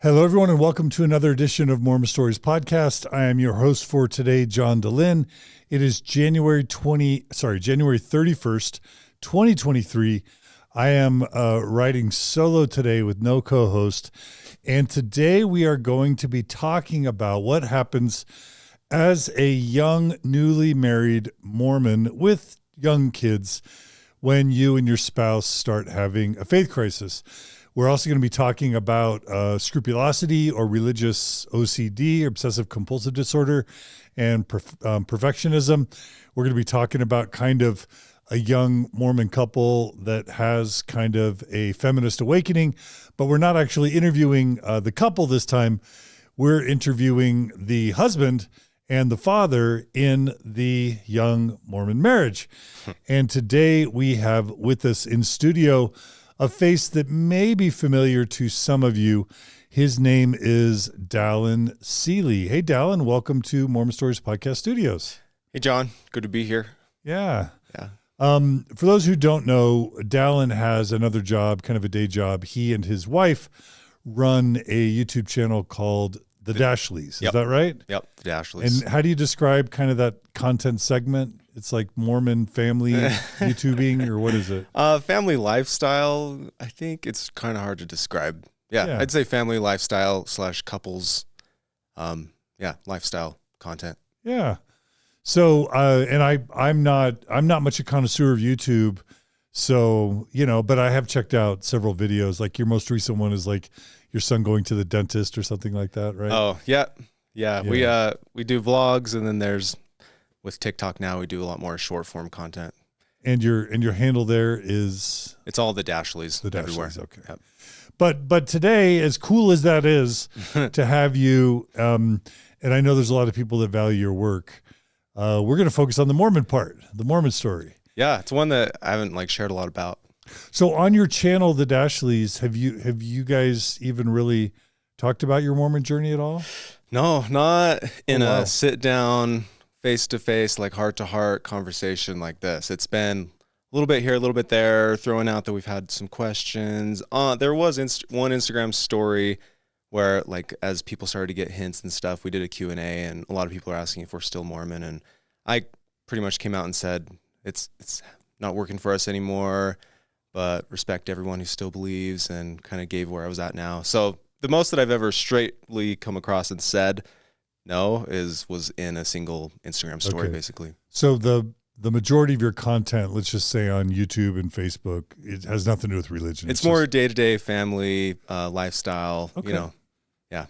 Hello, everyone, and welcome to another edition of Mormon Stories Podcast. I am your host for today, John Dallin. It is January 31st, 2023. I am writing solo today with no co-host, and today we are going to be talking about what happens as a young, newly married Mormon with young kids when you and your spouse start having a faith crisis. We're also going to be talking about scrupulosity or religious OCD, obsessive compulsive disorder, and perfectionism. We're going to be talking about kind of a young Mormon couple that has kind of a feminist awakening, but we're not actually interviewing the couple this time. We're interviewing the husband and the father in the young Mormon marriage. And today we have with us in studio a face that may be familiar to some of you. His name is Dallin Seely. Hey, Dallin, welcome to Mormon Stories Podcast Studios. Hey, John. Good to be here. Yeah. For those who don't know, Dallin has another job, kind of a day job. He and his wife run a YouTube channel called the Dashleys. Is that right? Yep, the Dashleys. And how do you describe kind of that content segment? It's like Mormon family YouTubing, or what is it? Family lifestyle. I think it's kind of hard to describe. Yeah, I'd say family lifestyle / couples. Lifestyle content. Yeah. So, and I'm not much a connoisseur of YouTube, so, but I have checked out several videos. Like your most recent one is like your son going to the dentist or something like that, right? Oh, yeah. We do vlogs, and then there's, with TikTok now, we do a lot more short form content. And your handle there is? It's all the Dashleys. The Dashleys, everywhere. Okay. Yep. But today, as cool as that is to have you, and I know there's a lot of people that value your work, we're going to focus on the Mormon part, the Mormon story. Yeah, it's one that I haven't shared a lot about. So on your channel, the Dashleys, have you guys even really talked about your Mormon journey at all? No, not in a sit down, face-to-face, like heart-to-heart conversation like this. It's been a little bit here, a little bit there, throwing out that we've had some questions. There was one Instagram story where, as people started to get hints and stuff, we did a Q&A, and a lot of people are asking if we're still Mormon, and I pretty much came out and said it's not working for us anymore, but respect everyone who still believes, and kind of gave where I was at now. So the most that I've ever straightly come across and said no was in a single Instagram story, basically. So the majority of your content, let's just say on YouTube and Facebook, it has nothing to do with religion. It's more day-to-day family, lifestyle, Yeah.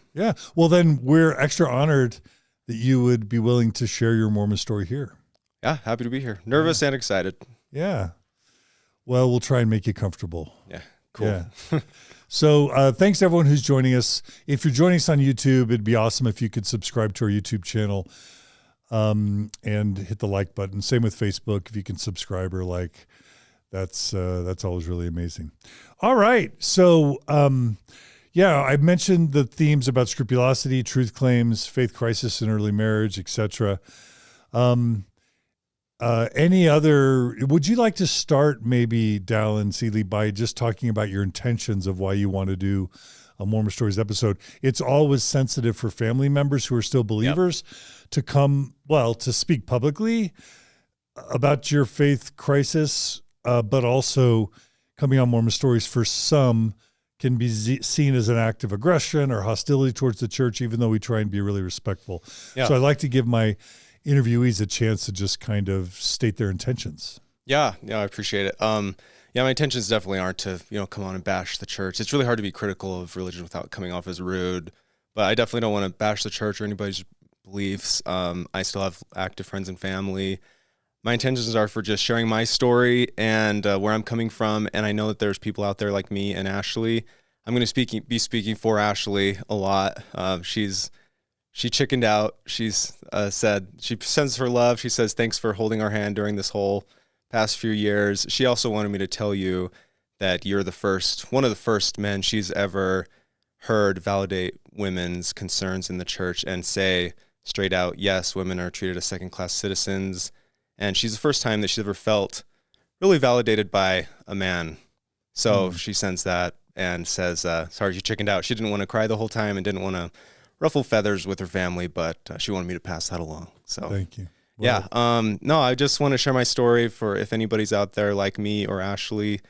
Well, then we're extra honored that you would be willing to share your Mormon story here. Yeah, happy to be here. Nervous and excited. Yeah. Well, we'll try and make you comfortable. Yeah, cool. Yeah. So thanks to everyone who's joining us. If you're joining us on YouTube, it'd be awesome if you could subscribe to our YouTube channel and hit the like button. Same with Facebook. If you can subscribe or like, that's always really amazing. All right. So, I mentioned the themes about scrupulosity, truth claims, faith crisis in early marriage, etc. Would you like to start maybe, Dallin Seely, by just talking about your intentions of why you want to do a Mormon Stories episode? It's always sensitive for family members who are still believers to speak publicly about your faith crisis, but also coming on Mormon Stories for some can be seen as an act of aggression or hostility towards the church, even though we try and be really respectful. Yeah. So I'd like to give my interviewees a chance to just kind of state their intentions. Yeah, I appreciate it. My intentions definitely aren't to, come on and bash the church. It's really hard to be critical of religion without coming off as rude, but I definitely don't want to bash the church or anybody's beliefs. I still have active friends and family. My intentions are for just sharing my story and where I'm coming from, and I know that there's people out there like me and Ashley. I'm going to be speaking for Ashley a lot. She chickened out. She's said, she sends her love. She says, thanks for holding our hand during this whole past few years. She also wanted me to tell you that you're one of the first men she's ever heard validate women's concerns in the church and say straight out, yes, women are treated as second-class citizens. And she's the first time that she's ever felt really validated by a man. So she sends that. and says, sorry, she chickened out. She didn't want to cry the whole time and didn't want to ruffle feathers with her family, but she wanted me to pass that along. So thank you. Well, yeah. No, I just want to share my story for if anybody's out there like me or Ashley,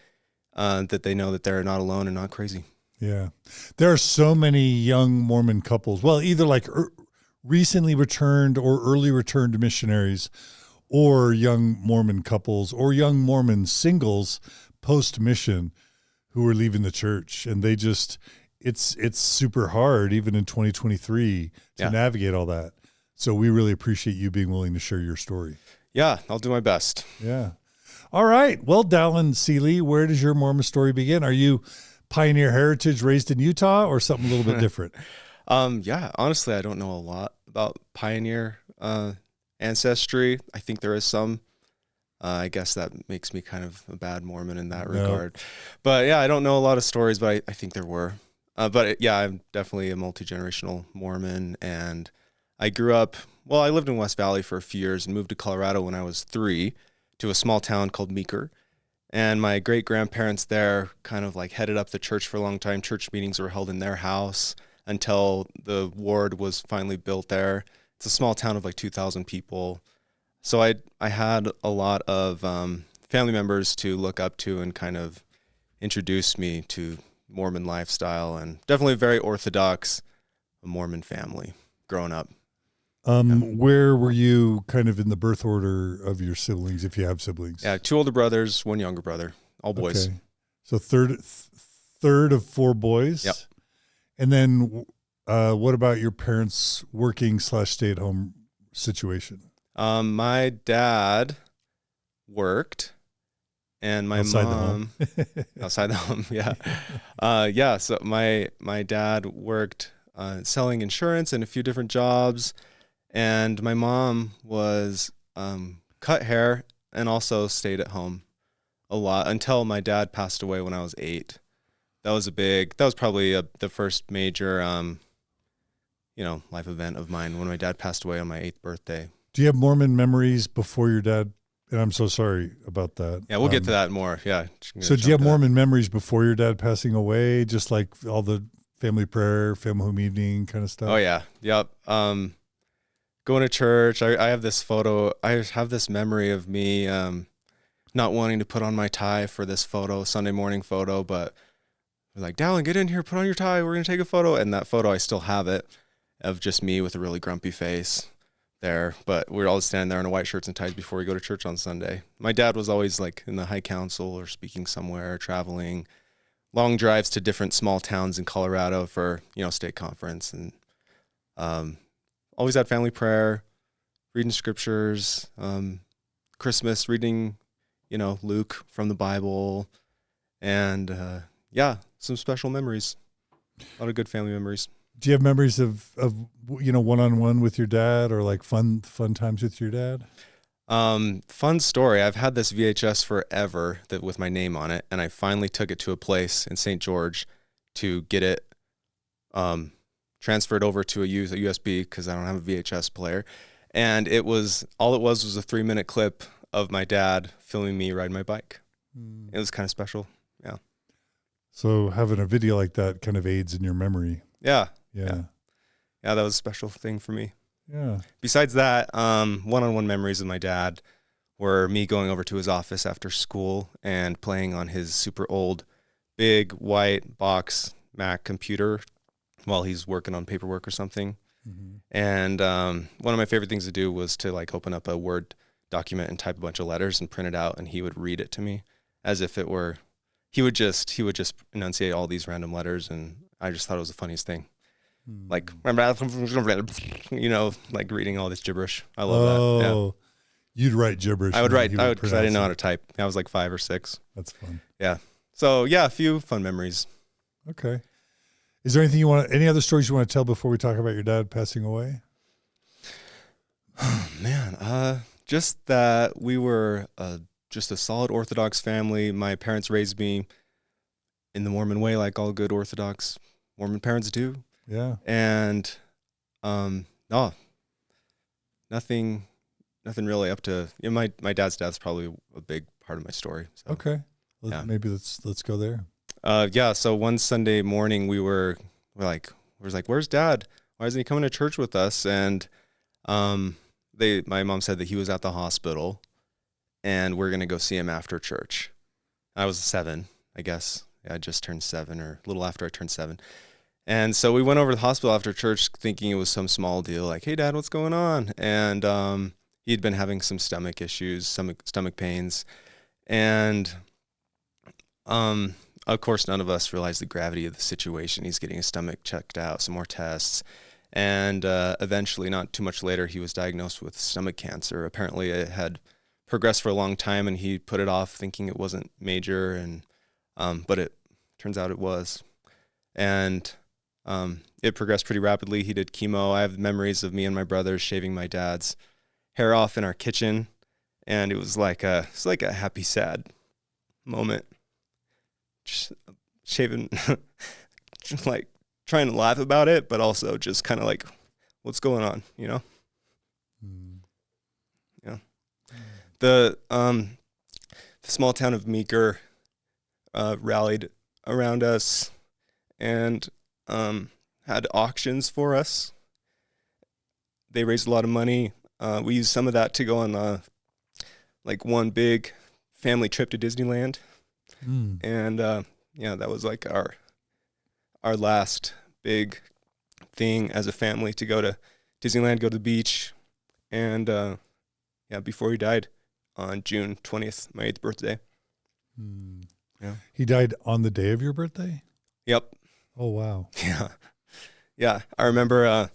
that they know that they're not alone and not crazy. Yeah. There are so many young Mormon couples, well, either like recently returned or early returned missionaries, or young Mormon couples or young Mormon singles post-mission who are leaving the church. And they just, it's super hard, even in 2023, to navigate all that. So we really appreciate you being willing to share your story. Yeah, I'll do my best. Yeah. All right. Well, Dallin Seely, where does your Mormon story begin? Are you pioneer heritage raised in Utah or something a little bit different? Yeah, honestly, I don't know a lot about pioneer ancestry. I think there is some. I guess that makes me kind of a bad Mormon in that regard. But yeah, I don't know a lot of stories, but I think there were. I'm definitely a multi-generational Mormon, and I grew up, well, I lived in West Valley for a few years and moved to Colorado when I was 3 to a small town called Meeker. And my great-grandparents there kind of like headed up the church for a long time. Church meetings were held in their house until the ward was finally built there. It's a small town of like 2,000 people. So I had a lot of family members to look up to and kind of introduce me to Mormon lifestyle, and definitely a very orthodox Mormon family growing up. Where were you kind of in the birth order of your siblings, if you have siblings? Yeah, 2 older brothers, 1 younger brother, all boys. Okay. So third of 4 boys. Yep. And then what about your parents' working / stay-at-home situation? My dad worked, and my mom outside the home. Yeah. So my dad worked selling insurance and a few different jobs, and my mom was cut hair and also stayed at home a lot until my dad passed away when I was 8. That was probably the first major life event of mine, when my dad passed away on my 8th birthday. Do you have Mormon memories before your dad? And I'm so sorry about that. Yeah, we'll get to that more. Yeah. So do you have Mormon memories before your dad passing away? Just like all the family prayer, family home evening kind of stuff? Oh yeah. Yep. Going to church. I have this photo. I have this memory of me not wanting to put on my tie for this photo, Sunday morning photo, but we're like, Dallin, get in here, put on your tie. We're going to take a photo. And that photo, I still have it, of just me with a really grumpy face there. But we're all standing there in white shirts and ties before we go to church on Sunday. My dad was always like in the high council or speaking somewhere, traveling, long drives to different small towns in Colorado for, state conference, and always had family prayer, reading scriptures, Christmas, reading, Luke from the Bible, and some special memories, a lot of good family memories. Do you have memories of one-on-one with your dad, or like fun times with your dad? Fun story. I've had this VHS forever with my name on it, and I finally took it to a place in St. George to get it transferred over to a USB, because I don't have a VHS player. And it was a 3-minute clip of my dad filming me riding my bike. It was kind of special. Yeah. So having a video like that kind of aids in your memory. Yeah. Yeah. Yeah, that was a special thing for me. Yeah. Besides that, one-on-one memories with my dad were me going over to his office after school and playing on his super old, big white box Mac computer while he's working on paperwork or something. Mm-hmm. And one of my favorite things to do was to like open up a Word document and type a bunch of letters and print it out, and he would read it to me as if it were, he would just enunciate all these random letters, and I just thought it was the funniest thing. Like, like reading all this gibberish. I love that. Yeah. You'd write gibberish. I would write, because I didn't know how to type. I was like 5 or 6. That's fun. Yeah. So yeah, a few fun memories. Okay. Is there any other stories you want to tell before we talk about your dad passing away? Oh, man. Just that we were just a solid Orthodox family. My parents raised me in the Mormon way, like all good Orthodox Mormon parents do. Yeah. And nothing really up to, my dad's death's probably a big part of my story. So, okay. Maybe let's go there. Yeah. So one Sunday morning we're like, where's Dad? Why isn't he coming to church with us? And my mom said that he was at the hospital and we're going to go see him after church. I was 7, I guess. I just turned 7 or a little after I turned 7. And so we went over to the hospital after church thinking it was some small deal, like, hey, Dad, what's going on? And he'd been having some stomach issues, stomach pains. And of course, none of us realized the gravity of the situation. He's getting his stomach checked out, some more tests. And eventually, not too much later, he was diagnosed with stomach cancer. Apparently, it had progressed for a long time, and he put it off thinking it wasn't major, and but it turns out it was. And it progressed pretty rapidly. He did chemo. I have memories of me and my brothers shaving my dad's hair off in our kitchen, and it was like a happy, sad moment. Just shaving, just like trying to laugh about it, but also just kind of like, what's going on, you know? Yeah. The small town of Meeker rallied around us and had auctions for us. They raised a lot of money. We used some of that to go on like one big family trip to Disneyland. And yeah, that was like our last big thing as a family, to go to Disneyland, go to the beach. And yeah, before he died on June 20th, my 8th birthday. Yeah. He died on the day of your birthday? Yep. Oh, wow. Yeah. Yeah. I remember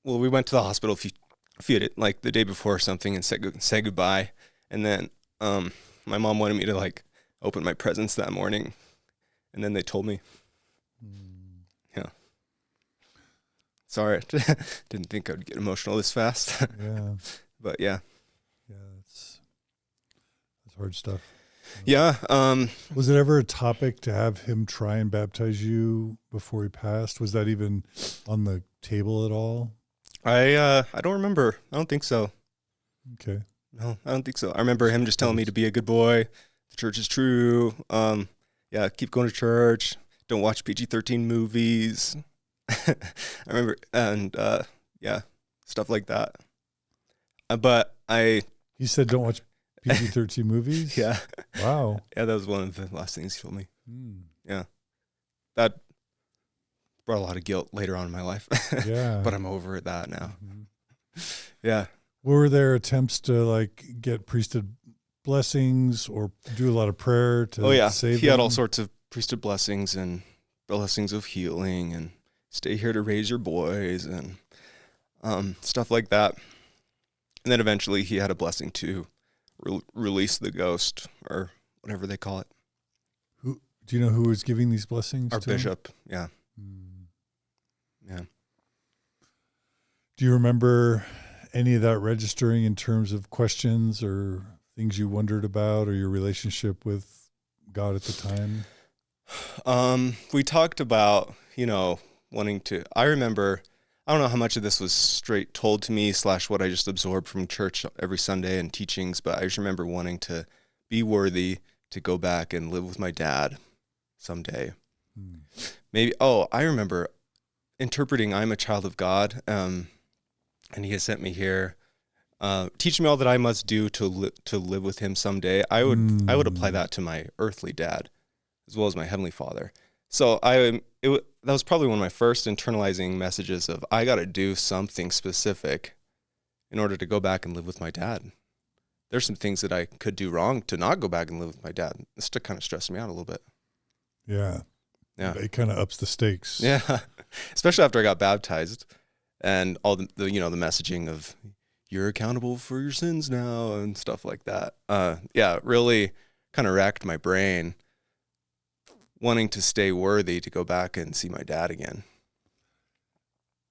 we went to the hospital like the day before or something and said goodbye. And then my mom wanted me to like open my presents that morning, and then they told me. Yeah. Sorry, didn't think I would get emotional this fast. Yeah. But yeah. Yeah, that's hard stuff. Yeah. Was it ever a topic to have him try and baptize you before he passed? Was that even on the table at all? I don't remember. I don't think so. Okay. No, I don't think so. I remember him just telling me to be a good boy. The church is true. Yeah, keep going to church. Don't watch PG-13 movies. I remember, and yeah, stuff like that. He said don't watch PG-13 movies? Yeah. Wow. Yeah, that was one of the last things he told me. Yeah. That brought a lot of guilt later on in my life. Yeah. But I'm over that now. Yeah. Were there attempts to like get priesthood blessings or do a lot of prayer to save he them? had all sorts of priesthood blessings and blessings of healing and stay here to raise your boys and stuff like that. And then eventually he had a blessing to release the ghost, or whatever they call it. Do you know who was giving these blessings? Our to him? bishop. Yeah. Yeah. Do you remember any of that registering in terms of questions or things you wondered about, or your relationship with God at the time? We talked about, wanting to, I remember, I don't know how much of this was straight told to me / what I just absorbed from church every Sunday and teachings, but I just remember wanting to be worthy to go back and live with my dad someday. Maybe, I remember interpreting I'm a child of God, and he has sent me here, teach me all that I must do to live with him someday. I would apply that to my earthly dad as well as my heavenly Father. So that was probably one of my first internalizing messages of, I got to do something specific in order to go back and live with my dad. There's some things that I could do wrong to not go back and live with my dad. This kind of stressed me out a little bit. Yeah. Yeah. It kind of ups the stakes. Yeah. Especially after I got baptized and all the messaging of you're accountable for your sins now and stuff like that. Yeah, really kind of racked my brain, wanting to stay worthy to go back and see my dad again.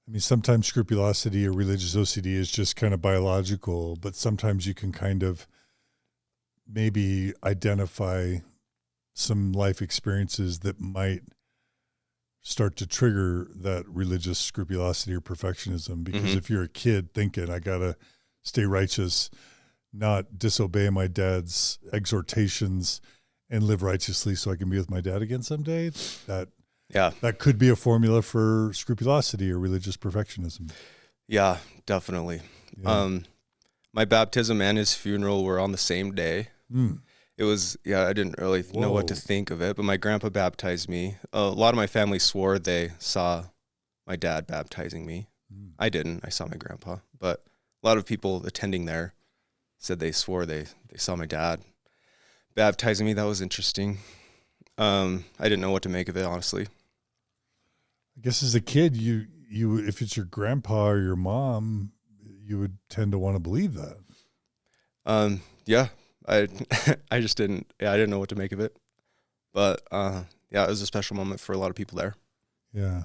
I mean, sometimes scrupulosity or religious OCD is just kind of biological, but sometimes you can kind of maybe identify some life experiences that might start to trigger that religious scrupulosity or perfectionism. Because if you're a kid thinking, I got to stay righteous, not disobey my dad's exhortations, and live righteously so I can be with my dad again someday. Yeah. That could be a formula for scrupulosity or religious perfectionism. Yeah, definitely. Yeah. My baptism and his funeral were on the same day. It was, I didn't really know what to think of it, but my grandpa baptized me. A lot of my family swore they saw my dad baptizing me. I didn't. I saw my grandpa, but a lot of people attending there said they swore they saw my dad baptizing me. That was interesting. I didn't know what to make of it, honestly. I guess as a kid, you if it's your grandpa or your mom, you would tend to want to believe that. Yeah, I I just didn't. Yeah, I didn't know what to make of it. But yeah, it was a special moment for a lot of people there. Yeah.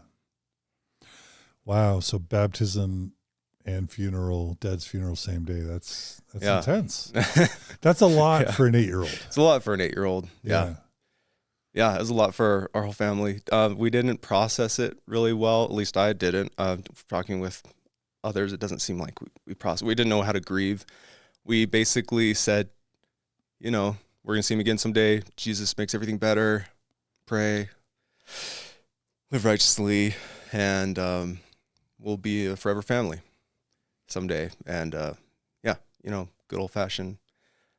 Wow. So baptism and funeral, dad's funeral, same day. That's intense. That's a lot for an 8-year-old. It's a lot for an 8-year-old. Yeah. Yeah, it was a lot for our whole family. We didn't process it really well. At least I didn't. Talking with others, it doesn't seem like we processed. We didn't know how to grieve. We basically said, we're going to see him again someday. Jesus makes everything better. Pray. Live righteously. And we'll be a forever family someday. And, good old-fashioned.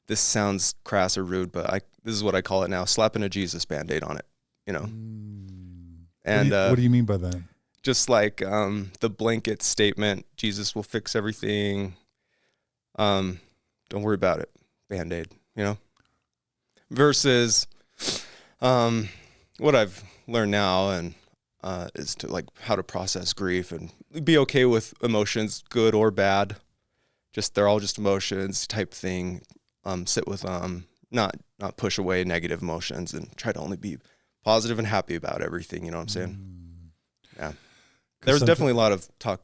This sounds crass or rude, but this is what I call it now, slapping a Jesus Band-Aid on it, And what do you mean by that? Just like the blanket statement, Jesus will fix everything. Don't worry about it, Band-Aid, Versus what I've learned now and is to like how to process grief and be okay with emotions, good or bad. They're all just emotions type thing. Sit with not push away negative emotions and try to only be positive and happy about everything. You know what I'm saying? Yeah. There was definitely a lot of talk.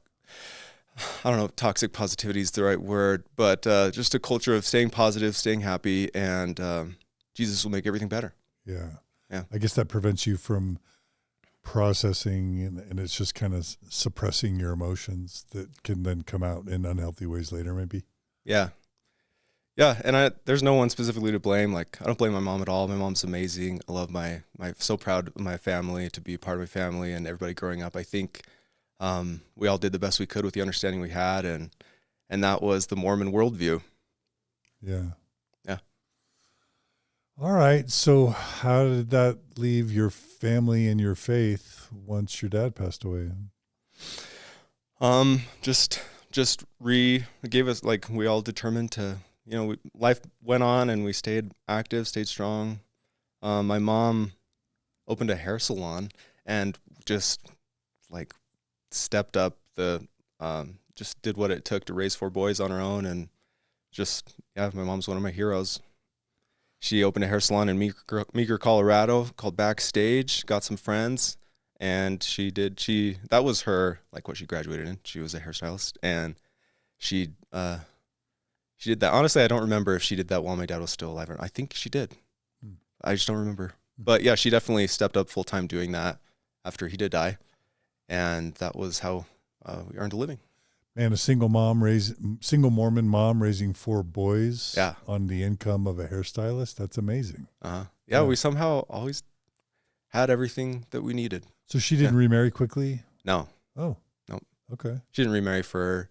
I don't know if toxic positivity is the right word, but just a culture of staying positive, staying happy, and Jesus will make everything better. Yeah. Yeah. I guess that prevents you from processing and it's just kind of suppressing your emotions that can then come out in unhealthy ways later, maybe. Yeah. Yeah, and there's no one specifically to blame. Like, I don't blame my mom at all. My mom's amazing. I love so proud of my family, to be a part of my family and everybody growing up. I think we all did the best we could with the understanding we had, and that was the Mormon worldview. Yeah. Yeah. All right. So how did that leave your family and your faith once your dad passed away? Just gave us, like, we all determined to, life went on and we stayed active, stayed strong. My mom opened a hair salon and just like stepped up just did what it took to raise 4 boys on her own. And my mom's one of my heroes. She opened a hair salon in Meeker, Colorado called Backstage, got some friends, and that was her, like what she graduated in. She was a hairstylist, and she did that. Honestly, I don't remember if she did that while my dad was still alive or not. I think she did. I just don't remember. But yeah, she definitely stepped up full time doing that after he did die. And that was how we earned a living. Man, a single Mormon mom raising 4 boys on the income of a hairstylist. That's amazing. Yeah, we somehow always had everything that we needed. So she didn't remarry quickly? No. Oh. No. Okay. She didn't remarry for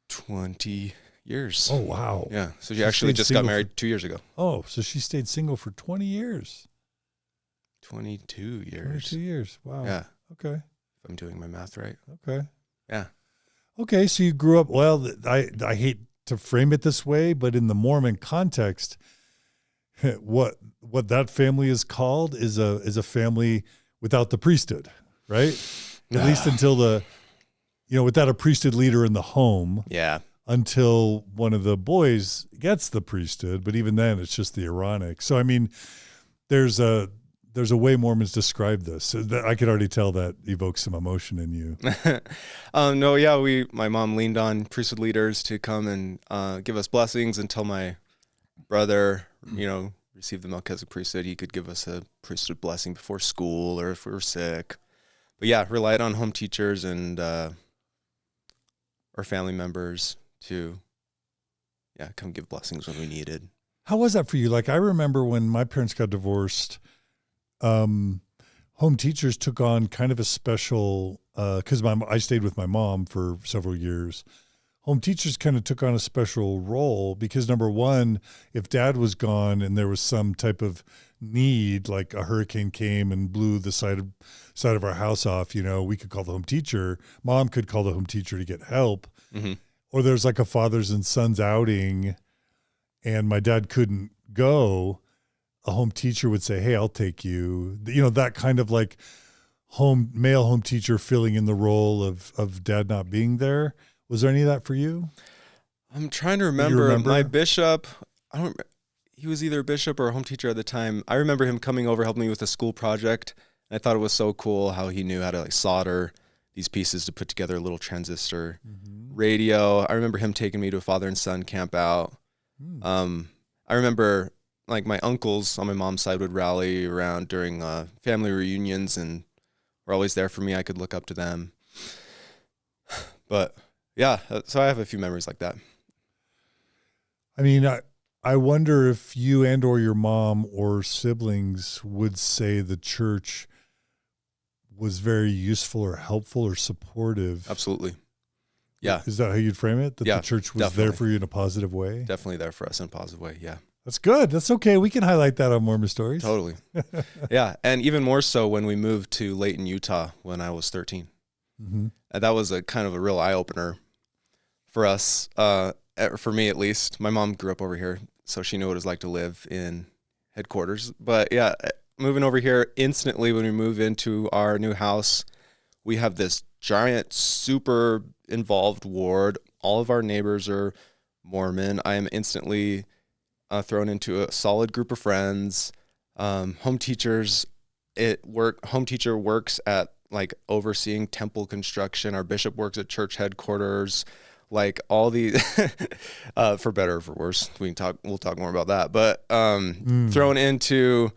20 years. Oh, wow. Yeah. So she actually just got married 2 years ago. Oh, so she stayed single for 20 years. 22 years. 22 years. Wow. Yeah. Okay. If I'm doing my math right. Okay. Yeah. Okay. So you grew up, well, I hate to frame it this way, but in the Mormon context, what that family is called is a family without the priesthood, right? At least until without a priesthood leader in the home. Yeah. Until one of the boys gets the priesthood, but even then it's just the Aaronic. So, I mean, there's a way Mormons describe this. I could already tell that evokes some emotion in you. No, yeah, my mom leaned on priesthood leaders to come and give us blessings until my brother, received the Melchizedek priesthood. He could give us a priesthood blessing before school or if we were sick. But yeah, relied on home teachers and our family members to come give blessings when we needed. How was that for you? Like, I remember when my parents got divorced, home teachers took on kind of a special, because I stayed with my mom for several years. Home teachers kind of took on a special role because, number one, if dad was gone and there was some type of need, like a hurricane came and blew the side of our house off, we could call the home teacher. Mom could call the home teacher to get help. Mm-hmm. Or there's like a fathers and sons outing and my dad couldn't go. A home teacher would say, hey, I'll take you. That kind of like male home teacher filling in the role of dad not being there. Was there any of that for you? I'm trying to remember. My bishop, he was either a bishop or a home teacher at the time. I remember him coming over, helping me with a school project. And I thought it was so cool how he knew how to like solder these pieces to put together a little transistor radio. I remember him taking me to a father and son camp out. I remember like my uncles on my mom's side would rally around during family reunions and were always there for me. I could look up to them. But yeah, so I have a few memories like that. I mean, I wonder if you and or your mom or siblings would say the church was very useful or helpful or supportive. Absolutely. Yeah. Is that how you'd frame it? That the church was there for you in a positive way? Definitely there for us in a positive way, yeah. That's good. That's okay. We can highlight that on Mormon Stories. Totally. Yeah, and even more so when we moved to Layton, Utah when I was 13. Mm-hmm. And that was a kind of a real eye-opener for us, for me at least. My mom grew up over here, so she knew what it was like to live in headquarters. But yeah, moving over here instantly when we move into our new house, we have this giant, super involved ward. All of our neighbors are Mormon. I am instantly thrown into a solid group of friends. Home teachers, home teacher works at like overseeing temple construction. Our bishop works at church headquarters. Like all the, for better or for worse, we'll talk more about that. But thrown into,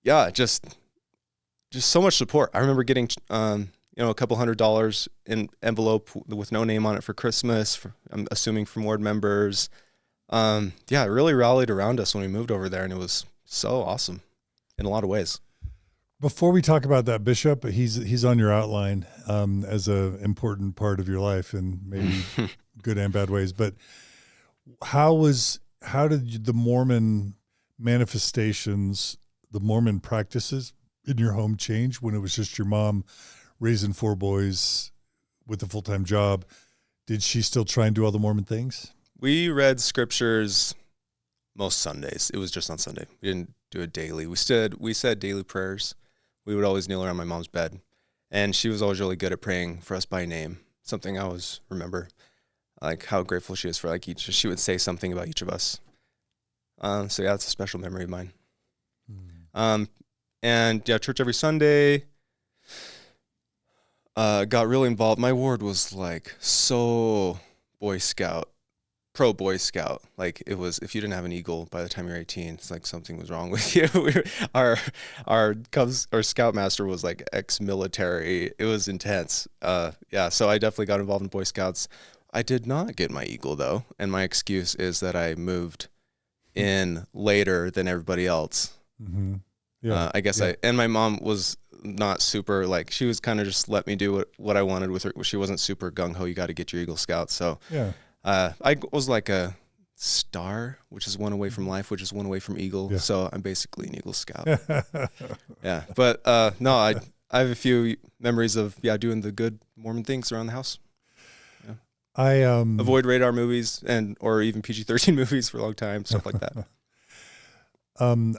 just so much support. I remember getting a couple $100 in envelope with no name on it for Christmas. I'm assuming from ward members. It really rallied around us when we moved over there, and it was so awesome in a lot of ways. Before we talk about that bishop, he's on your outline as a important part of your life in maybe good and bad ways. But how did the Mormon manifestations, the Mormon practices in your home change when it was just your mom raising 4 boys with a full-time job? Did she still try and do all the Mormon things? We read scriptures most Sundays. It was just on Sunday. We didn't do it daily. We said daily prayers. We would always kneel around my mom's bed, and she was always really good at praying for us by name. Something I always remember, like how grateful she is for like each. She would say something about each of us. It's a special memory of mine. Church every Sunday. Got really involved. My ward was like so pro Boy Scout. Like it was, if you didn't have an eagle by the time you're 18, it's like something was wrong with you. Our Cubs or Scoutmaster was like ex-military. It was intense. So I definitely got involved in Boy Scouts. I did not get my eagle though, and my excuse is that I moved in later than everybody else. Mm-hmm. And my mom was not super, like, she was kind of just let me do what I wanted with her. She wasn't super gung-ho, you got to get your Eagle Scout. So I was like a star, which is one away from life, which is one away from Eagle. Yeah. So I'm basically an Eagle Scout. Yeah. But no, I have a few memories of, doing the good Mormon things around the house. Yeah. I avoid radar movies or even PG-13 movies for a long time, stuff like that. When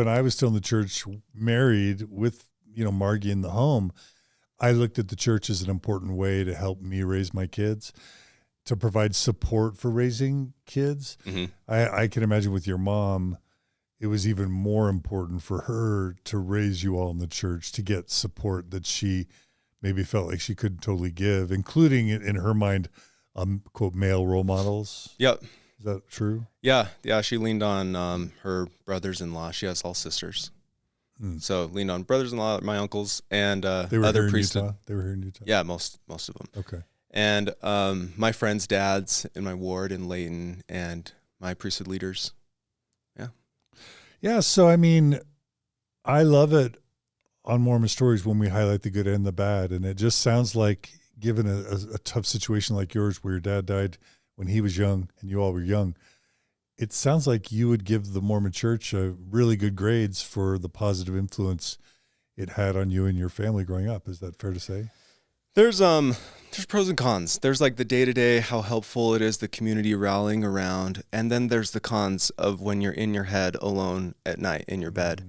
I was still in the church, married with, Margie in the home, I looked at the church as an important way to help me raise my kids, to provide support for raising kids. Mm-hmm. I can imagine with your mom, it was even more important for her to raise you all in the church, to get support that she maybe felt like she couldn't totally give, including in her mind, quote, male role models. Yep. Is that true? Yeah. She leaned on her brothers-in-law. She has all sisters. So leaned on brothers-in-law, my uncles, and they were other here priesthood. in Utah? They were here in Utah? Yeah, most of them. Okay. and my friends' dads in my ward in Layton, and my priesthood leaders. Yeah. Yeah. So, I mean, I love it on Mormon Stories when we highlight the good and the bad. And it just sounds like, given a tough situation like yours, where your dad died when he was young and you all were young, it sounds like you would give the Mormon Church really good grades for the positive influence it had on you and your family growing up. Is that fair to say? There's pros and cons. There's like the day-to-day, how helpful it is, the community rallying around. And then there's the cons of when you're in your head alone at night in your bed,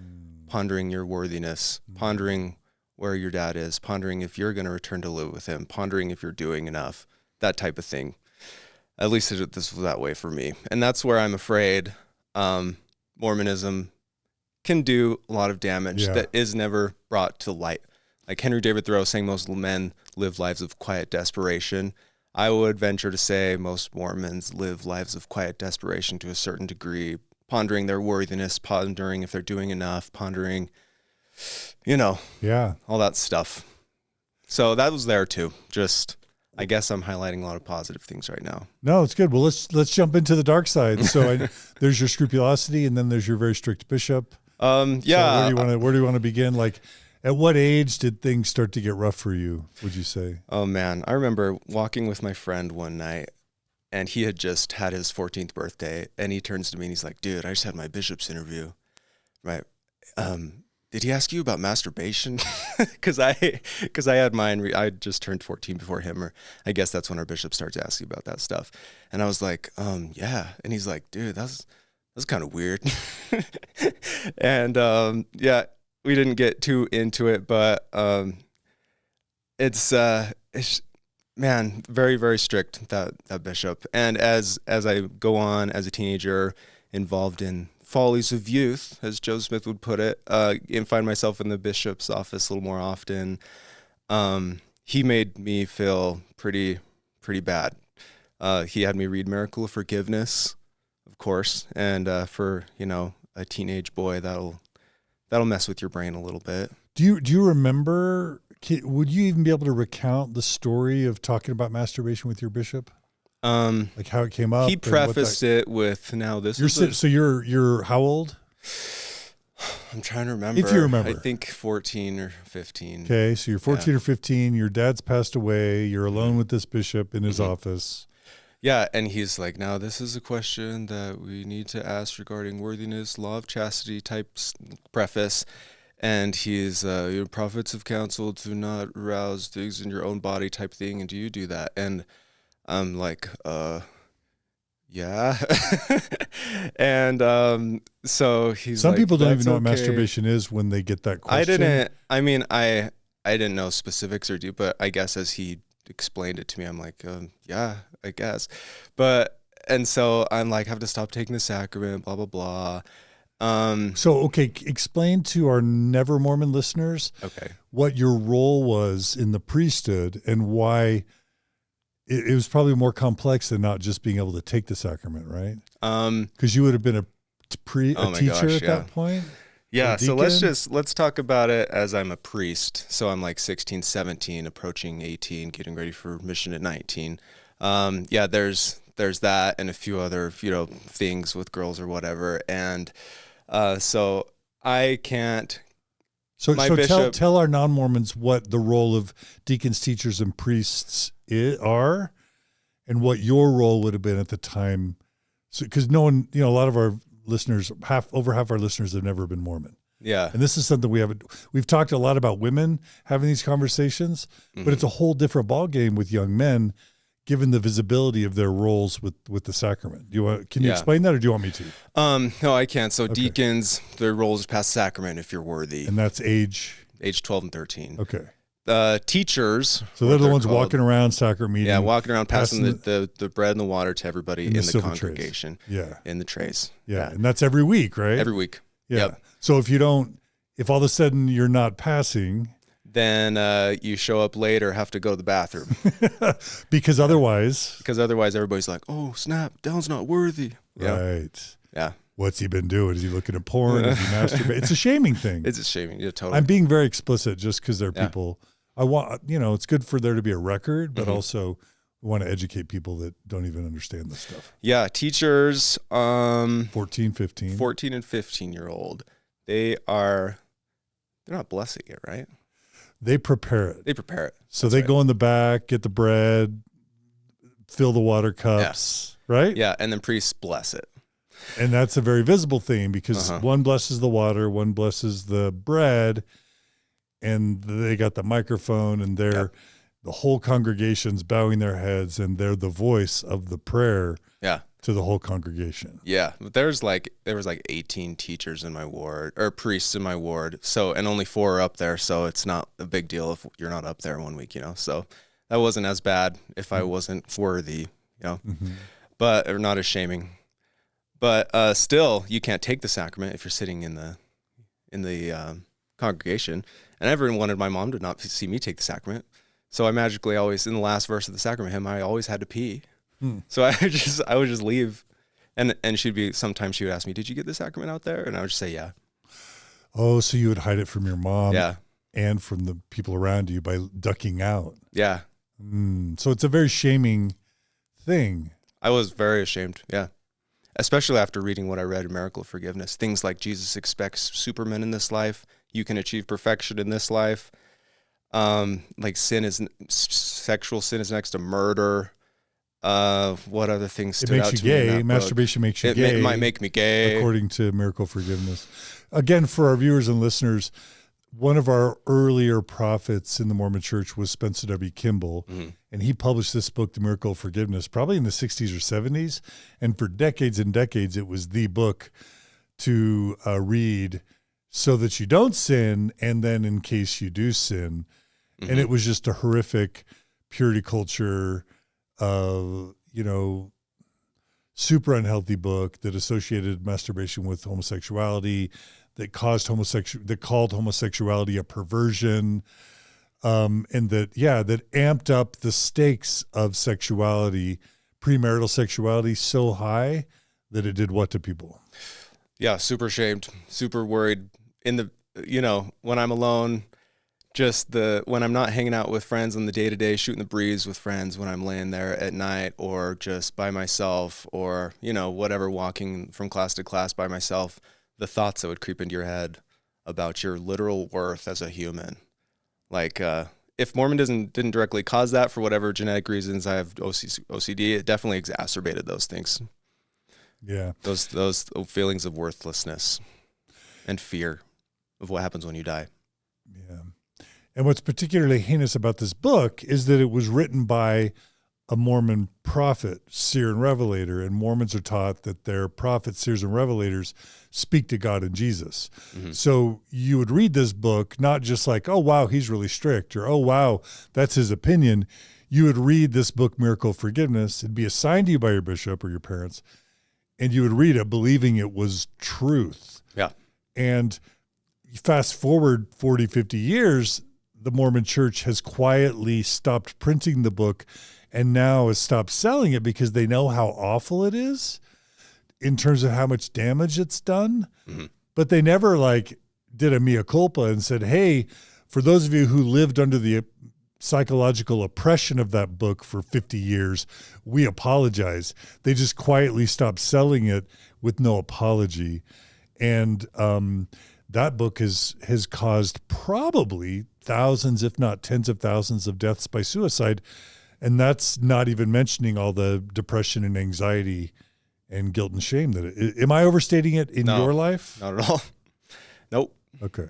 pondering your worthiness, pondering where your dad is, pondering if you're going to return to live with him, pondering if you're doing enough, that type of thing. At least this was that way for me. And that's where I'm afraid Mormonism can do a lot of damage that is never brought to light. Like Henry David Thoreau saying most men live lives of quiet desperation. I would venture to say most Mormons live lives of quiet desperation to a certain degree, pondering their worthiness, pondering if they're doing enough, pondering, all that stuff. So that was there too. Just, I guess I'm highlighting a lot of positive things right now. No, it's good. Well, let's jump into the dark side. So there's your scrupulosity, and then there's your very strict bishop. Yeah. So where do you want to begin? Like, at what age did things start to get rough for you, would you say? Oh, man. I remember walking with my friend one night, and he had just had his 14th birthday, and he turns to me and he's like, dude, I just had my bishop's interview. Right. Did he ask you about masturbation? Because I had mine. I just turned 14 before him, or I guess that's when our bishop starts asking about that stuff. And I was like, yeah. And he's like, dude, that's kind of weird. And yeah. We didn't get too into it, but it's very, very strict, that bishop. And as I go on as a teenager, involved in follies of youth, as Joe Smith would put it, and find myself in the bishop's office a little more often, he made me feel pretty bad. He had me read Miracle of Forgiveness, of course, and for a teenage boy, that'll mess with your brain a little bit. Do you remember, would you even be able to recount the story of talking about masturbation with your bishop? Like how it came up? He prefaced it with, now this is... So you're how old? I'm trying to remember. If you remember. I think 14 or 15. Okay, so you're 14 or 15, your dad's passed away, you're alone with this bishop in his office. Yeah, and he's like, now this is a question that we need to ask regarding worthiness, law of chastity type preface. And he's, your prophets have counseled to not arouse things in your own body type thing. And do you do that? And I'm like, yeah. And so he's Some like, people don't even know what okay. masturbation is when they get that question. I didn't know specifics or but I guess as he explained it to me, I'm like, yeah, I guess. And so I'm like, have to stop taking the sacrament, blah, blah, blah. Okay, explain to our never Mormon listeners what your role was in the priesthood and why it was probably more complex than not just being able to take the sacrament, right? Because you would have been a teacher at that point? Yeah, so let's talk about it as I'm a priest. So I'm like 16, 17, approaching 18, getting ready for mission at 19. Yeah, there's that and a few other, things with girls or whatever. And so I can't. So tell our non-Mormons what the role of deacons, teachers, and priests are, and what your role would have been at the time. So, because no one, a lot of our listeners, over half our listeners have never been Mormon. Yeah. And this is something we've talked a lot about women having these conversations, but it's a whole different ballgame with young men, given the visibility of their roles with the sacrament. Can you explain that, or do you want me to? No, I can't. So deacons, their role is pass sacrament if you're worthy. And that's age 12 and 13. Okay. Teachers. So they're the ones walking around sacrament meeting. Yeah, walking around passing the bread and the water to everybody in the congregation. Trays. Yeah. In the trays. Yeah. And that's every week, right? Every week. Yeah. Yep. So if all of a sudden you're not passing, then you show up late or have to go to the bathroom. because otherwise everybody's like, oh, snap, Dallin's not worthy. Right. Yeah. What's he been doing? Is he looking at porn? Is he masturbating? It's a shaming thing. It's a shaming. Yeah, totally. I'm being very explicit just because there are people. I want, it's good for there to be a record, but also We want to educate people that don't even understand this stuff. Yeah, teachers, 14, 15. 14 and 15-year-old, they're not blessing it, right? They prepare it. They prepare it. So they go in the back, get the bread, fill the water cups, right? Yeah, and then priests bless it. And that's a very visible thing because one blesses the water, one blesses the bread, and they got the microphone, and the whole congregation's bowing their heads, and they're the voice of the prayer to the whole congregation. Yeah, but there was like 18 teachers in my ward, or priests in my ward. So, and only 4 are up there, so it's not a big deal if you're not up there one week, So that wasn't as bad if I wasn't worthy, but or not as shaming. But still, you can't take the sacrament if you're sitting in the congregation. And everyone wanted my mom to not see me take the sacrament. So I magically always, in the last verse of the sacrament hymn, I always had to pee. So I would just leave. And sometimes she would ask me, did you get the sacrament out there? And I would just say, yeah. Oh, so you would hide it from your mom and from the people around you by ducking out. Yeah. So it's a very shaming thing. I was very ashamed. Yeah. Especially after reading what I read in Miracle of Forgiveness. Things like Jesus expects supermen in this life. You can achieve perfection in this life. Like sexual sin is next to murder. What other things stood out to me? It makes you gay. Masturbation makes you gay. It might make me gay. According to Miracle of Forgiveness. Again, for our viewers and listeners, one of our earlier prophets in the Mormon Church was Spencer W. Kimball, and he published this book, The Miracle of Forgiveness, probably in the 60s or 70s. And for decades and decades, it was the book to read so that you don't sin, and then in case you do sin. And it was just a horrific purity culture, super unhealthy book that associated masturbation with homosexuality, that called homosexuality a perversion, and that amped up the stakes of sexuality, premarital sexuality, so high that it did what to people? Yeah, super ashamed, super worried. When I'm alone, when I'm not hanging out with friends on the day-to-day, shooting the breeze with friends when I'm laying there at night, or just by myself, or, whatever, walking from class to class by myself, the thoughts that would creep into your head about your literal worth as a human. Like, if Mormonism didn't directly cause that for whatever genetic reasons, I have OCD, it definitely exacerbated those things. Yeah. Those feelings of worthlessness and fear of what happens when you die. Yeah. And what's particularly heinous about this book is that it was written by a Mormon prophet, seer, and revelator, and Mormons are taught that their prophets, seers, and revelators speak to God and Jesus. So you would read this book not just like, oh, wow, he's really strict, or, oh, wow, that's his opinion. You would read this book, Miracle of Forgiveness. It'd be assigned to you by your bishop or your parents, and you would read it believing it was truth. Yeah. And fast forward 40, 50 years, the Mormon Church has quietly stopped printing the book and now has stopped selling it because they know how awful it is in terms of how much damage it's done. But they never did a mea culpa and said, hey, for those of you who lived under the psychological oppression of that book for 50 years, we apologize. They just quietly stopped selling it with no apology. And that book has caused probably thousands, if not tens of thousands, of deaths by suicide. And that's not even mentioning all the depression and anxiety and guilt and shame am I overstating it in your life? Not at all. Nope. Okay.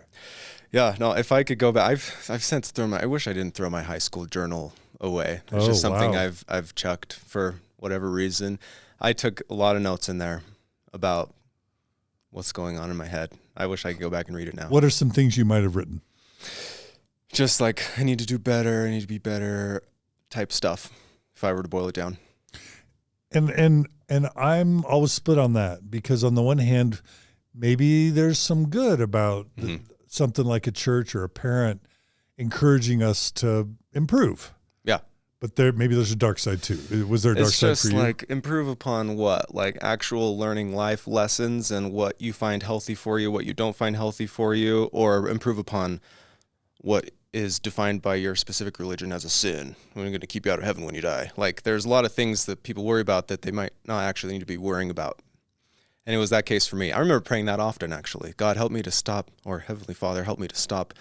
Yeah, no, if I could go back, I've since thrown I wish I didn't throw my high school journal away. It's just something I've chucked for whatever reason. I took a lot of notes in there about what's going on in my head. I wish I could go back and read it now. What are some things you might have written? Just like, I need to do better, I need to be better type stuff, if I were to boil it down. And I'm always split on that, because on the one hand, maybe there's some good about something like a church or a parent encouraging us to improve. Yeah. But maybe there's a dark side too. Was there a dark side for you? It's just like improve upon what? Like actual learning life lessons and what you find healthy for you, what you don't find healthy for you, or improve upon what is defined by your specific religion as a sin. We're going to keep you out of heaven when you die. Like, there's a lot of things that people worry about that they might not actually need to be worrying about. And it was that case for me. I remember praying that often, actually. God, help me to stop, or Heavenly Father, help me to stop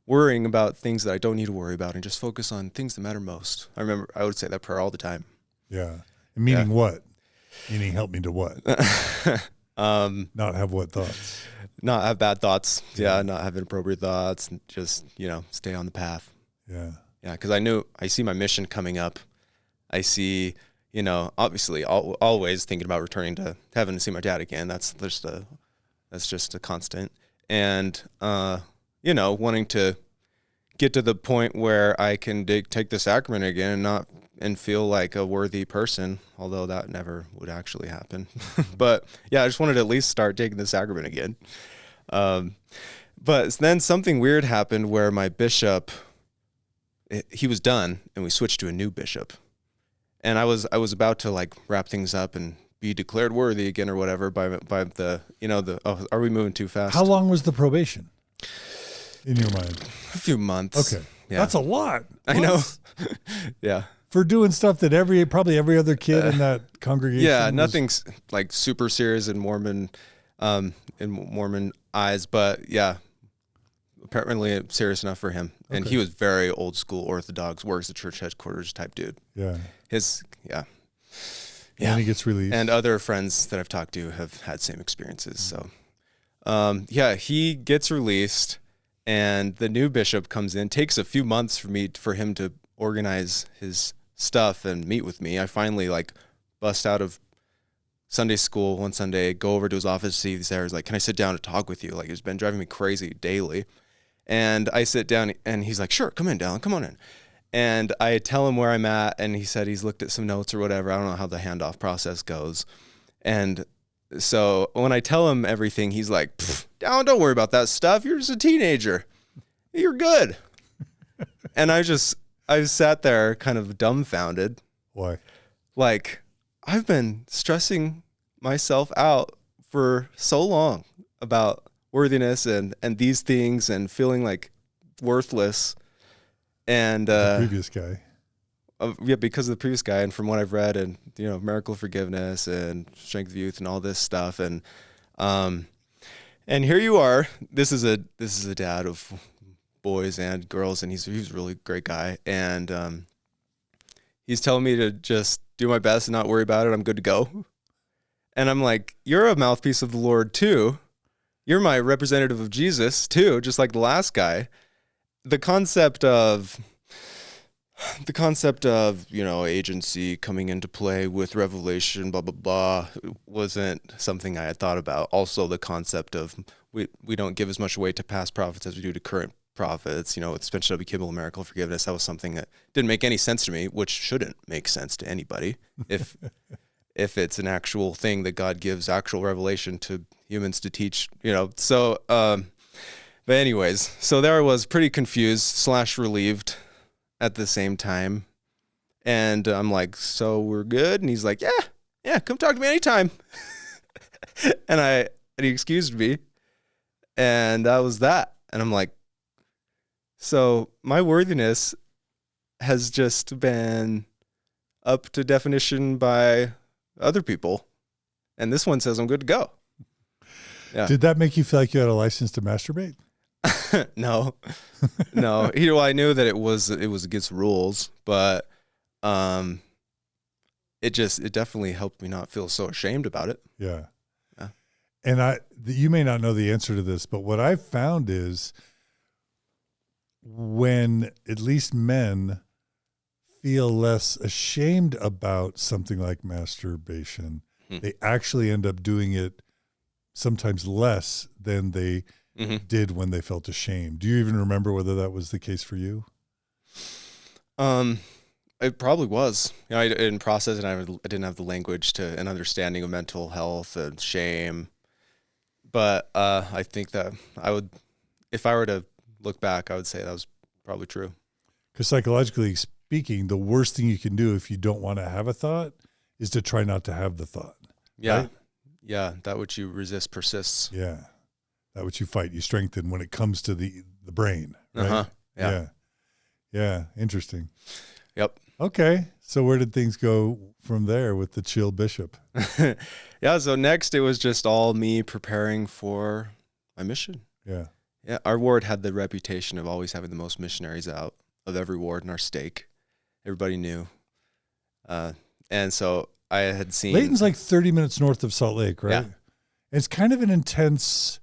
worrying about things that I don't need to worry about and just focus on things that matter most. I would say that prayer all the time. Yeah. Meaning what? Meaning help me to what? Not have what thoughts? Not have bad thoughts. Yeah, not have inappropriate thoughts. And just, stay on the path. Yeah. Yeah, because I see my mission coming up. I see, obviously always thinking about returning to heaven to see my dad again. That's just a constant. And, wanting to get to the point where I can take the sacrament again and feel like a worthy person, although that never would actually happen. But yeah, I just wanted to at least start taking the sacrament again. But then something weird happened where my bishop, he was done and we switched to a new bishop. And I was about to like wrap things up and be declared worthy again or whatever by the, are we moving too fast? How long was the probation in your mind? A few months. Okay. Yeah. That's a lot. I know. Yeah. For doing stuff that probably every other kid in that congregation. Yeah. Nothing's like super serious in Mormon eyes, but yeah, apparently serious enough for him. And he was very old school Orthodox, works at church headquarters type dude. Yeah. Yeah. And he gets released. And other friends that I've talked to have had same experiences. So, he gets released and the new bishop comes in. Takes a few months for him to organize his stuff and meet with me. I finally bust out of Sunday school one Sunday, go over to his office, see he's there. He's like, can I sit down and talk with you? Like, it's been driving me crazy daily. And I sit down and he's like, sure, come in, Dallin, come on in. And I tell him where I'm at, and he said he's looked at some notes or whatever. I don't know how the handoff process goes. And so when I tell him everything, he's like, Dallin, don't worry about that stuff. You're just a teenager. You're good. And I sat there kind of dumbfounded. Why? Like, I've been stressing myself out for so long about worthiness and these things and feeling like worthless. And the previous guy. Because of the previous guy, and from what I've read, and miracle forgiveness and strength of youth and all this stuff, and here you are. This is a dad of boys and girls, and he's a really great guy, and he's telling me to just do my best and not worry about it. I'm good to go. And I'm like, you're a mouthpiece of the Lord too. You're my representative of Jesus too, just like the last guy. The concept of agency coming into play with revelation, blah, blah, blah, wasn't something I had thought about. Also, the concept of we don't give as much weight to past prophets as we do to current prophets, with Spencer W. Kimball, miracle forgiveness. That was something that didn't make any sense to me, which shouldn't make sense to anybody. If it's an actual thing that God gives actual revelation to humans to teach, so, but anyways, so there I was, pretty confused / relieved at the same time. And I'm like, so we're good? And he's like, yeah, come talk to me anytime. and he excused me. And that was that. And I'm like, so my worthiness has just been up to definition by other people. And this one says I'm good to go. Yeah. Did that make you feel like you had a license to masturbate? No. I knew that it was against rules, but it definitely helped me not feel so ashamed about it. Yeah. And you may not know the answer to this, but what I've found is when at least men feel less ashamed about something like masturbation, they actually end up doing it sometimes less than they did when they felt ashamed. Do you even remember whether that was the case for you? It probably was. I didn't process it. I didn't have the language to an understanding of mental health and shame. But I think that if I were to look back, I would say that was probably true. Because psychologically speaking, the worst thing you can do if you don't want to have a thought is to try not to have the thought. Yeah. Right? Yeah. That which you resist persists. Yeah. That which you fight, you strengthen when it comes to the brain. Right? Yeah. Yeah. Interesting. Yep. Okay. So where did things go from there with the chill bishop? Yeah. So next, it was just all me preparing for my mission. Yeah. Yeah. Our ward had the reputation of always having the most missionaries out of every ward in our stake. Everybody knew. And so I had seen. Layton's like 30 minutes north of Salt Lake, right? Yeah. It's kind of an intense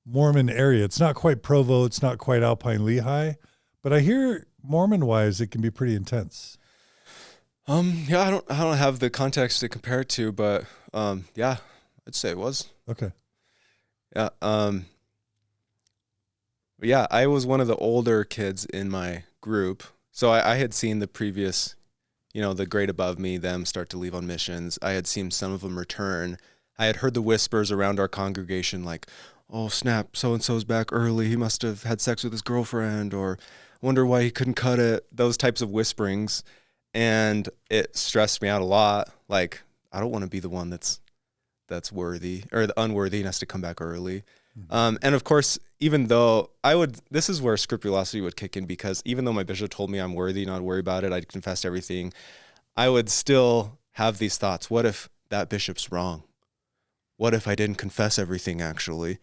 Mormon area. It's not quite Provo. It's not quite Alpine Lehigh, but I hear Mormon wise, it can be pretty intense. Yeah, I don't have the context to compare it to, but yeah, I'd say it was. Okay. Yeah. But yeah, I was one of the older kids in my group. So I had seen the previous, the grade above me, them start to leave on missions. I had seen some of them return. I had heard the whispers around our congregation like, oh, snap, so-and-so's back early. He must have had sex with his girlfriend, or wonder why he couldn't cut it. Those types of whisperings. And it stressed me out a lot. Like, I don't want to be the one that's worthy, or the unworthy and has to come back early. And of course, even though this is where scrupulosity would kick in, because even though my bishop told me I'm worthy, not to worry about it, I'd confess everything, I would still have these thoughts. What if that bishop's wrong? What if I didn't confess everything, actually?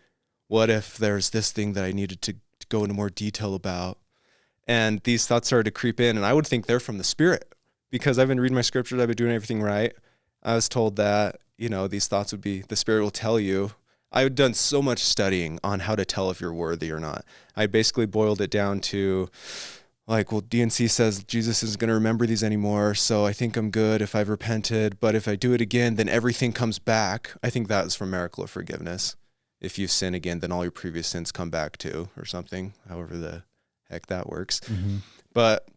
What if there's this thing that I needed to go into more detail about? And these thoughts started to creep in, and I would think they're from the Spirit, because I've been reading my scriptures, I've been doing everything right. I was told that, these thoughts would be, the Spirit will tell you. I had done so much studying on how to tell if you're worthy or not. I basically boiled it down to, like, well, DNC says Jesus isn't going to remember these anymore, so I think I'm good if I've repented. But if I do it again, then everything comes back. I think that is from miracle of forgiveness. If you sin again, then all your previous sins come back too, or something, however the heck that works. Mm-hmm. But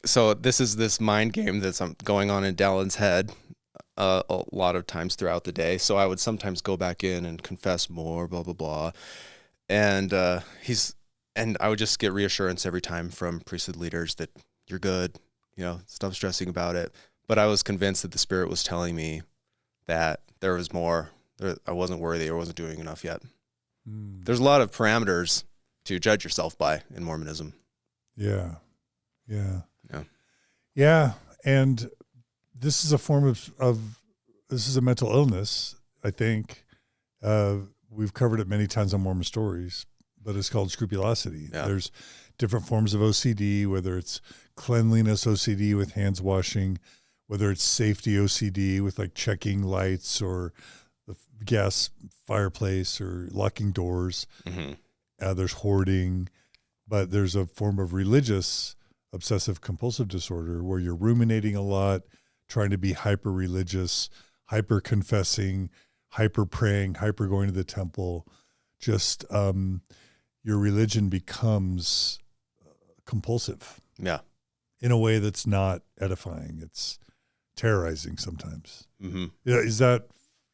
so this is this mind game that's going on in Dallin's head a lot of times throughout the day. So I would sometimes go back in and confess more, blah, blah, blah. And I would just get reassurance every time from priesthood leaders that you're good, stop stressing about it. But I was convinced that the Spirit was telling me that there was more, I wasn't worthy or wasn't doing enough yet. There's a lot of parameters to judge yourself by in Mormonism. Yeah. And this is a form of this is a mental illness, I think. We've covered it many times on Mormon Stories, but it's called scrupulosity. Yeah. There's different forms of OCD, whether it's cleanliness OCD with hands washing, whether it's safety OCD with like checking lights or the gas fireplace or locking doors. Mm-hmm. There's hoarding, but there's a form of religious obsessive compulsive disorder where you're ruminating a lot, trying to be hyper religious, hyper confessing, hyper praying, hyper going to the temple. Just your religion becomes compulsive. Yeah. In a way that's not edifying. It's terrorizing sometimes. Mm-hmm. Yeah, is that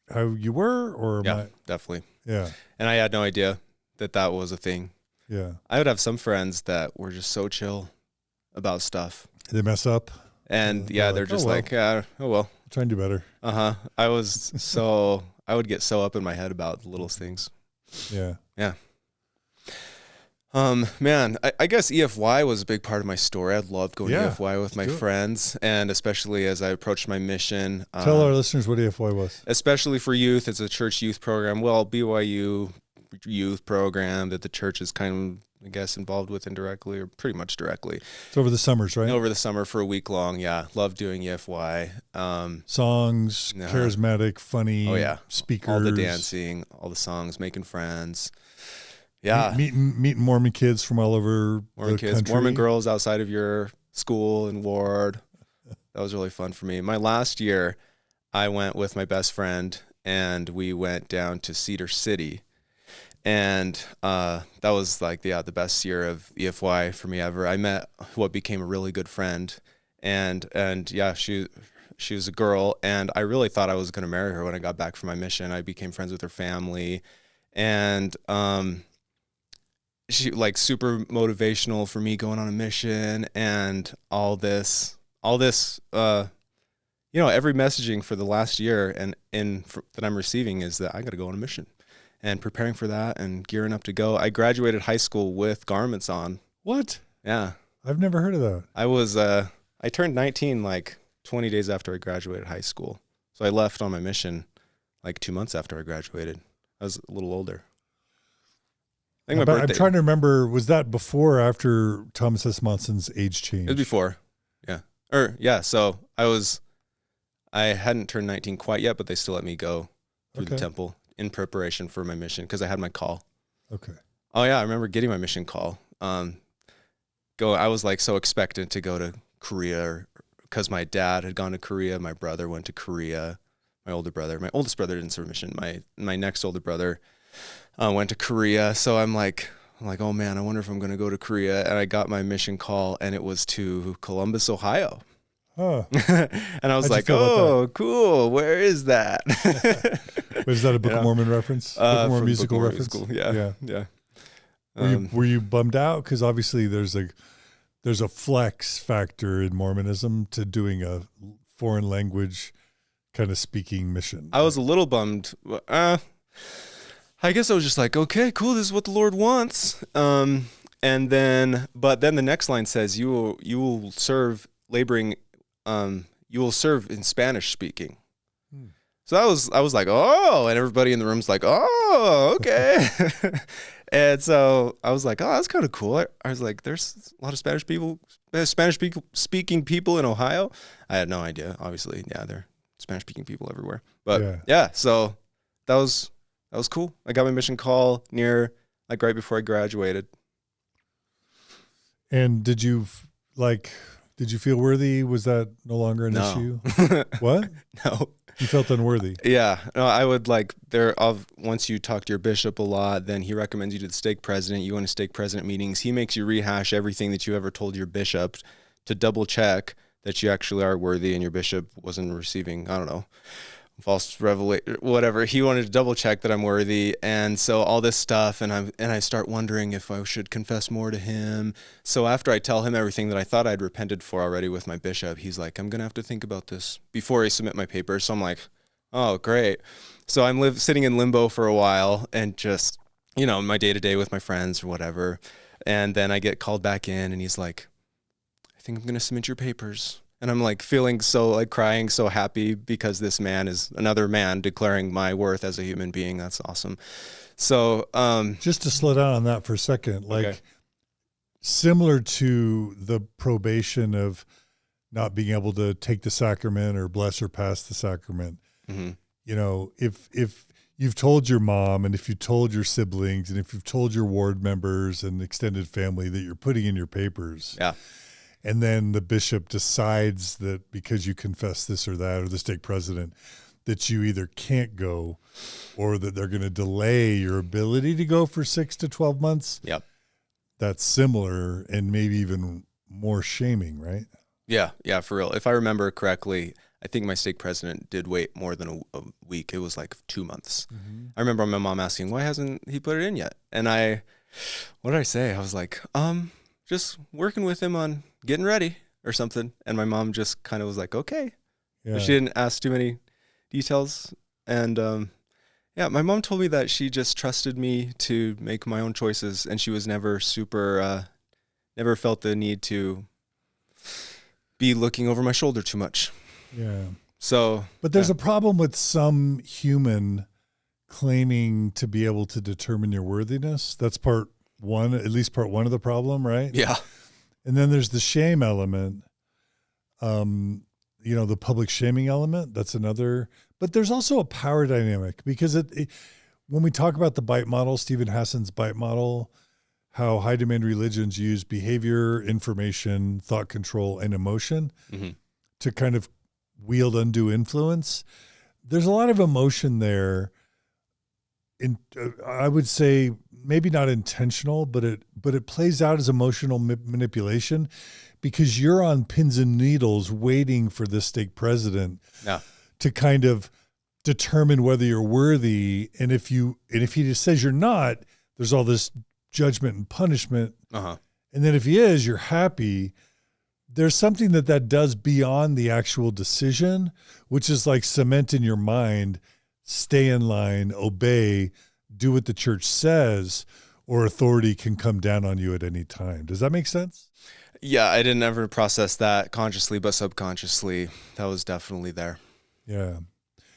how you were, or definitely. Yeah. And I had no idea that was a thing. Yeah. I would have some friends that were just so chill about stuff. They mess up. And they're just like, oh well. Try and do better. I would get so up in my head about the littlest things. Yeah. Yeah. Man, I guess EFY was a big part of my story. I loved going to EFY with my friends, and especially as I approached my mission. Tell our listeners what EFY was. Especially for youth, it's a church youth program. Well, BYU youth program that the church is kind of, I guess, involved with indirectly or pretty much directly. It's over the summers, right? Over the summer for a week long, yeah. Love doing EFY. Songs, charismatic, funny, speakers. All the dancing, all the songs, making friends. Yeah. Meeting Mormon kids from all over the country. Mormon girls outside of your school and ward. That was really fun for me. My last year, I went with my best friend, and we went down to Cedar City. And that was like the best year of EFY for me ever. I met what became a really good friend, and she was a girl, and I really thought I was going to marry her when I got back from my mission. I became friends with her family, and she like super motivational for me going on a mission and all this. Every messaging for the last year and that I'm receiving is that I got to go on a mission. And preparing for that and gearing up to go. I graduated high school with garments on. What? Yeah. I've never heard of that. I turned 19 like 20 days after I graduated high school. So I left on my mission like 2 months after I graduated. I was a little older. I think my birthday. I'm trying to remember, was that before or after Thomas S. Monson's age change? It was before. Yeah. So I hadn't turned 19 quite yet, but they still let me go through the temple in preparation for my mission because I had my call. Okay. Oh yeah, I remember getting my mission call. I was like so expectant to go to Korea because my dad had gone to Korea. My brother went to Korea. My oldest brother didn't serve mission. My next older brother went to Korea. So I'm like, oh man, I wonder if I'm going to go to Korea. And I got my mission call, and it was to Columbus, Ohio. Oh. And I was like, oh, cool. Where is that? Was that a Book of Mormon reference? Book of Mormon musical reference? Yeah. Were you bummed out? Because obviously there's a flex factor in Mormonism to doing a foreign language kind of speaking mission. I was a little bummed. I guess I was just like, okay, cool. This is what the Lord wants. But then the next line says, you will serve laboring. You will serve in Spanish speaking. So I was like, oh, and everybody in the room's like, oh, okay. And so I was like, oh, that's kind of cool. I was like, there's a lot of Spanish speaking people in Ohio. I had no idea. Obviously, yeah, there are Spanish speaking people everywhere. But yeah, so that was cool. I got my mission call right before I graduated. And did you feel worthy? Was that no longer an issue? What? No. You felt unworthy. Yeah. No, I would once you talk to your bishop a lot, then he recommends you to the stake president. You go into stake president meetings. He makes you rehash everything that you ever told your bishop to double check that you actually are worthy and your bishop wasn't receiving, I don't know, false revelation, whatever. He wanted to double check that I'm worthy. And so all this stuff, and I start wondering if I should confess more to him. So after I tell him everything that I thought I'd repented for already with my bishop, he's like, I'm going to have to think about this before I submit my papers. So I'm like, oh, great. So I'm sitting in limbo for a while and just, my day-to-day with my friends or whatever. And then I get called back in and he's like, I think I'm going to submit your papers. And I'm like feeling so like crying, so happy because this man is another man declaring my worth as a human being. That's awesome. So just to slow down on that for a second, similar to the probation of not being able to take the sacrament or bless or pass the sacrament, if you've told your mom and if you told your siblings and if you've told your ward members and extended family that you're putting in your papers. Yeah. And then the bishop decides that because you confess this or that, or the stake president, that you either can't go or that they're going to delay your ability to go for 6 to 12 months. Yep. That's similar and maybe even more shaming, right? Yeah, for real. If I remember correctly, I think my stake president did wait more than a week. It was like 2 months. Mm-hmm. I remember my mom asking, why hasn't he put it in yet? And what did I say? I was like, just working with him on getting ready or something. And my mom just kind of was like, okay. Yeah. She didn't ask too many details. And my mom told me that she just trusted me to make my own choices. And she was never never felt the need to be looking over my shoulder too much. Yeah. So, but there's a problem with some human claiming to be able to determine your worthiness. That's part one, at least part one of the problem, right? Yeah. And then there's the shame element, the public shaming element. That's another. But there's also a power dynamic because when we talk about the bite model, Stephen Hassan's bite model, how high demand religions use behavior, information, thought control, and emotion to kind of wield undue influence. There's a lot of emotion there. I would say maybe not intentional, but it plays out as emotional manipulation because you're on pins and needles waiting for this stake president to kind of determine whether you're worthy. And if he just says you're not, there's all this judgment and punishment. Uh-huh. And then if he is, you're happy. There's something that does beyond the actual decision, which is like cement in your mind, stay in line, obey, do what the church says, or authority can come down on you at any time. Does that make sense? Yeah, I didn't ever process that consciously, but subconsciously, that was definitely there. Yeah.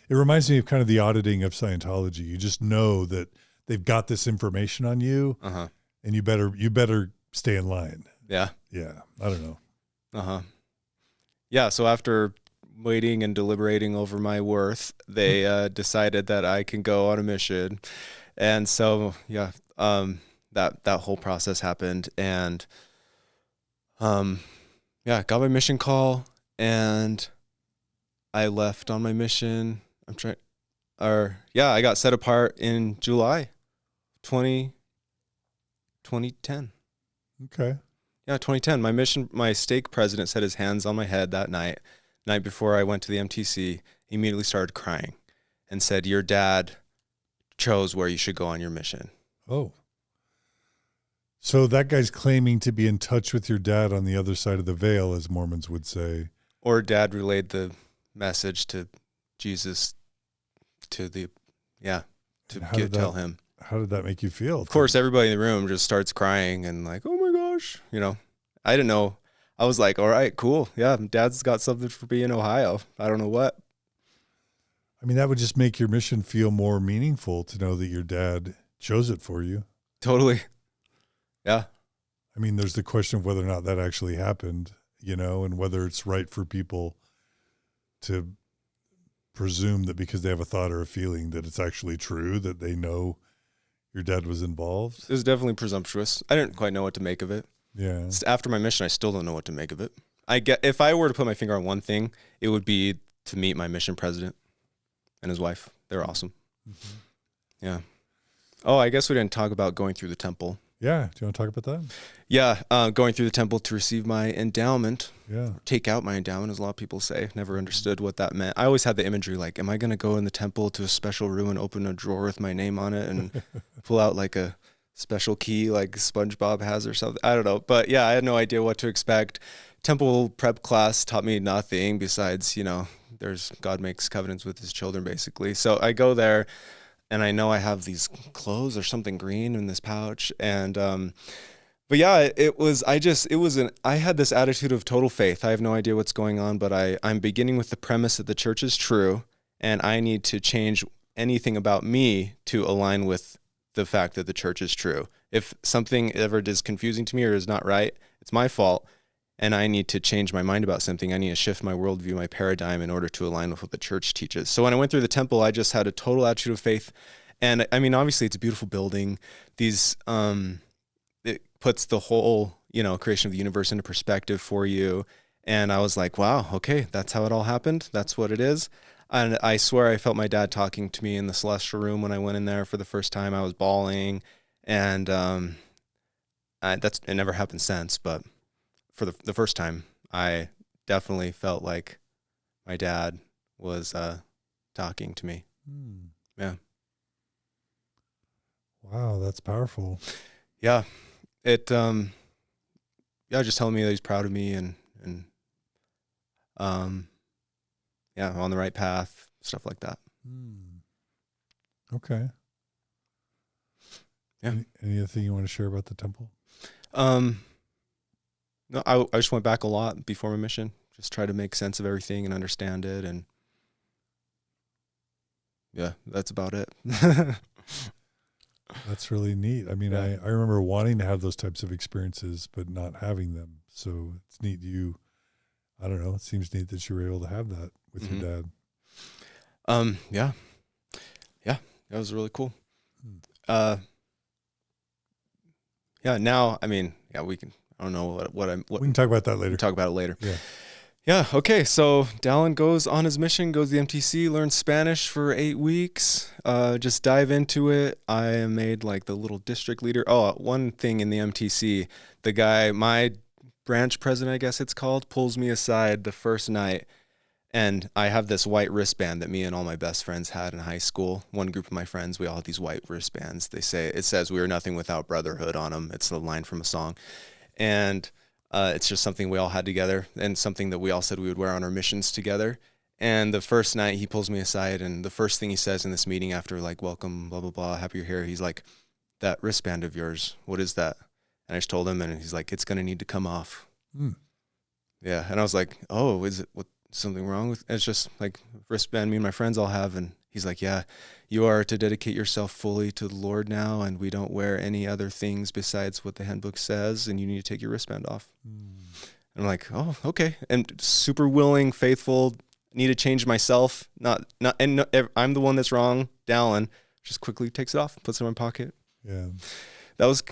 It reminds me of kind of the auditing of Scientology. You just know that they've got this information on you, and you better stay in line. Yeah. Yeah. I don't know. Yeah. So after waiting and deliberating over my worth, they decided that I can go on a mission. And so, yeah, that whole process happened, and yeah, got my mission call, and I left on my mission. I got set apart in July 2010. Okay. Yeah, 2010. My stake president set his hands on my head that night before I went to the MTC. He immediately started crying and said, "Your dad chose where you should go on your mission." Oh. So that guy's claiming to be in touch with your dad on the other side of the veil, as Mormons would say. Or dad relayed the message to Jesus tell him. How did that make you feel? Of course, everybody in the room just starts crying and like, oh my gosh, I didn't know. I was like, all right, cool. Yeah, dad's got something for me in Ohio. I don't know what. I mean, that would just make your mission feel more meaningful to know that your dad chose it for you. Totally. Yeah. I mean, there's the question of whether or not that actually happened, and whether it's right for people to presume that because they have a thought or a feeling that it's actually true, that they know your dad was involved. It was definitely presumptuous. I didn't quite know what to make of it. Yeah. After my mission, I still don't know what to make of it. If I were to put my finger on one thing, it would be to meet my mission president and his wife. They're awesome. Mm-hmm. Yeah. Oh, I guess we didn't talk about going through the temple. Yeah. Do you want to talk about that? Yeah. Going through the temple to receive my endowment. Yeah. Take out my endowment, as a lot of people say. Never understood what that meant. I always had the imagery like, am I going to go in the temple to a special room and open a drawer with my name on it and pull out like a special key like SpongeBob has or something? I don't know. But yeah, I had no idea what to expect. Temple prep class taught me nothing besides, God makes covenants with his children, basically. So I go there, and I know I have these clothes or something green in this pouch. And, but yeah, I had this attitude of total faith. I have no idea what's going on, but I'm beginning with the premise that the church is true, and I need to change anything about me to align with the fact that the church is true. If something ever is confusing to me or is not right, it's my fault. And I need to change my mind about something. I need to shift my worldview, my paradigm in order to align with what the church teaches. So when I went through the temple, I just had a total attitude of faith. And I mean, obviously it's a beautiful building. It puts the whole, creation of the universe into perspective for you. And I was like, wow, okay, that's how it all happened. That's what it is. And I swear I felt my dad talking to me in the celestial room when I went in there for the first time. I was bawling, and it never happened since, but for the first time, I definitely felt like my dad was talking to me. Yeah. Wow, that's powerful. Yeah. Just telling me that he's proud of me and I'm on the right path, stuff like that. Okay. Yeah. Any other thing you want to share about the temple? No, I just went back a lot before my mission. Just try to make sense of everything and understand it. And yeah, that's about it. That's really neat. I mean, yeah. I remember wanting to have those types of experiences, but not having them. So it's neat. I don't know. It seems neat that you were able to have that with your dad. Yeah. That was really cool. Now, I mean, we can, I don't know what we can talk about that later. We'll talk about it later. Yeah. Yeah. Okay. So Dallin goes on his mission, goes to the MTC, learns Spanish for 8 weeks. Just dive into it. I made like the little district leader. Oh, one thing in the MTC, the guy, my branch president, I guess it's called, pulls me aside the first night. And I have this white wristband that me and all my best friends had in high school. One group of my friends, we all had these white wristbands. It says we are nothing without brotherhood on them. It's a line from a song. And it's just something we all had together and something that we all said we would wear on our missions together. And the first night he pulls me aside, and the first thing he says in this meeting after like, welcome, blah, blah, blah, happy you're here. He's like, that wristband of yours, what is that? And I just told him, and he's like, it's going to need to come off. Yeah. And I was like, oh, is it something wrong with it? It's just like wristband me and my friends all have. And he's like, yeah, you are to dedicate yourself fully to the Lord now, and we don't wear any other things besides what the handbook says, and you need to take your wristband off. And I'm like, oh, okay. And super willing, faithful, need to change myself. And I'm the one that's wrong. Dallin just quickly takes it off, puts it in my pocket. Yeah. That was,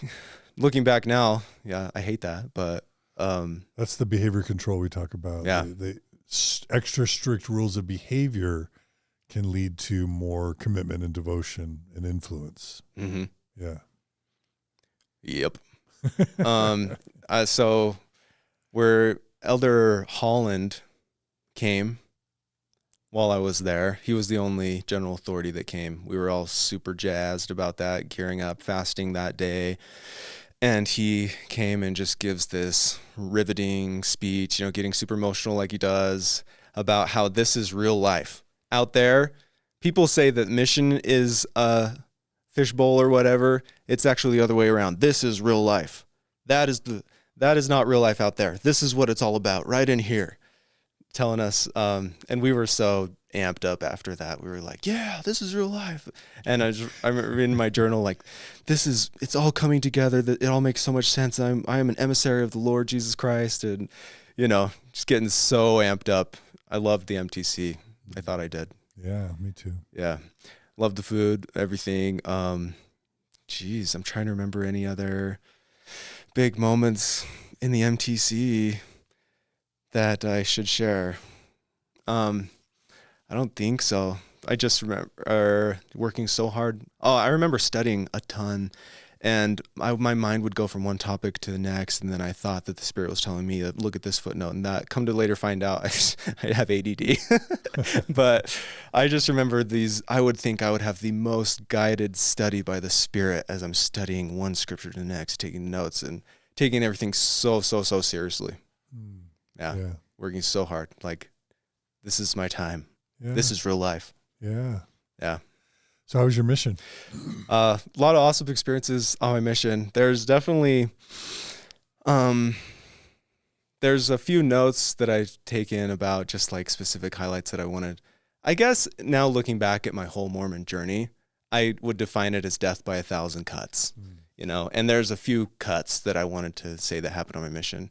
looking back now, yeah, I hate that, but that's the behavior control we talk about. Yeah. The extra strict rules of behavior can lead to more commitment and devotion and influence. Mm-hmm. Yeah. Yep. So where Elder Holland came while I was there, he was the only general authority that came. We were all super jazzed about that, gearing up, fasting that day. And he came and just gives this riveting speech, getting super emotional like he does, about how this is real life. Out there, people say that mission is a fishbowl or whatever. It's actually the other way around. This is real life. That is not real life out there. This is what it's all about right in here. Telling us, and we were so amped up after that. We were like, yeah, this is real life. And I remember in my journal, like, it's all coming together. That it all makes so much sense. I am an emissary of the Lord Jesus Christ. And, just getting so amped up. I loved the MTC. I thought I did. Yeah, me too. Yeah. Loved the food, everything. I'm trying to remember any other big moments in the MTC that I should share. I don't think so. I just remember working so hard. Oh, I remember studying a ton, and my mind would go from one topic to the next, and then I thought that the Spirit was telling me to look at this footnote and that. Come to later find out, I have ADD. But I just remember I would think I would have the most guided study by the Spirit as I'm studying one scripture to the next, taking notes and taking everything so seriously. Yeah. Working so hard. Like, this is my time. Yeah. This is real life. Yeah. Yeah. So how was your mission? A lot of awesome experiences on my mission. There's definitely, there's a few notes that I've taken about just like specific highlights that I wanted. I guess now looking back at my whole Mormon journey, I would define it as death by 1,000 cuts, and there's a few cuts that I wanted to say that happened on my mission.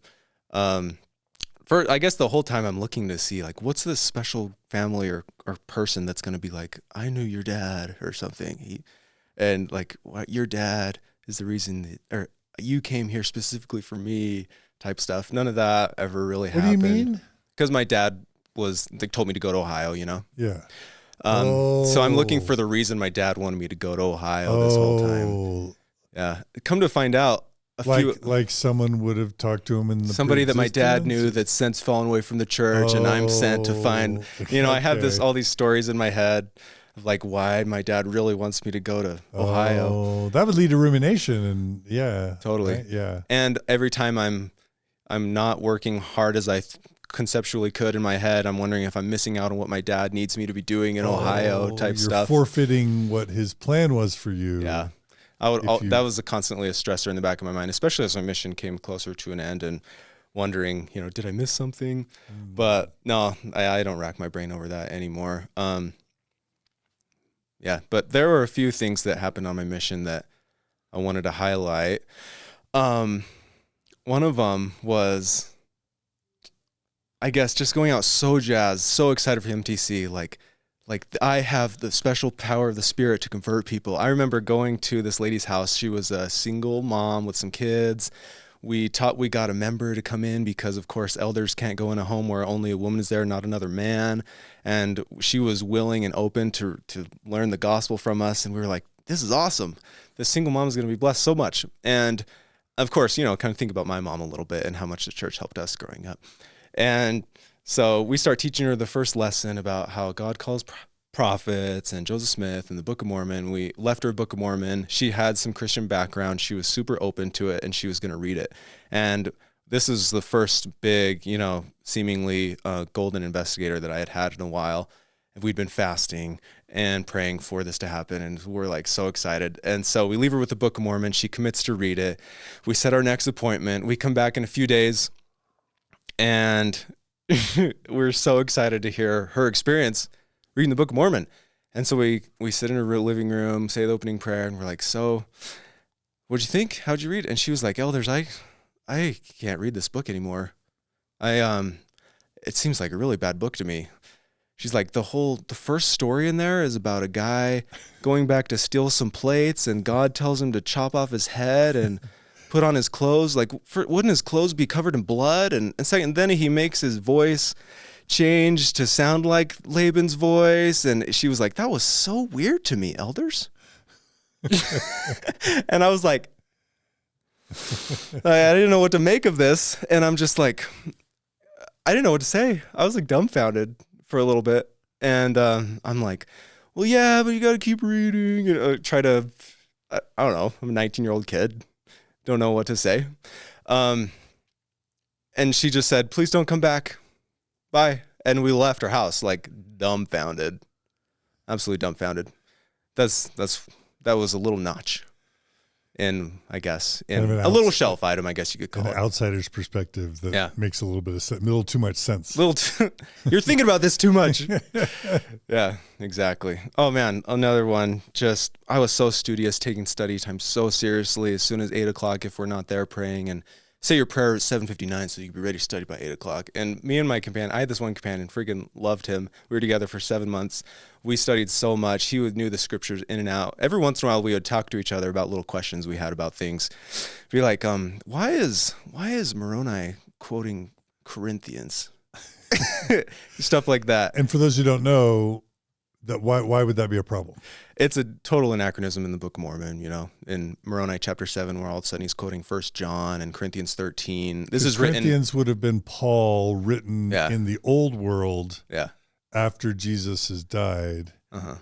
I guess the whole time I'm looking to see, like, what's this special family or person that's going to be like, I knew your dad or something. And like, what, your dad is the reason or you came here specifically for me type stuff. None of that ever really happened. What do you mean? Because my dad told me to go to Ohio, Yeah. So I'm looking for the reason my dad wanted me to go to Ohio this whole time. Yeah. Come to find out, like someone would have talked to him in the somebody that my dad knew that's since fallen away from the church, and I'm sent to find. I have all these stories in my head of like why my dad really wants me to go to Ohio. Oh, that would lead to rumination, and yeah, totally, right? Yeah. And every time I'm not working hard as I conceptually could in my head, I'm wondering if I'm missing out on what my dad needs me to be doing in Ohio type stuff. You're forfeiting what his plan was for you. Yeah. That was constantly a stressor in the back of my mind, especially as my mission came closer to an end and wondering, did I miss something? But no, I don't rack my brain over that anymore. Yeah, but there were a few things that happened on my mission that I wanted to highlight. One of them was, I guess, just going out so jazzed, so excited for MTC, like I have the special power of the Spirit to convert people. I remember going to this lady's house. She was a single mom with some kids. We got a member to come in because, of course, elders can't go in a home where only a woman is there, not another man. And she was willing and open to learn the gospel from us. And we were like, this is awesome. This single mom is going to be blessed so much. And, of course, kind of think about my mom a little bit and how much the church helped us growing up. And so we start teaching her the first lesson about how God calls prophets and Joseph Smith and the Book of Mormon. We left her Book of Mormon. She had some Christian background. She was super open to it, and she was going to read it. And this is the first big, seemingly golden investigator that I had in a while. We'd been fasting, and praying for this to happen. And we're like so excited. And so we leave her with the Book of Mormon. She commits to read it. We set our next appointment. We come back in a few days, and we're so excited to hear her experience reading the Book of Mormon. And so we sit in her living room, say the opening prayer, and we're like, so what'd you think? How'd you read? And she was like, elders, I can't read this book anymore. It seems like a really bad book to me. She's like, the first story in there is about a guy going back to steal some plates, and God tells him to chop off his head and put on his clothes. Like, wouldn't his clothes be covered in blood? And then he makes his voice change to sound like Laban's voice. And she was like, that was so weird to me, elders. And I was like, I didn't know what to make of this. And I'm just like, I didn't know what to say. I was like dumbfounded for a little bit. And I'm like, well, yeah, but you got to keep reading. I don't know. I'm a 19-year-old kid. Don't know what to say. And she just said, please don't come back. Bye. And we left her house like dumbfounded. Absolutely dumbfounded. That was a little notch. And I guess in a little shelf item, I guess you could call it. An outsider's perspective that makes a little bit of sense, a little too much sense. You're thinking about this too much. Yeah, exactly. Oh man, another one. I was so studious, taking study time so seriously. As soon as 8 o'clock, if we're not there praying, and say your prayer at 7:59, so you can be ready to study by 8 o'clock. And me and my companion, I had this one companion, freaking loved him. We were together for 7 months. We studied so much. He knew the scriptures in and out. Every once in a while, we would talk to each other about little questions we had about things. Be like, why is Moroni quoting Corinthians? Stuff like that. And for those who don't know, why would that be a problem? It's a total anachronism in the Book of Mormon, in Moroni chapter 7, where all of a sudden he's quoting 1 John and Corinthians 13. This is written. Corinthians would have been Paul written in the old world after Jesus has died. Uh-huh.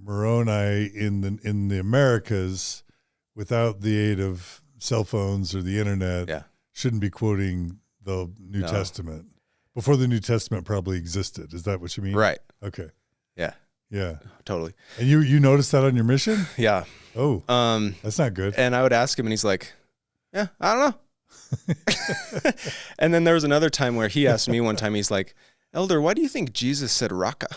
Moroni in the Americas, without the aid of cell phones or the internet, shouldn't be quoting the New Testament. Before the New Testament probably existed. Is that what you mean? Right. Okay. Yeah. Yeah. Totally. And you noticed that on your mission? Yeah. Oh. That's not good. And I would ask him, and he's like, yeah, I don't know. And then there was another time where he asked me one time, he's like, Elder, why do you think Jesus said raka?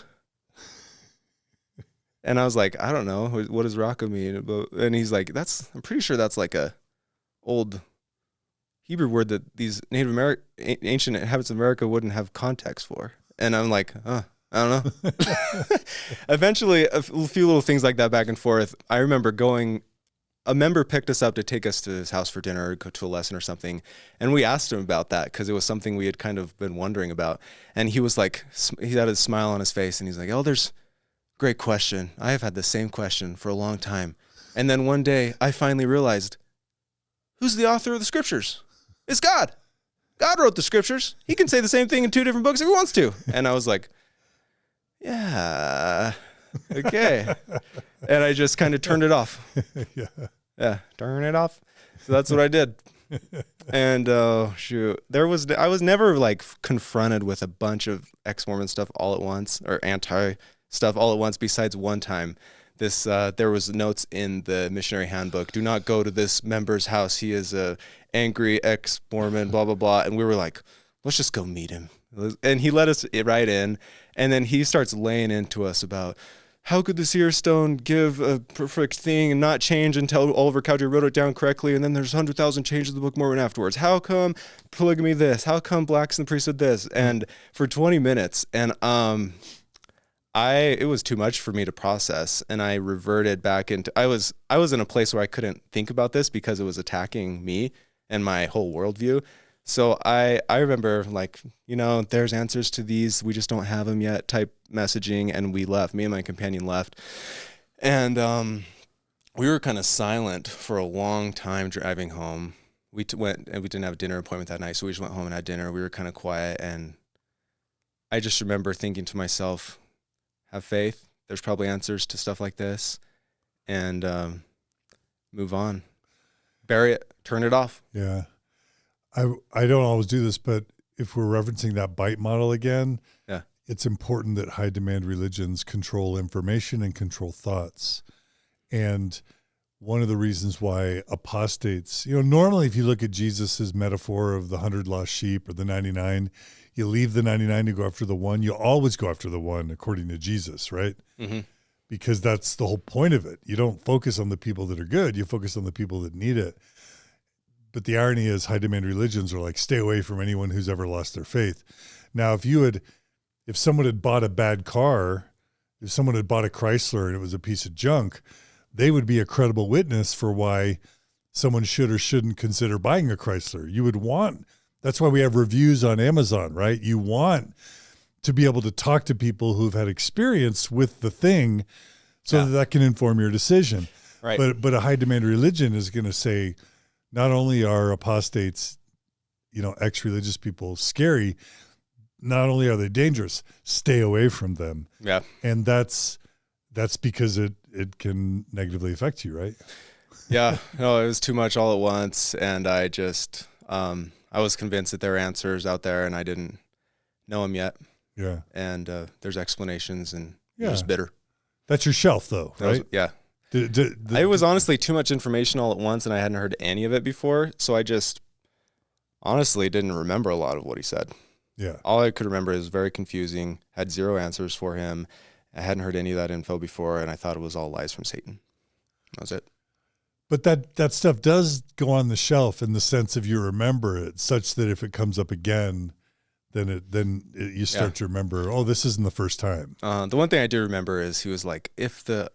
And I was like, I don't know. What does raka mean? And he's like, I'm pretty sure that's like a old Hebrew word that these ancient inhabitants of America wouldn't have context for. And I'm like, I don't know. Eventually, a few little things like that back and forth. I remember a member picked us up to take us to his house for dinner or go to a lesson or something. And we asked him about that because it was something we had kind of been wondering about. And he was like, he had a smile on his face and he's like, Elders, great question. I have had the same question for a long time. And then one day I finally realized, who's the author of the scriptures? It's God. God wrote the scriptures. He can say the same thing in 2 different books if he wants to. And I was like, yeah, okay. And I just kind of turned it off. Yeah, turn it off. So that's what I did. And shoot, I was never like confronted with a bunch of ex-Mormon stuff all at once, or anti stuff all at once, besides one time. There was notes in the missionary handbook, do not go to this member's house. He is a angry ex-Mormon, blah, blah, blah. And we were like, let's just go meet him. And he let us right in. And then he starts laying into us about how could the seer stone give a perfect thing and not change until Oliver Cowdery wrote it down correctly, and then there's 100,000 changes of the Book of Mormon afterwards. How come polygamy this? How come blacks in the priesthood this? And for 20 minutes, and it was too much for me to process, and I reverted back into I was in a place where I couldn't think about this because it was attacking me and my whole worldview. So I remember, like, there's answers to these, we just don't have them yet type messaging, and we left. Me and my companion left. And we were kind of silent for a long time driving home. We went, and we didn't have a dinner appointment that night, so we just went home and had dinner. We were kind of quiet, and I just remember thinking to myself, have faith. There's probably answers to stuff like this, and move on. Bury it. Turn it off. Yeah. I don't always do this, but if we're referencing that bite model again, it's important that high demand religions control information and control thoughts. And one of the reasons why apostates, normally if you look at Jesus's metaphor of the 100 lost sheep or the 99, you leave the 99 to go after the one. You always go after the one, according to Jesus, right? Mm-hmm. Because that's the whole point of it. You don't focus on the people that are good. You focus on the people that need it. But the irony is high demand religions are like, stay away from anyone who's ever lost their faith. Now, if someone had bought a bad car, if someone had bought a Chrysler and it was a piece of junk, they would be a credible witness for why someone should or shouldn't consider buying a Chrysler. That's why we have reviews on Amazon, right? You want to be able to talk to people who've had experience with the thing so that can inform your decision. Right. But a high demand religion is going to say, not only are apostates, ex-religious people scary, not only are they dangerous, stay away from them. Yeah. And that's because it can negatively affect you, right? Yeah. No, it was too much all at once. And I just, I was convinced that there were answers out there and I didn't know them yet. Yeah. And there's explanations and you're just bitter. That's your shelf though, right? It was honestly too much information all at once and I hadn't heard any of it before. So I just honestly didn't remember a lot of what he said. Yeah. All I could remember is very confusing, had zero answers for him. I hadn't heard any of that info before, and I thought it was all lies from Satan. That was it. But that stuff does go on the shelf in the sense of you remember it, such that if it comes up again, then you start to remember, oh, this isn't the first time. The one thing I do remember is he was like, if the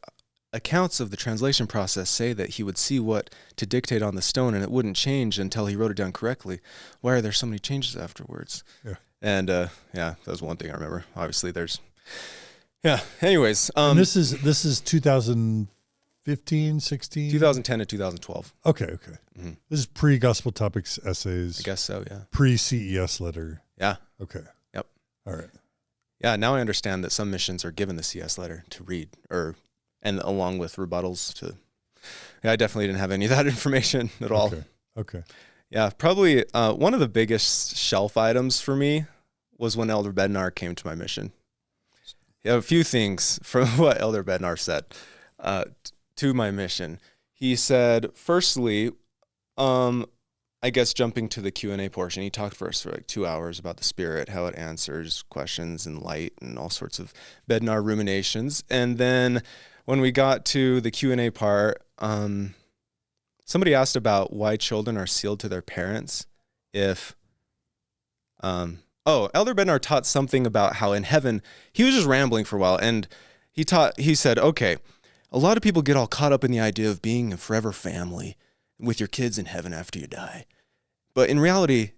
accounts of the translation process say that he would see what to dictate on the stone and it wouldn't change until he wrote it down correctly, why are there so many changes afterwards? Yeah. And that was one thing I remember. Obviously, there's... Yeah. Anyways, and this is 2015, 16, 2010 to 2012. Okay. Mm-hmm. This is pre-Gospel Topics essays. I guess so. Yeah. Pre-CES Letter. Yeah. Okay. Yep. All right. Yeah. Now I understand that some missions are given the CES Letter to read, and along with rebuttals to. Yeah, I definitely didn't have any of that information at all. Okay. Yeah, probably one of the biggest shelf items for me was when Elder Bednar came to my mission. Yeah, a few things from what Elder Bednar said to my mission. He said, firstly, I guess jumping to the Q&A portion, he talked for us for like 2 hours about the Spirit, how it answers questions and light and all sorts of Bednar ruminations. And then when we got to the Q&A part, somebody asked about why children are sealed to their parents if... Elder Bednar taught something about how in heaven, he was just rambling for a while, and he said, okay, a lot of people get all caught up in the idea of being a forever family with your kids in heaven after you die. But in reality,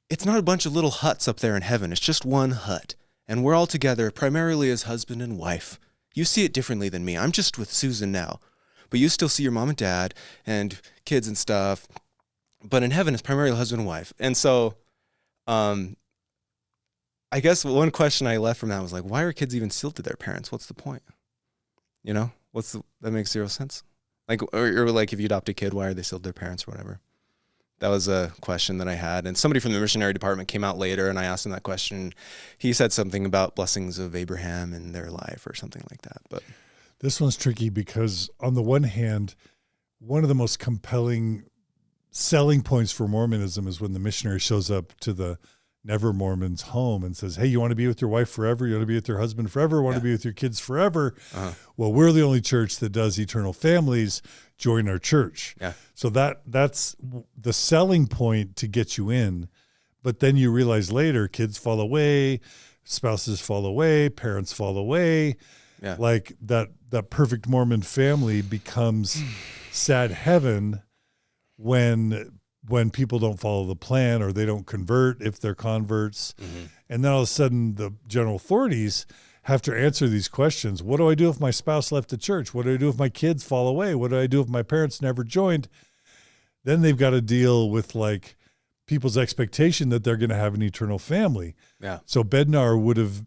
it's not a bunch of little huts up there in heaven. It's just one hut, and we're all together primarily as husband and wife. You see it differently than me. I'm just with Susan now, but you still see your mom and dad and kids and stuff. But in heaven, it's primarily husband and wife. And so, I guess one question I left from that was like, why are kids even sealed to their parents? What's the point? That makes zero sense. Like, or like if you adopt a kid, why are they sealed to their parents or whatever? That was a question that I had. And somebody from the missionary department came out later and I asked him that question. He said something about blessings of Abraham in their life or something like that. But this one's tricky because on the one hand, one of the most compelling selling points for Mormonism is when the missionary shows up to the Never Mormon's home and says, hey, you want to be with your wife forever? You want to be with your husband forever? Want to be with your kids forever? Uh-huh. Well, we're the only church that does eternal families. Join our church. Yeah. So that's the selling point to get you in. But then you realize later, kids fall away, spouses fall away, parents fall away. Yeah. Like that perfect Mormon family becomes sad heaven when people don't follow the plan or they don't convert if they're converts. Mm-hmm. And then all of a sudden the general authorities have to answer these questions. What do I do if my spouse left the church? What do I do if my kids fall away? What do I do if my parents never joined? Then they've got to deal with like people's expectation that they're going to have an eternal family. Yeah. So Bednar would have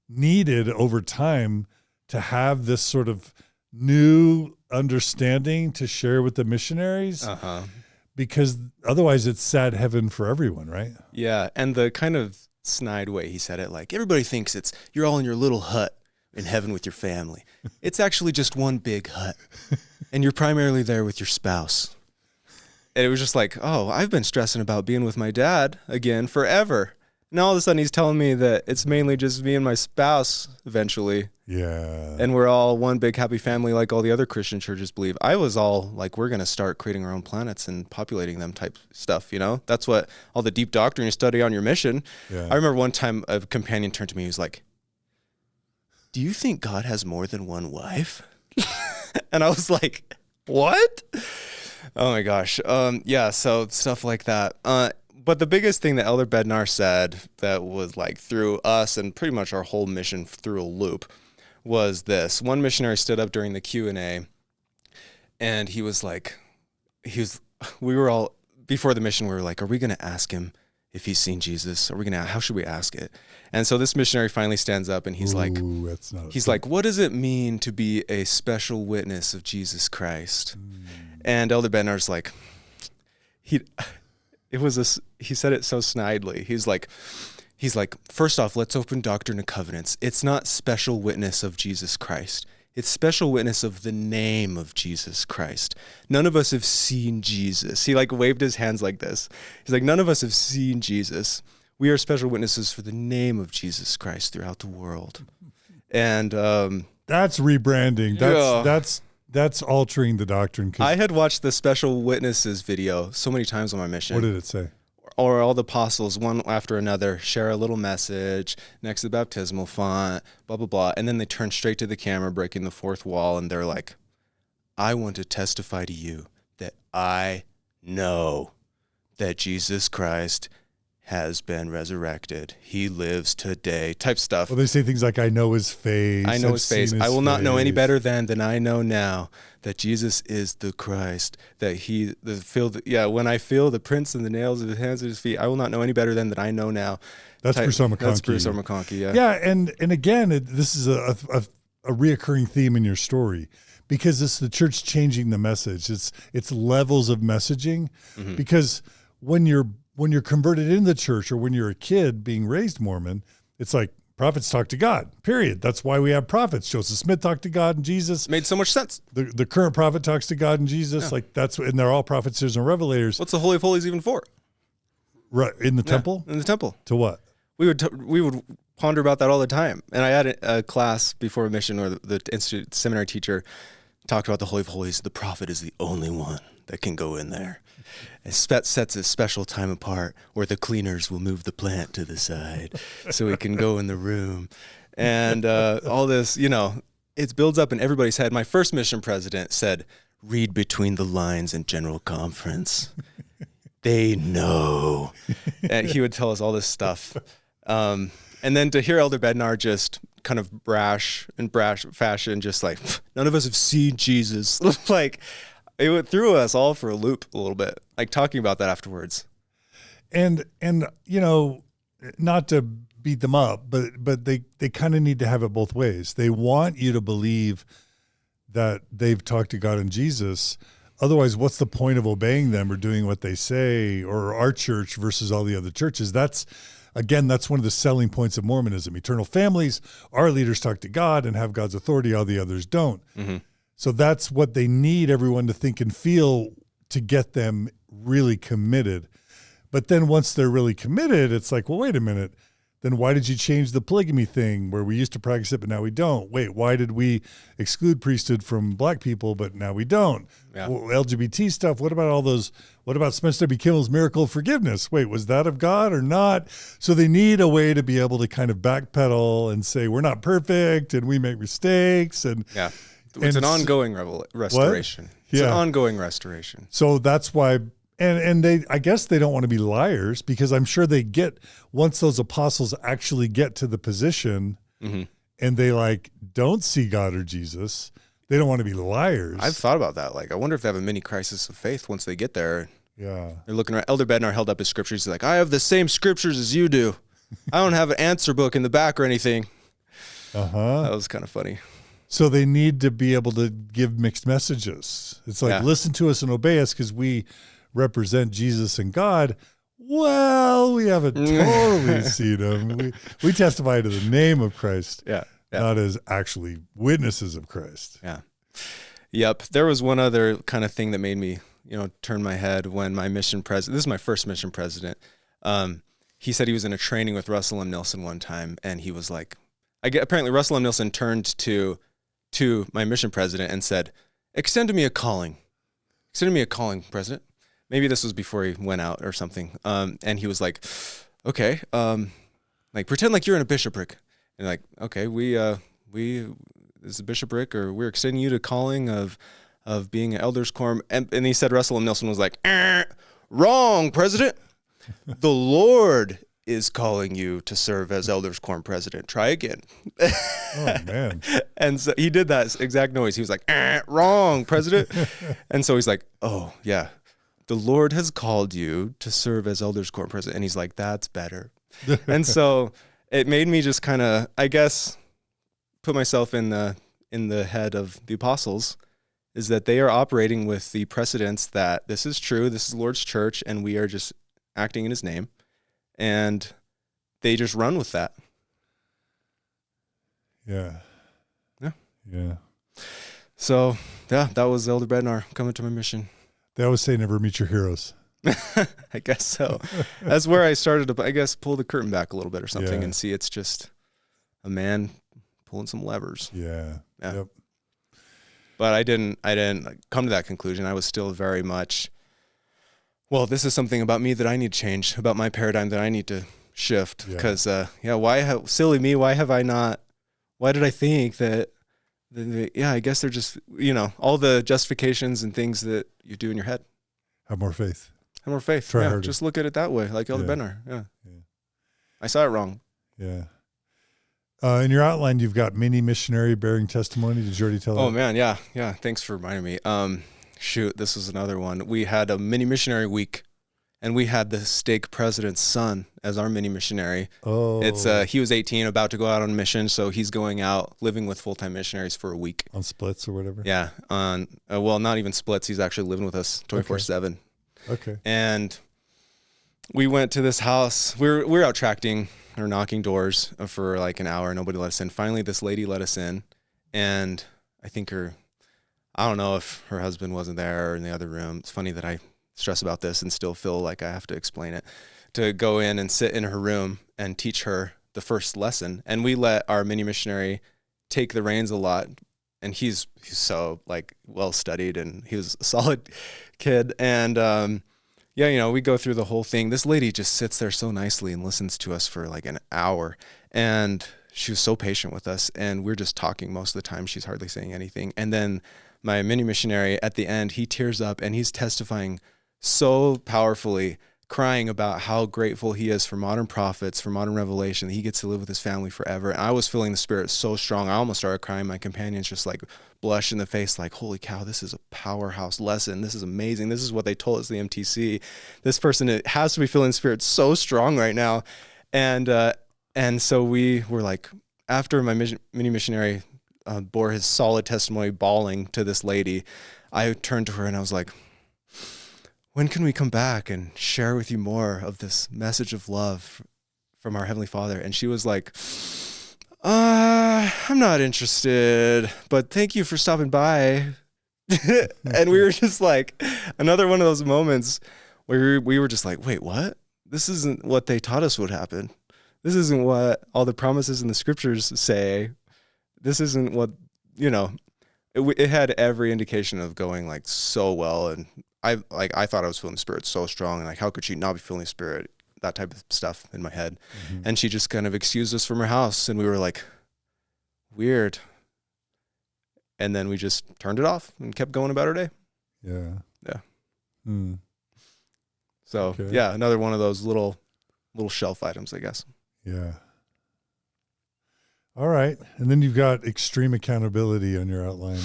needed over time to have this sort of new understanding to share with the missionaries. Uh-huh. Because otherwise it's sad heaven for everyone, right? Yeah. And the kind of snide way he said it. Like, everybody thinks you're all in your little hut in heaven with your family. It's actually just one big hut, and you're primarily there with your spouse. And it was just like, oh, I've been stressing about being with my dad again forever. And all of a sudden he's telling me that it's mainly just me and my spouse eventually. Yeah. And we're all one big happy family like all the other Christian churches believe. I was all like, we're going to start creating our own planets and populating them type stuff, you know? That's what all the deep doctrine you study on your mission. Yeah. I remember one time a companion turned to me, he was like, do you think God has more than one wife? And I was like, what? Oh my gosh. Yeah, so stuff like that. But the biggest thing that Elder Bednar said that was like threw us and pretty much our whole mission through a loop was this. One missionary stood up during the Q&A, and he was like, we were all, before the mission, we were like, are we going to ask him if he's seen Jesus? How should we ask it? And so this missionary finally stands up and he's like, what does it mean to be a special witness of Jesus Christ? And Elder Bednar's like, he said it so snidely. He's like, first off, let's open Doctrine and Covenants. It's not special witness of Jesus Christ. It's special witness of the name of Jesus Christ. None of us have seen Jesus. He like waved his hands like this. He's like, none of us have seen Jesus. We are special witnesses for the name of Jesus Christ throughout the world. And that's rebranding. That's altering the doctrine. I had watched the Special Witnesses video so many times on my mission. What did it say? Or all the apostles, one after another, share a little message next to the baptismal font, blah, blah, blah. And then they turn straight to the camera, breaking the fourth wall, and they're like, I want to testify to you that I know that Jesus Christ has been resurrected. He lives today, type stuff. Well, they say things like, I know his face. I know his face. I will not know any better than I know now that Jesus is the Christ, that when I feel the prints and the nails of his hands and his feet, I will not know any better than that I know now. That's Bruce R. McConkie. That's Bruce R. McConkie, yeah. Yeah, and again, this is a reoccurring theme in your story, because it's the church changing the message. It's levels of messaging, because when you're converted in the church, or when you're a kid being raised Mormon, it's like prophets talk to God, period. That's why we have prophets. Joseph Smith talked to God and Jesus. Made so much sense. The current prophet talks to God and Jesus. Yeah. And they're all prophets, seers, and revelators. What's the Holy of Holies even for? Right, in the temple? In the temple. To what? We would ponder about that all the time. And I had a class before a mission where the institute seminary teacher talked about the Holy of Holies. The prophet is the only one that can go in there. It sets a special time apart where the cleaners will move the plant to the side so he can go in the room. And all this, it builds up in everybody's head. My first mission president said, read between the lines in general conference. They know. And he would tell us all this stuff. And then to hear Elder Bednar just kind of brash fashion, just like, none of us have seen Jesus. Like, it threw us all for a loop a little bit, like talking about that afterwards. And not to beat them up, but they kind of need to have it both ways. They want you to believe that they've talked to God and Jesus. Otherwise, what's the point of obeying them or doing what they say, or our church versus all the other churches? That's one of the selling points of Mormonism. Eternal families, our leaders talk to God and have God's authority, all the others don't. Mm-hmm. So that's what they need everyone to think and feel to get them really committed. But then once they're really committed, it's like, well, wait a minute. Then why did you change the polygamy thing where we used to practice it, but now we don't? Wait, why did we exclude priesthood from black people, but now we don't? Yeah. Well, LGBT stuff, what about all those? What about Spencer W. Kimmel's miracle of forgiveness? Wait, was that of God or not? So they need a way to be able to kind of backpedal and say, we're not perfect and we make mistakes. And yeah. It's an ongoing restoration. What? It's an ongoing restoration. So that's why, and I guess they don't want to be liars, because I'm sure they once those apostles actually get to the position and they don't see God or Jesus, they don't want to be liars. I've thought about that. Like, I wonder if they have a mini crisis of faith once they get there. Yeah. They're looking around. Elder Bednar held up his scriptures. He's like, I have the same scriptures as you do. I don't have an answer book in the back or anything. That was kind of funny. So they need to be able to give mixed messages. It's like, listen to us and obey us because we represent Jesus and God. Well, we haven't totally seen him. We testify to the name of Christ, not as actually witnesses of Christ. Yeah. Yep. There was one other kind of thing that made me, turn my head when my mission president, this is my first mission president. He said he was in a training with Russell M. Nelson one time, and he was like, apparently Russell M. Nelson turned to my mission president and said, extend to me a calling. Extend to me a calling, President. Maybe this was before he went out or something. And he was like, okay, like pretend like you're in a bishopric. And like, okay, we this is a bishopric, or we're extending you to calling of being an elders quorum. And he said Russell M. Nelson was like, wrong, President. The Lord is calling you to serve as elders quorum president. Try again. Oh, man. And so he did that exact noise. He was like, wrong, President. And so he's like, oh, yeah. The Lord has called you to serve as elders quorum president. And he's like, that's better. And so it made me just kind of, I guess, put myself in the head of the apostles, is that they are operating with the precedence that this is true, this is the Lord's church, and we are just acting in his name. And they just run with that. Yeah. Yeah. Yeah. So, yeah, that was Elder Bednar coming to my mission. They always say never meet your heroes. I guess so. That's where I started to, I guess, pull the curtain back a little bit or something and see it's just a man pulling some levers. Yeah. Yep. But I didn't come to that conclusion. I was still very much, well, this is something about me that I need to change, about my paradigm that I need to shift. Because, silly me, why did I think that, I guess they're just, all the justifications and things that you do in your head. Have more faith. Have more faith. Try harder. Just look at it that way, like Elder Bednar. Yeah. I saw it wrong. Yeah. In your outline, you've got mini missionary bearing testimony. Did you already tell that? Oh, man. Yeah. Yeah. Thanks for reminding me. This was another one. We had a mini missionary week, and we had the stake president's son as our mini missionary. Oh. He was 18, about to go out on mission, so he's going out living with full-time missionaries for a week. On splits or whatever? Yeah. Not even splits. He's actually living with us 24/7. Okay. And we went to this house. We were out tracting or knocking doors for like an hour. Nobody let us in. Finally, this lady let us in, and I think I don't know if her husband wasn't there or in the other room. It's funny that I stress about this and still feel like I have to explain it. To go in and sit in her room and teach her the first lesson. And we let our mini missionary take the reins a lot. And he's so like well studied, and he was a solid kid. And we go through the whole thing. This lady just sits there so nicely and listens to us for like an hour. And she was so patient with us, and we're just talking most of the time. She's hardly saying anything. And then my mini missionary at the end, he tears up and he's testifying so powerfully, crying about how grateful he is for modern prophets, for modern revelation, that he gets to live with his family forever. And I was feeling the Spirit so strong. I almost started crying. My companions just like blushed in the face, like, holy cow, this is a powerhouse lesson. This is amazing. This is what they told us at the MTC. This person, it has to be feeling the Spirit so strong right now. And so we were like, after my mini missionary bore his solid testimony bawling to this lady, I turned to her and I was like, when can we come back and share with you more of this message of love from our Heavenly Father? And she was like, I'm not interested, but thank you for stopping by. And we were just like, another one of those moments where we were just like, wait, what? This isn't what they taught us would happen. This isn't what all the promises in the scriptures say. This isn't what, it had every indication of going like so well. And I thought I was feeling the Spirit so strong, and like, how could she not be feeling the Spirit? That type of stuff in my head. Mm-hmm. And she just kind of excused us from her house, and we were like, weird. And then we just turned it off and kept going about our day. Yeah. Yeah. Hmm. So another one of those little shelf items, I guess. Yeah. All right. And then you've got extreme accountability on your outline.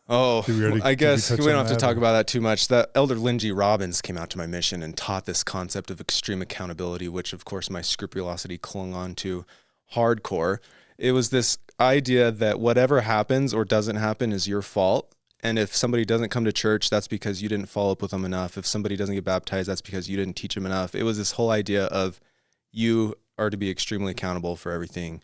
Oh, I guess we don't have to talk about that too much. The Elder Lynn G. Robbins came out to my mission and taught this concept of extreme accountability, which of course my scrupulosity clung on to hardcore. It was this idea that whatever happens or doesn't happen is your fault, And if somebody doesn't come to church, that's because you didn't follow up with them enough. If somebody doesn't get baptized, that's because you didn't teach them enough. It was this whole idea of you are to be extremely accountable for everything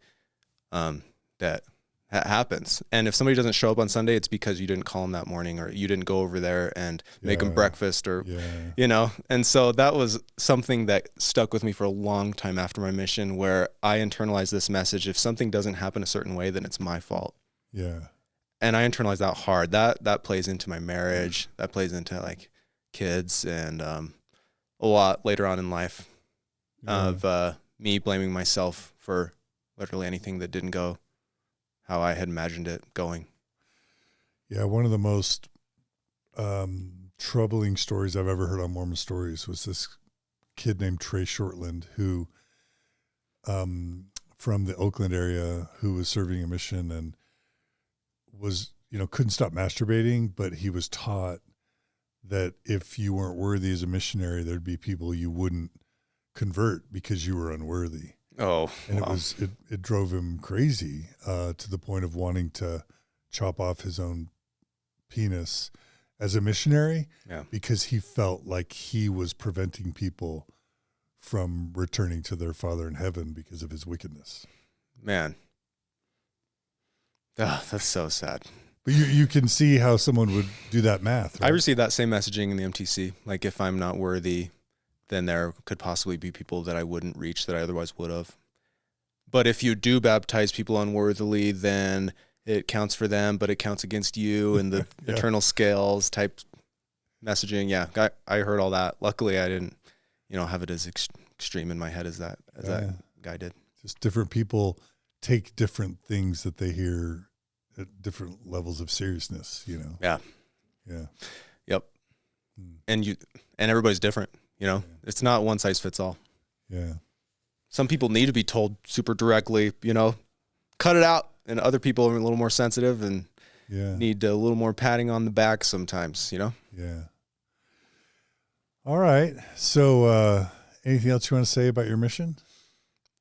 that happens. And if somebody doesn't show up on Sunday, it's because you didn't call them that morning, or you didn't go over there and make them breakfast, or, you know. And so that was something that stuck with me for a long time after my mission, where I internalized this message: if something doesn't happen a certain way, then it's my fault. Yeah. And I internalized that hard. That plays into my marriage. That plays into like kids, and a lot later on in life of me blaming myself for literally anything that didn't go how I had imagined it going. Yeah, one of the most troubling stories I've ever heard on Mormon Stories was this kid named Trey Shortland, who from the Oakland area, who was serving a mission and was, couldn't stop masturbating, but he was taught that if you weren't worthy as a missionary, there'd be people you wouldn't convert because you were unworthy. Oh, and wow. it drove him crazy to the point of wanting to chop off his own penis as a missionary, because he felt like he was preventing people from returning to their Father in heaven because of his wickedness. Man. Oh, that's so sad. But you can see how someone would do that math, right? I received that same messaging in the MTC. Like, if I'm not worthy, then there could possibly be people that I wouldn't reach that I otherwise would have. But if you do baptize people unworthily, then it counts for them, but it counts against you, and the eternal scales type messaging. Yeah, I heard all that. Luckily, I didn't, have it as extreme in my head as that guy did. Just different people take different things that they hear at different levels of seriousness, Yeah. Yeah. Yep. And everybody's different, It's not one size fits all. Yeah. Some people need to be told super directly, cut it out. And other people are a little more sensitive and need a little more patting on the back sometimes, Yeah. All right. So, anything else you want to say about your mission?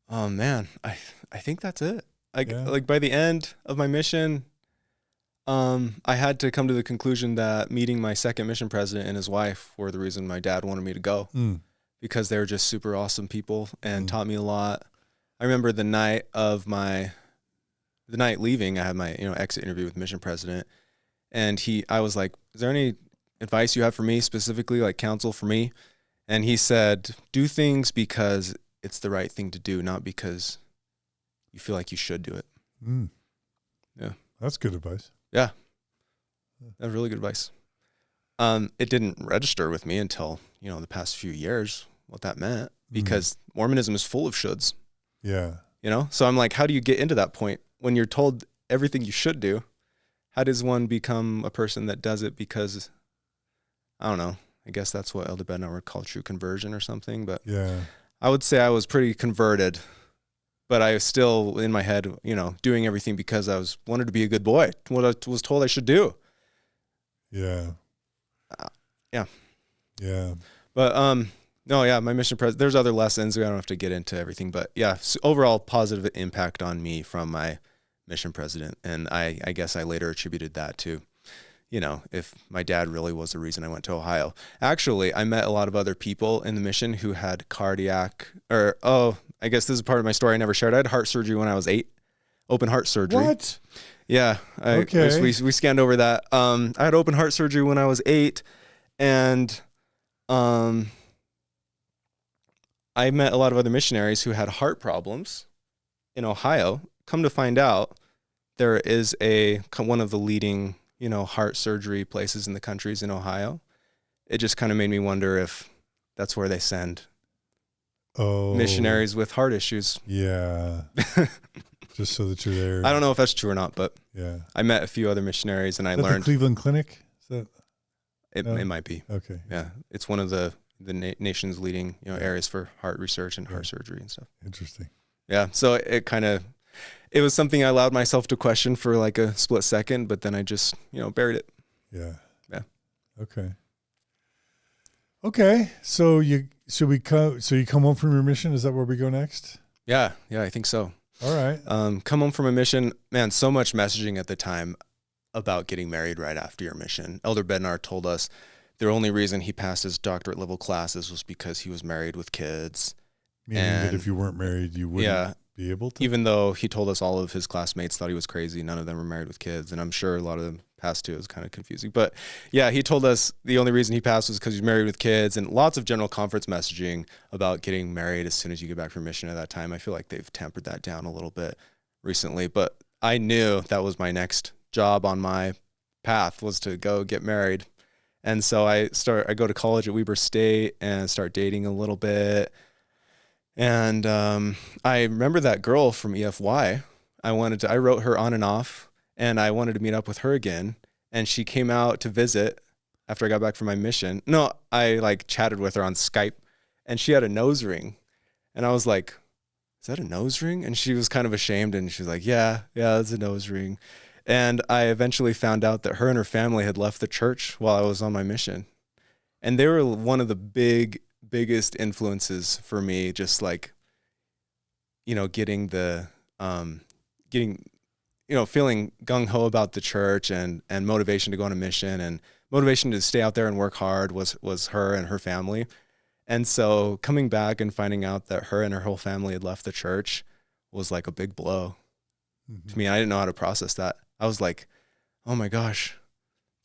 Oh man, I think that's it. Like by the end of my mission, I had to come to the conclusion that meeting my second mission president and his wife were the reason my dad wanted me to go, because they were just super awesome people and taught me a lot. I remember the night leaving, I had my exit interview with mission president, and I was like, "Is there any advice you have for me specifically, like counsel for me?" And he said, "Do things because it's the right thing to do, not because you feel like you should do it." Yeah. That's good advice. Yeah. That's really good advice. It didn't register with me until, the past few years, what that meant, because Mormonism is full of shoulds. Yeah. So I'm like, how do you get into that point when you're told everything you should do? How does one become a person that does it because, I don't know, I guess that's what Elder Bednar would call true conversion or something. But I would say I was pretty converted, but I was still in my head, doing everything because I wanted to be a good boy, what I was told I should do. Yeah. Yeah. But, my mission there's other lessons. I don't have to get into everything, but overall positive impact on me from my mission president. And I guess I later attributed that to, if my dad really was the reason I went to Ohio. Actually, I met a lot of other people in the mission who had I guess this is part of my story I never shared. I had heart surgery when I was 8, open heart surgery. What? Yeah. Okay. We scanned over that. I had open heart surgery when I was 8, and I met a lot of other missionaries who had heart problems in Ohio. Come to find out, there is one of the leading, heart surgery places in the country is in Ohio. It just kind of made me wonder if that's where they send missionaries with heart issues. Yeah. Just so that you're there. I don't know if that's true or not, but I met a few other missionaries and I learned. The Cleveland Clinic? Is that? It might be. Okay. Yeah. It's one of the nation's leading, areas for heart research and heart surgery and stuff. Interesting. Yeah. So it was something I allowed myself to question for like a split second, but then I just, buried it. Yeah. Yeah. Okay. So you come home from your mission? Is that where we go next? Yeah. Yeah. I think so. All right. Come home from a mission, man, so much messaging at the time. about getting married right after your mission. Elder Bednar told us the only reason he passed his doctorate level classes was because he was married with kids. Meaning that if you weren't married, you wouldn't be able to? Even though he told us all of his classmates thought he was crazy, none of them were married with kids. And I'm sure a lot of them passed too. It was kind of confusing. But yeah, he told us the only reason he passed was because he's married with kids, and lots of general conference messaging about getting married as soon as you get back from mission at that time. I feel like they've tempered that down a little bit recently. But I knew that was my next job on my path, was to go get married. And so I go to college at Weber State and start dating a little bit. And I remember that girl from EFY. I wrote her on and off, and I wanted to meet up with her again. And she came out to visit after I got back from my mission. No, I like chatted with her on Skype, and she had a nose ring. And I was like, is that a nose ring? And she was kind of ashamed, and she was like, yeah, it's a nose ring. And I eventually found out that her and her family had left the church while I was on my mission. And they were one of the biggest influences for me, just like, getting feeling gung-ho about the church and motivation to go on a mission and motivation to stay out there and work hard was her and her family. And so coming back and finding out that her and her whole family had left the church was like a big blow to me. I didn't know how to process that. I was like, oh my gosh,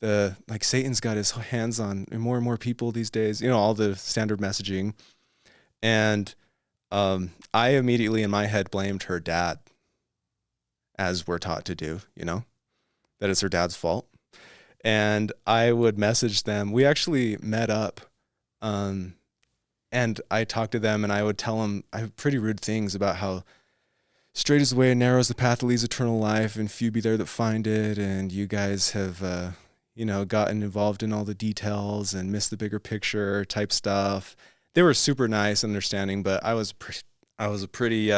Satan's got his hands on more and more people these days, all the standard messaging. And I immediately in my head blamed her dad, as we're taught to do, that it's her dad's fault. And I would message them. We actually met up, and I talked to them, and I would tell them I have pretty rude things about how straight is the way and narrow is the path that leads eternal life, and few be there that find it. And you guys have, gotten involved in all the details and missed the bigger picture type stuff. They were super nice and understanding, but I was pretty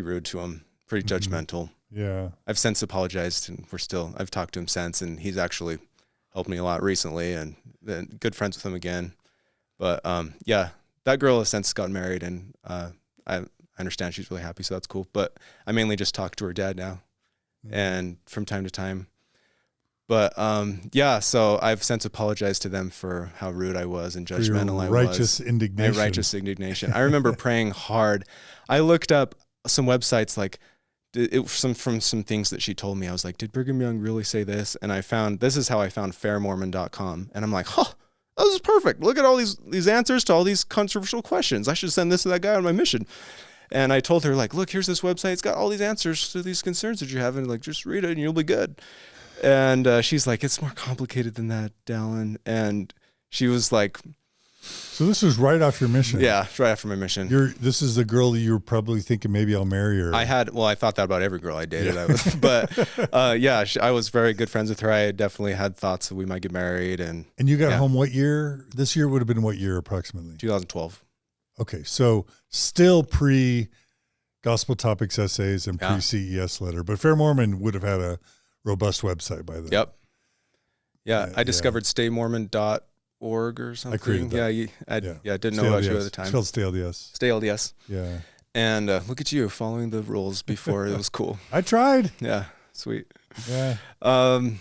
rude to him, pretty judgmental. Yeah. I've since apologized, and I've talked to him since, and he's actually helped me a lot recently, and been good friends with him again. But that girl has since gotten married, and I understand she's really happy, so that's cool. But I mainly just talk to her dad now, and from time to time. But so I've since apologized to them for how rude I was and judgmental I was. Righteous indignation. My righteous indignation. I remember praying hard. I looked up some websites from some things that she told me. I was like, did Brigham Young really say this? And this is how I found fairmormon.com. And I'm like, this is perfect. Look at all these answers to all these controversial questions. I should send this to that guy on my mission. And I told her, look, here's this website. It's got all these answers to these concerns that you have, and just read it and you'll be good. And she's like, it's more complicated than that, Dallin. And she was like, so this was right off your mission. Yeah, right after my mission. This is the girl that you were probably thinking maybe I'll marry her. I thought that about every girl I dated. Yeah. I was very good friends with her. I definitely had thoughts that we might get married. And you got home what year? This year would have been what year approximately? 2012. Okay, so still pre-Gospel Topics Essays and pre-CES Letter, but Fair Mormon would have had a robust website by then. Yep. Yeah, I discovered staymormon.org or something. I created that. I didn't know about you at the time. It's called Stay LDS. Stay LDS. Yeah. And look at you following the rules before it was cool. I tried. Yeah, sweet. Yeah. So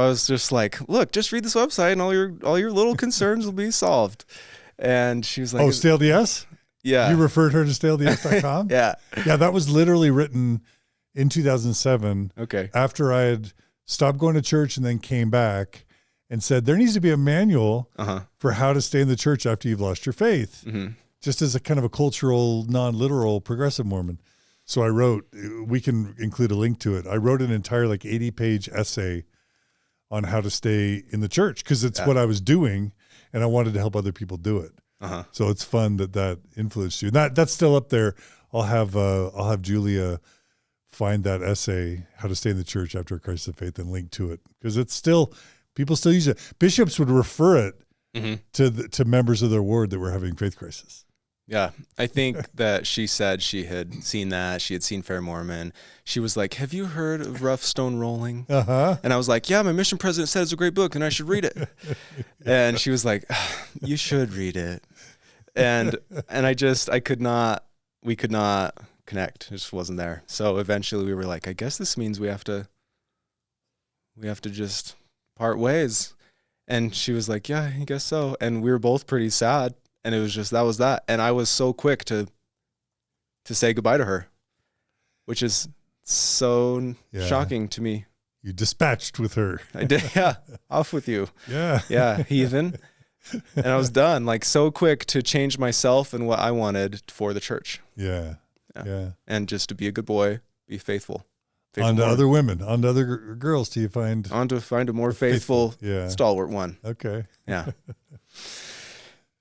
I was just like, look, just read this website and all your little concerns will be solved. And she was like, oh, Stay LDS? Yeah. You referred her to StayLDS.com? Yeah. Yeah, that was literally written in 2007. Okay. After I had stopped going to church and then came back and said, there needs to be a manual for how to stay in the church after you've lost your faith, just as a kind of a cultural, non-literal progressive Mormon. So I wrote, we can include a link to it. I wrote an entire 80-page essay on how to stay in the church because it's what I was doing, and I wanted to help other people do it. So it's fun that influenced you. That's still up there. I'll have Julia find that essay, How to Stay in the Church After a Crisis of Faith, and link to it because it's still, people still use it. Bishops would refer it to members of their ward that were having faith crisis. Yeah, I think that she said she had seen that. She had seen Fair Mormon. She was like, have you heard of Rough Stone Rolling? And I was like, yeah, my mission president said it's a great book and I should read it. And she was like, you should read it. And we could not connect. It just wasn't there. So eventually we were like, I guess this means we have to just part ways. And she was like, yeah, I guess so. And we were both pretty sad. And it was just, that was that. And I was so quick to say goodbye to her, which is so shocking to me. You dispatched with her. I did. Yeah. Off with you. Yeah. Yeah. Heathen. And I was done, like so quick to change myself and what I wanted for the church. Yeah. And just to be a good boy, be faithful. On to other women, on to other girls till you find. On to find a more faithful, stalwart one. Okay. Yeah.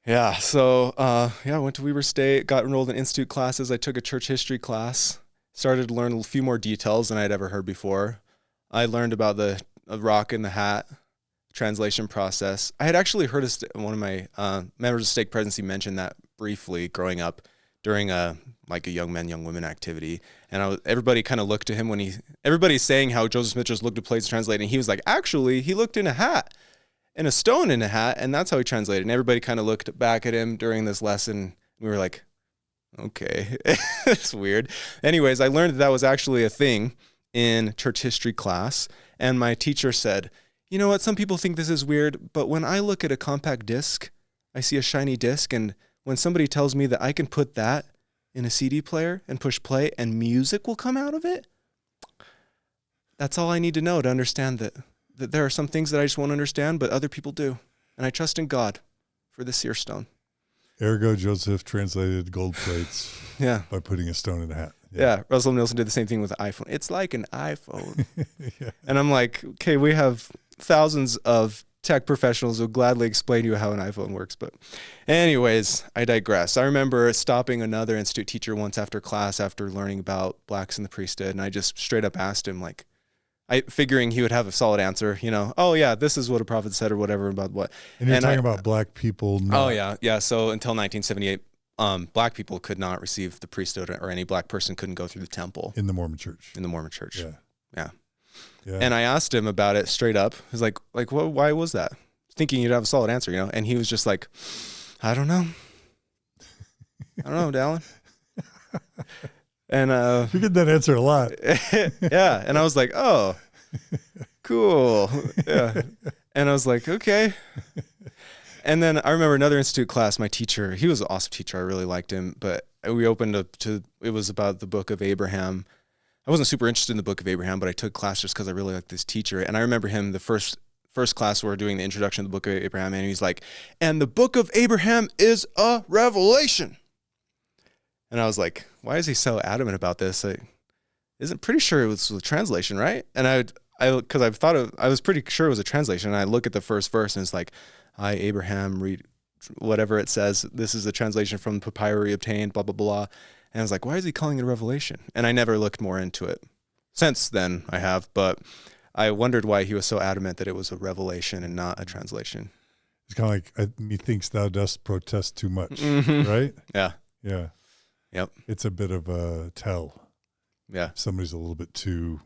Yeah. So, I went to Weber State, got enrolled in institute classes. I took a church history class, started to learn a few more details than I'd ever heard before. I learned about the rock in the hat translation process. I had actually heard one of my members of stake presidency mention that briefly growing up during a young men, young women activity. And everybody kind of looked to him everybody's saying how Joseph Smith just looked at plates translating. He was like, actually, he looked in a hat, in a stone in a hat, and that's how he translated. And everybody kind of looked back at him during this lesson. We were like, okay, it's weird. Anyways, I learned that was actually a thing in church history class. And my teacher said, you know what? Some people think this is weird, but when I look at a compact disc, I see a shiny disc. And when somebody tells me that I can put that in a CD player and push play and music will come out of it, that's all I need to know to understand that there are some things that I just won't understand, but other people do. And I trust in God for the seer stone. Ergo, Joseph translated gold plates by putting a stone in a hat. Yeah. Russell Nelson did the same thing with the iPhone. It's like an iPhone. And I'm like, okay, we have thousands of tech professionals who will gladly explain to you how an iPhone works. But anyways, I digress. I remember stopping another institute teacher once after class after learning about blacks in the priesthood. And I just straight up asked him, figuring he would have a solid answer, oh yeah, this is what a prophet said or whatever about what. And you're talking about black people. Oh yeah. Yeah. So until 1978, black people could not receive the priesthood, or any black person couldn't go through the temple. In the Mormon church. Yeah. And I asked him about it straight up. I was like, why was that? Thinking you'd have a solid answer, And he was just like, I don't know, Dallin. And you get that answer a lot. Yeah. And I was like, oh, cool. Yeah. And I was like, okay. And then I remember another institute class, my teacher, he was an awesome teacher. I really liked him, but we opened up it was about the book of Abraham. I wasn't super interested in the book of Abraham, but I took class just because I really liked this teacher. And I remember him, the first class, we were doing the introduction to the book of Abraham, and he's like, and the book of Abraham is a revelation. And I was like, why is he so adamant about this? I isn't pretty sure it was a translation, right? And I was pretty sure it was a translation. And I look at the first verse and it's like, I, Abraham, read whatever it says. This is a translation from papyri obtained, blah, blah, blah. And I was like, why is he calling it a revelation? And I never looked more into it. Since then I have, but I wondered why he was so adamant that it was a revelation and not a translation. It's kind of like, methinks thou dost protest too much, right? Yeah. Yeah. Yep. It's a bit of a tell. Yeah. If somebody's a little bit too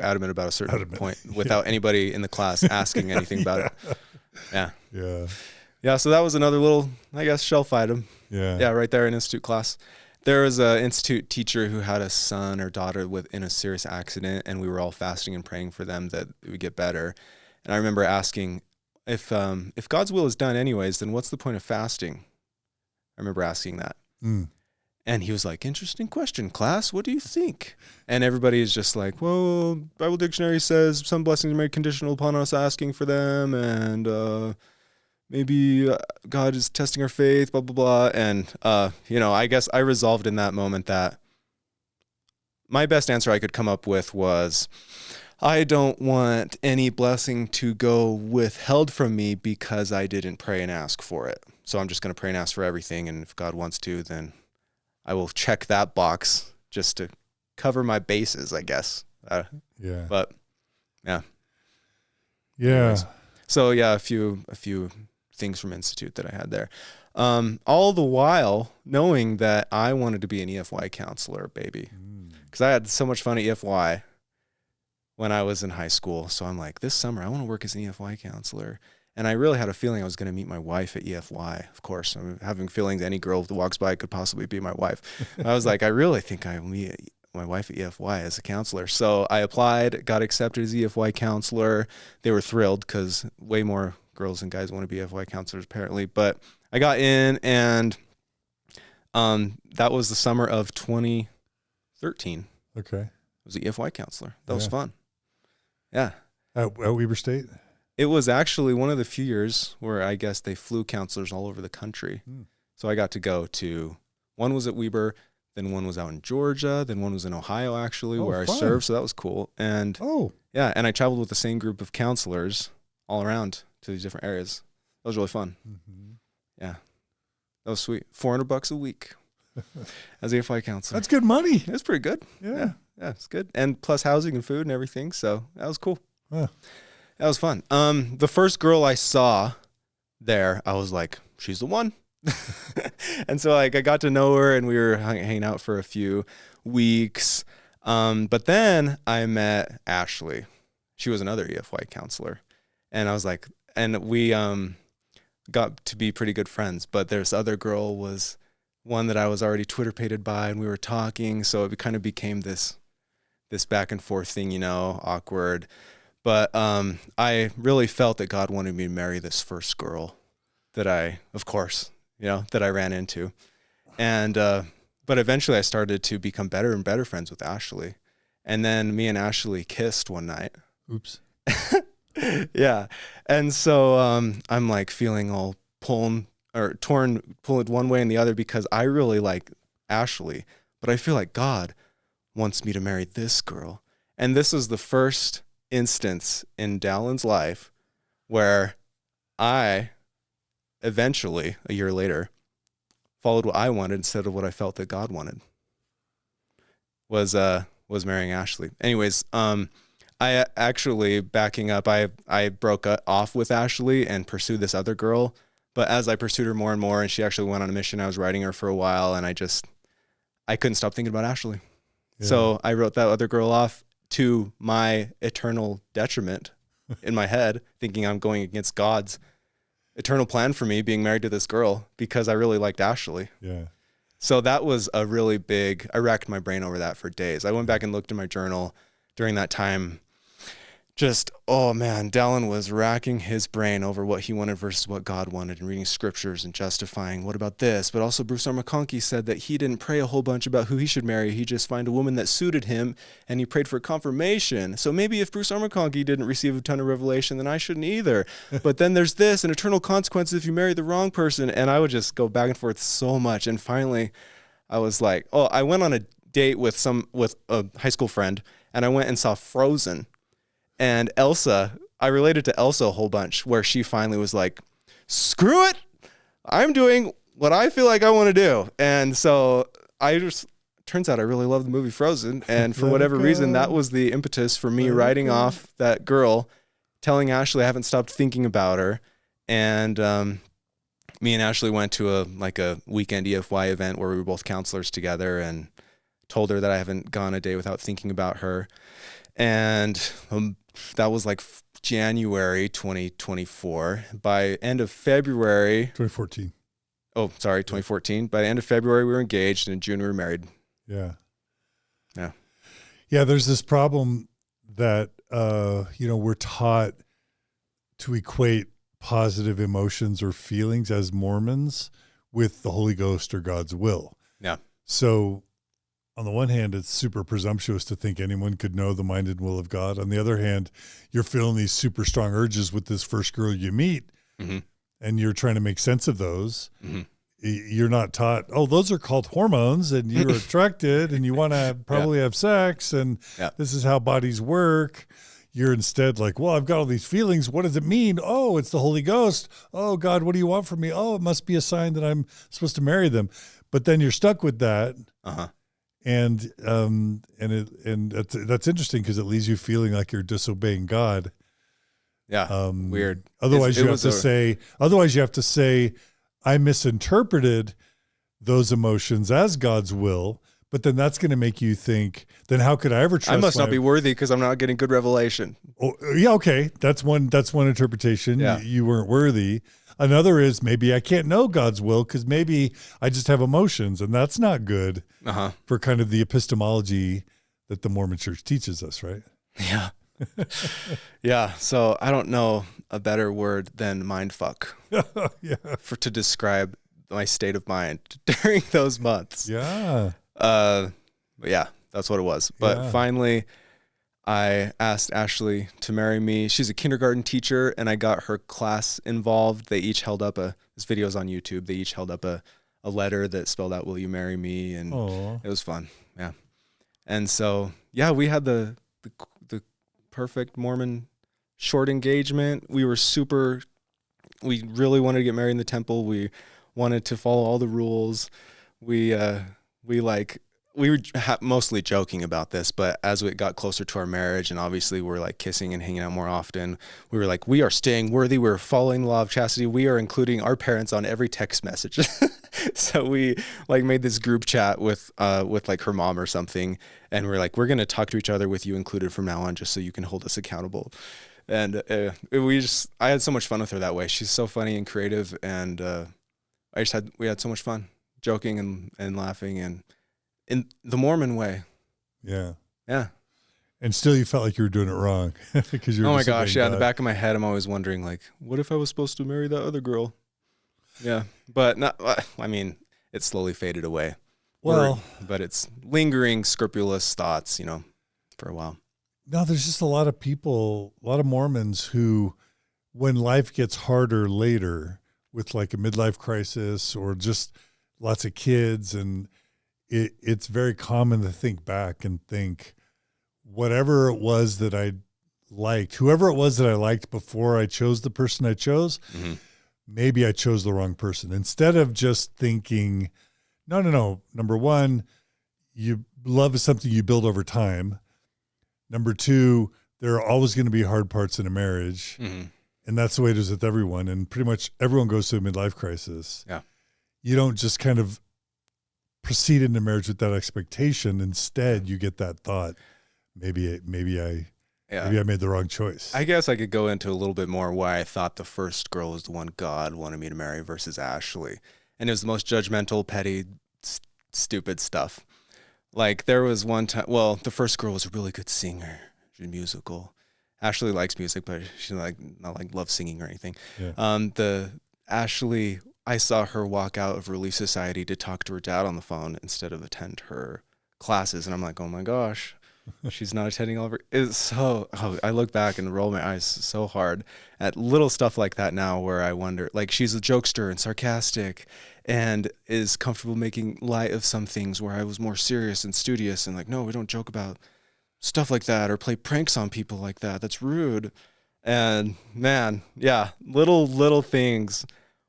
adamant about a certain point without anybody in the class asking anything about it. Yeah. Yeah. Yeah. So that was another little, I guess, shelf item. Yeah. Yeah. Right there in institute class. There was an institute teacher who had a son or daughter in a serious accident, and we were all fasting and praying for them that it would get better. And I remember asking, if God's will is done anyways, then what's the point of fasting? I remember asking that. And he was like, interesting question, class. What do you think? And everybody is just like, well, Bible dictionary says some blessings are made conditional upon us asking for them. And maybe God is testing our faith, blah, blah, blah. And, I guess I resolved in that moment that my best answer I could come up with was, I don't want any blessing to go withheld from me because I didn't pray and ask for it. So I'm just going to pray and ask for everything. And if God wants to, then I will check that box just to cover my bases, I guess. Yeah. But yeah. Yeah. Anyways. So yeah, a few things from Institute that I had there. All the while knowing that I wanted to be an EFY counselor, baby. Because I had so much fun at EFY when I was in high school. So I'm like, this summer I want to work as an EFY counselor. And I really had a feeling I was going to meet my wife at EFY. Of course, I'm having feelings any girl that walks by could possibly be my wife. I was like, I really think I will meet my wife at EFY as a counselor. So I applied, got accepted as EFY counselor. They were thrilled because way more girls and guys want to be EFY counselors apparently. But I got in, and that was the summer of 2013. Okay. I was an EFY counselor. That was fun. Yeah. At Weber State? It was actually one of the few years where I guess they flew counselors all over the country. So I got to go to, one was at Weber, then one was out in Georgia, then one was in Ohio actually, where fun. I served. So that was cool. And and I traveled with the same group of counselors all around to these different areas. That was really fun. Yeah. That was sweet. $400 a week as a EFY counselor. That's good money. It's pretty good. Yeah, it's good. And plus housing and food and everything. So that was cool. That was fun. The first girl I saw there, I was like, she's the one. And so like I got to know her, and we were hanging out for a few weeks. But then I met Ashley. She was another EFY counselor. And I was like, and we got to be pretty good friends. But this other girl was one that I was already Twitter-pated by, and we were talking. So it kind of became this back and forth thing, you know, awkward. But I really felt that God wanted me to marry this first girl that I ran into. And but eventually I started to become better and better friends with Ashley. And then me and Ashley kissed one night. Oops. Yeah. And so I'm like feeling all pulling one way and the other, because I really like Ashley, but I feel like God wants me to marry this girl. And this is the first instance in Dallin's life where I eventually, a year later, followed what I wanted instead of what I felt that God wanted. Was marrying Ashley. Anyways, I actually, backing up, I broke off with Ashley and pursued this other girl. But as I pursued her more and more, and she actually went on a mission, I was writing her for a while, and I couldn't stop thinking about Ashley. Yeah. So I wrote that other girl off, to my eternal detriment in my head, thinking I'm going against God's eternal plan for me being married to this girl, because I really liked Ashley. Yeah. So that was a really big, I racked my brain over that for days. I went back and looked in my journal during that time. Just, oh man, Dallin was racking his brain over what he wanted versus what God wanted, and reading scriptures and justifying, what about this? But also Bruce R. McConkie said that he didn't pray a whole bunch about who he should marry. He just find a woman that suited him, and he prayed for confirmation. So maybe if Bruce R. McConkie didn't receive a ton of revelation, then I shouldn't either. But then there's this, and eternal consequences if you marry the wrong person. And I would just go back and forth so much. And finally I was like, I went on a date with a high school friend, and I went and saw Frozen. And Elsa, I related to Elsa a whole bunch, where she finally was like, screw it, I'm doing what I feel like I want to do. And so turns out I really love the movie Frozen. And for whatever reason, that was the impetus for me writing off that girl, telling Ashley I haven't stopped thinking about her. And me and Ashley went to a weekend EFY event where we were both counselors together, and told her that I haven't gone a day without thinking about her. And that was like January 2024. By end of February... 2014. Oh, sorry, 2014. By the end of February, we were engaged, and in June, we were married. Yeah. Yeah. Yeah, there's this problem that, we're taught to equate positive emotions or feelings as Mormons with the Holy Ghost or God's will. Yeah. So on the one hand, it's super presumptuous to think anyone could know the mind and will of God. On the other hand, you're feeling these super strong urges with this first girl you meet, and you're trying to make sense of those. You're not taught, those are called hormones, and you're attracted, and you want to probably have sex, and this is how bodies work. You're instead like, well, I've got all these feelings. What does it mean? Oh, it's the Holy Ghost. Oh, God, what do you want from me? Oh, it must be a sign that I'm supposed to marry them. But then you're stuck with that. And that's interesting, because it leaves you feeling like you're disobeying God. Yeah. Weird. Otherwise you have to say, I misinterpreted those emotions as God's will, But then that's going to make you think, then how could I ever trust? I must not be worthy because I'm not getting good revelation. Oh, yeah, okay. That's one interpretation. Yeah. You weren't worthy. Another is maybe I can't know God's will because maybe I just have emotions, and that's not good for kind of the epistemology that the Mormon Church teaches us, right? Yeah. Yeah. So I don't know a better word than mindfuck to describe my state of mind during those months. Yeah. But yeah, that's what it was. But finally, I asked Ashley to marry me. She's a kindergarten teacher, and I got her class involved. They each held up this video's on YouTube. They each held up a letter that spelled out, "Will you marry me?" And it was fun. Yeah. And so, yeah, we had the perfect Mormon short engagement. We really wanted to get married in the temple. We wanted to follow all the rules. We were mostly joking about this, but as we got closer to our marriage, and obviously we're like kissing and hanging out more often, we were like, we are staying worthy. We're following the law of chastity. We are including our parents on every text message. So we like made this group chat with like her mom or something. And we're like, we're going to talk to each other with you included from now on, just so you can hold us accountable. And I had so much fun with her that way. She's so funny and creative. And we had so much fun joking and laughing and in the Mormon way. Yeah. Yeah. And still you felt like you were doing it wrong. Because oh my gosh. Yeah. In the back of my head, I'm always wondering, like, what if I was supposed to marry that other girl? Yeah. But it slowly faded away. Well, but it's lingering, scrupulous thoughts, for a while. No, there's just a lot of people, a lot of Mormons who, when life gets harder later with like a midlife crisis or just lots of kids, and it's very common to think back and think whatever it was that I liked, whoever it was that I liked before I chose the person I chose, maybe I chose the wrong person. Instead of just thinking, no. Number one, love is something you build over time. Number two, there are always going to be hard parts in a marriage. And that's the way it is with everyone. And pretty much everyone goes through a midlife crisis. Yeah. You don't just kind of proceed into marriage with that expectation. Instead, you get that thought, maybe I made the wrong choice. I guess I could go into a little bit more why I thought the first girl was the one God wanted me to marry versus Ashley. And it was the most judgmental, petty, stupid stuff. Like there was one time, the first girl was a really good singer. She's musical. Ashley likes music, but she's not like love singing or anything. Yeah. Ashley, I saw her walk out of Relief Society to talk to her dad on the phone instead of attend her classes. And I'm like, oh my gosh, she's not attending all of her. I look back and roll my eyes so hard at little stuff like that now where I wonder, like she's a jokester and sarcastic and is comfortable making light of some things where I was more serious and studious and like, no, we don't joke about stuff like that or play pranks on people like that. That's rude. And man, yeah, little things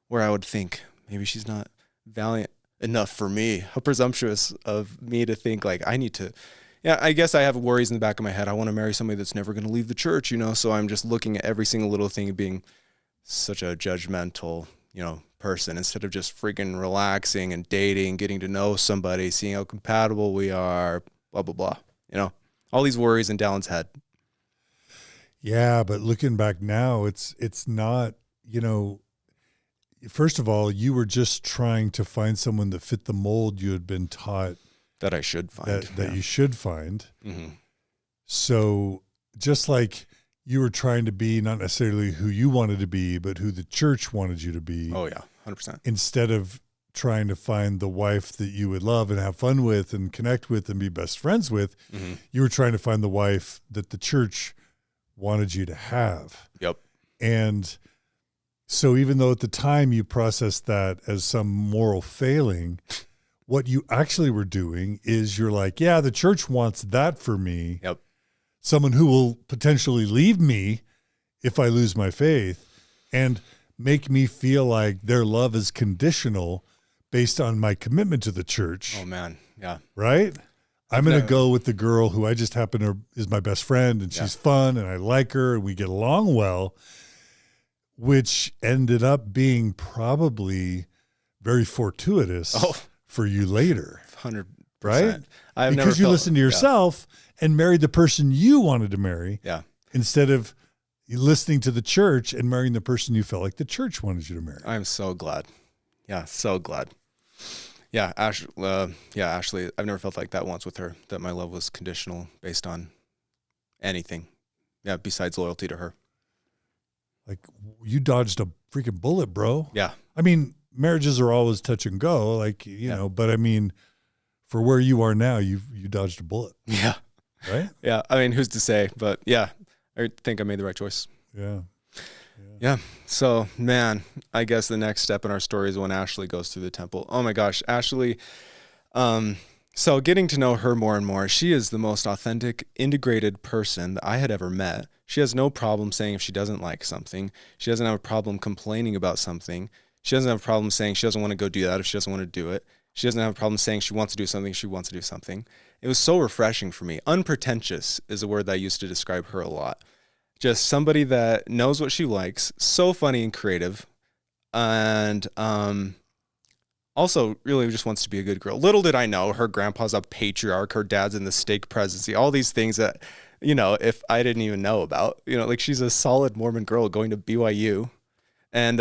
where I would think maybe she's not valiant enough for me. How presumptuous of me to think like I need to. Yeah, I guess I have worries in the back of my head. I want to marry somebody that's never going to leave the church, so I'm just looking at every single little thing and being such a judgmental, person instead of just freaking relaxing and dating, getting to know somebody, seeing how compatible we are, blah, blah, blah. All these worries in Dallin's head. Yeah, but looking back now, it's not, first of all, you were just trying to find someone that fit the mold you had been taught that I should find. That you should find. Mm-hmm. So just like you were trying to be not necessarily who you wanted to be, but who the church wanted you to be. Oh, yeah, 100%. Instead of trying to find the wife that you would love and have fun with and connect with and be best friends with, you were trying to find the wife that the church wanted you to have. Yep. And so even though at the time you processed that as some moral failing, what you actually were doing is you're like, yeah, the church wants that for me. Yep. Someone who will potentially leave me if I lose my faith and make me feel like their love is conditional based on my commitment to the church. Oh, man. Yeah. Right? I'm going to go with the girl who I just happen to is my best friend and she's fun and I like her and we get along well, which ended up being probably very fortuitous for you later. right? I've never Because you felt, listened to yourself and married the person you wanted to marry. Yeah. Instead of listening to the church and marrying the person you felt like the church wanted you to marry. I'm so glad. Yeah, so glad. Yeah, Ashley, I've never felt like that once with her, that my love was conditional based on anything. Yeah, besides loyalty to her. Like, you dodged a freaking bullet, bro. Yeah. I mean, marriages are always touch and go, like, you know, but I mean, for where you are now, you dodged a bullet. Yeah. Right? Yeah. I mean, who's to say? But yeah, I think I made the right choice. Yeah. So, man, I guess the next step in our story is when Ashley goes through the temple. Oh my gosh, Ashley. So getting to know her more and more, she is the most authentic, integrated person that I had ever met. She has no problem saying if she doesn't like something. She doesn't have a problem complaining about something. She doesn't have a problem saying she doesn't want to go do that if she doesn't want to do it. She doesn't have a problem saying she wants to do something if she wants to do something. It was so refreshing for me. Unpretentious is a word that I used to describe her a lot. Just somebody that knows what she likes, so funny and creative, and also really just wants to be a good girl. Little did I know her grandpa's a patriarch, her dad's in the stake presidency, all these things that, you know, if I didn't even know about, you know, like she's a solid Mormon girl going to BYU. And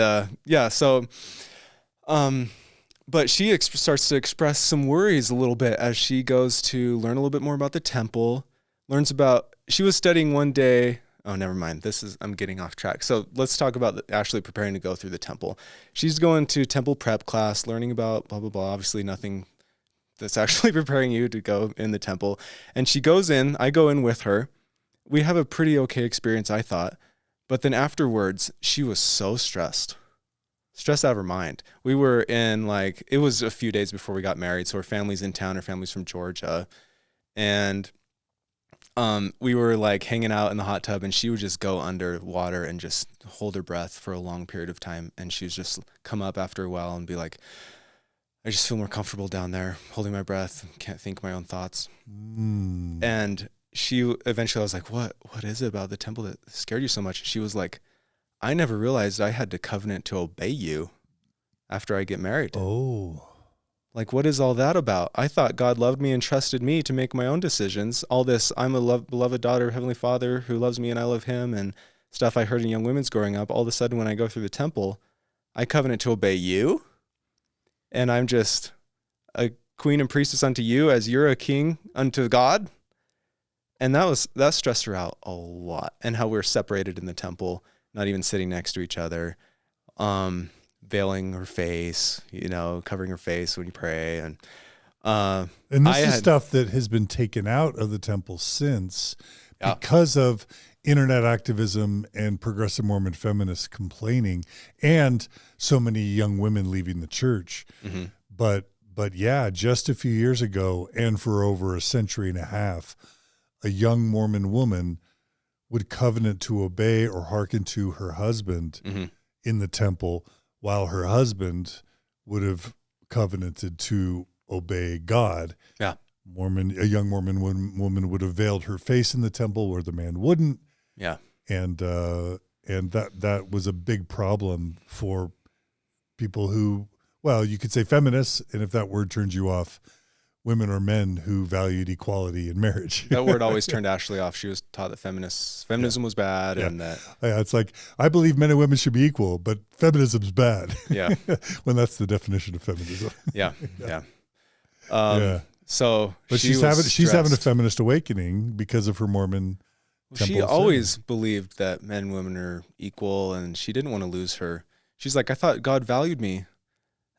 but she starts to express some worries a little bit as she goes to learn a little bit more about the temple, she was studying one day. Oh, never mind. I'm getting off track. So let's talk about Ashley preparing to go through the temple. She's going to temple prep class, learning about blah, blah, blah. Obviously nothing that's actually preparing you to go in the temple. And she goes in, I go in with her. We have a pretty okay experience, I thought. But then afterwards, she was so stressed out of her mind. We were in it was a few days before we got married. So her family's in town, her family's from Georgia. And we were hanging out in the hot tub, and she would just go under water and just hold her breath for a long period of time. And she would just come up after a while and be like, I just feel more comfortable down there holding my breath. Can't think my own thoughts. And she eventually, I was like, what is it about the temple that scared you so much? She was like, I never realized I had to covenant to obey you after I get married. Oh, like, what is all that about? I thought God loved me and trusted me to make my own decisions. All this, I'm a beloved daughter of Heavenly Father who loves me and I love him, and stuff I heard in young women's growing up. All of a sudden, when I go through the temple, I covenant to obey you. And I'm just a queen and priestess unto you as you're a king unto God. And that stressed her out a lot. And how we're separated in the temple, not even sitting next to each other. Veiling her face, covering her face when you pray. And this is stuff that has been taken out of the temple since because of internet activism and progressive Mormon feminists complaining and so many young women leaving the church. Mm-hmm. But yeah, just a few years ago and for over a century and a half, a young Mormon woman would covenant to obey or hearken to her husband in the temple, while her husband would have covenanted to obey God. Yeah. A young Mormon woman would have veiled her face in the temple where the man wouldn't. Yeah. And that was a big problem for people who, well, you could say feminists, and if that word turns you off, women or men who valued equality in marriage. That word always turned Ashley off. She was taught that feminism was bad, and that it's like, I believe men and women should be equal, but feminism's bad. Yeah. When that's the definition of feminism. Yeah. So, but she's having a feminist awakening because of her Mormon. She always believed that men and women are equal, and she didn't want to lose her. She's like, I thought God valued me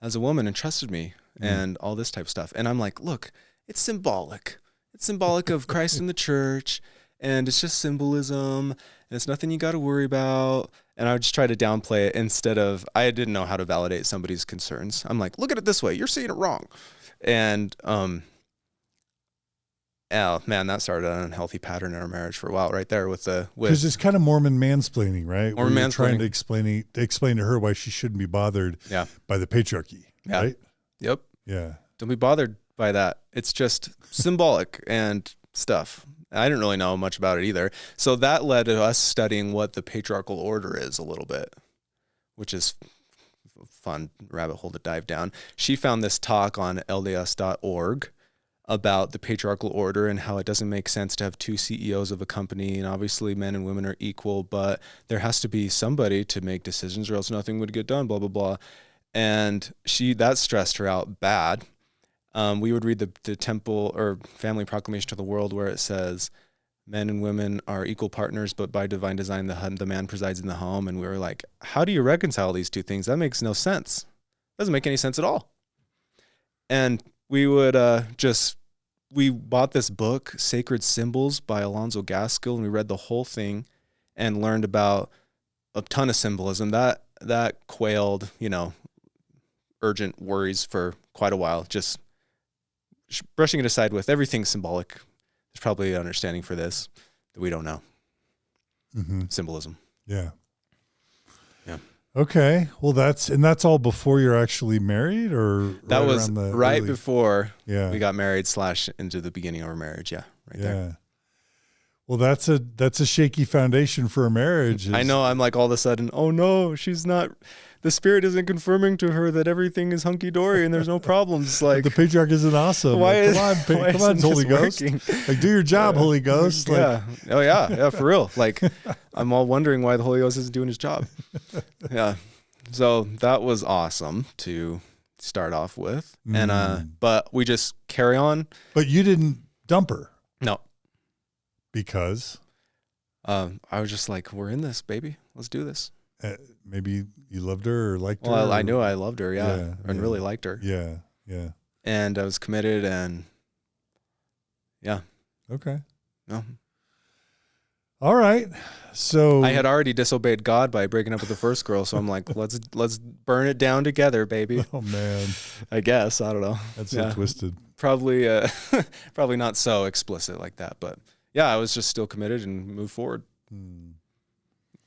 as a woman and trusted me. And all this type of stuff. And I'm like, look, it's symbolic. It's symbolic of Christ in the church, and it's just symbolism, and it's nothing you got to worry about. And I would just try to downplay it instead of, I didn't know how to validate somebody's concerns. I'm like, look at it this way. You're seeing it wrong. And, oh man, that started an unhealthy pattern in our marriage for a while right there because it's kind of Mormon mansplaining, right? Mormon mansplaining. Trying to explain to her why she shouldn't be bothered by the patriarchy, right? Yep. Yeah. Don't be bothered by that. It's just symbolic and stuff. I didn't really know much about it either. So that led to us studying what the patriarchal order is a little bit, which is a fun rabbit hole to dive down. She found this talk on lds.org about the patriarchal order and how it doesn't make sense to have two CEOs of a company, and obviously men and women are equal, but there has to be somebody to make decisions or else nothing would get done, blah, blah, blah. And that stressed her out bad. We would read the temple or family proclamation to the world where it says men and women are equal partners, but by divine design, the man presides in the home. And we were like, how do you reconcile these two things? That makes no sense. Doesn't make any sense at all. And we would we bought this book, Sacred Symbols by Alonzo Gaskell, and we read the whole thing and learned about a ton of symbolism. That quailed, urgent worries for quite a while, just brushing it aside with everything's symbolic. There's probably an understanding for this that we don't know. Mm-hmm. Symbolism. Yeah. Yeah. Okay. Well, that's all before you're actually married, or that was right before we got married / into the beginning of our marriage. Yeah. Right there. Well, that's a shaky foundation for a marriage. I know. I'm like all of a sudden, oh no, she's not. The spirit isn't confirming to her that everything is hunky dory and there's no problems. Like the patriarch isn't awesome. Come on, Holy Ghost. Like, do your job, Holy Ghost. Yeah. Oh yeah, for real. Like, I'm all wondering why the Holy Ghost isn't doing his job. Yeah. So that was awesome to start off with, and but we just carry on. But you didn't dump her. No. Because I was just like, we're in this, baby. Let's do this. Maybe you loved her or liked her. Well, I knew I loved her, and really liked her. Yeah, yeah. And I was committed, and yeah. Okay. No. All right. So I had already disobeyed God by breaking up with the first girl, so I'm like, let's burn it down together, baby. Oh man. I guess, I don't know. That's so twisted. Probably probably not so explicit like that, but yeah, I was just still committed and moved forward.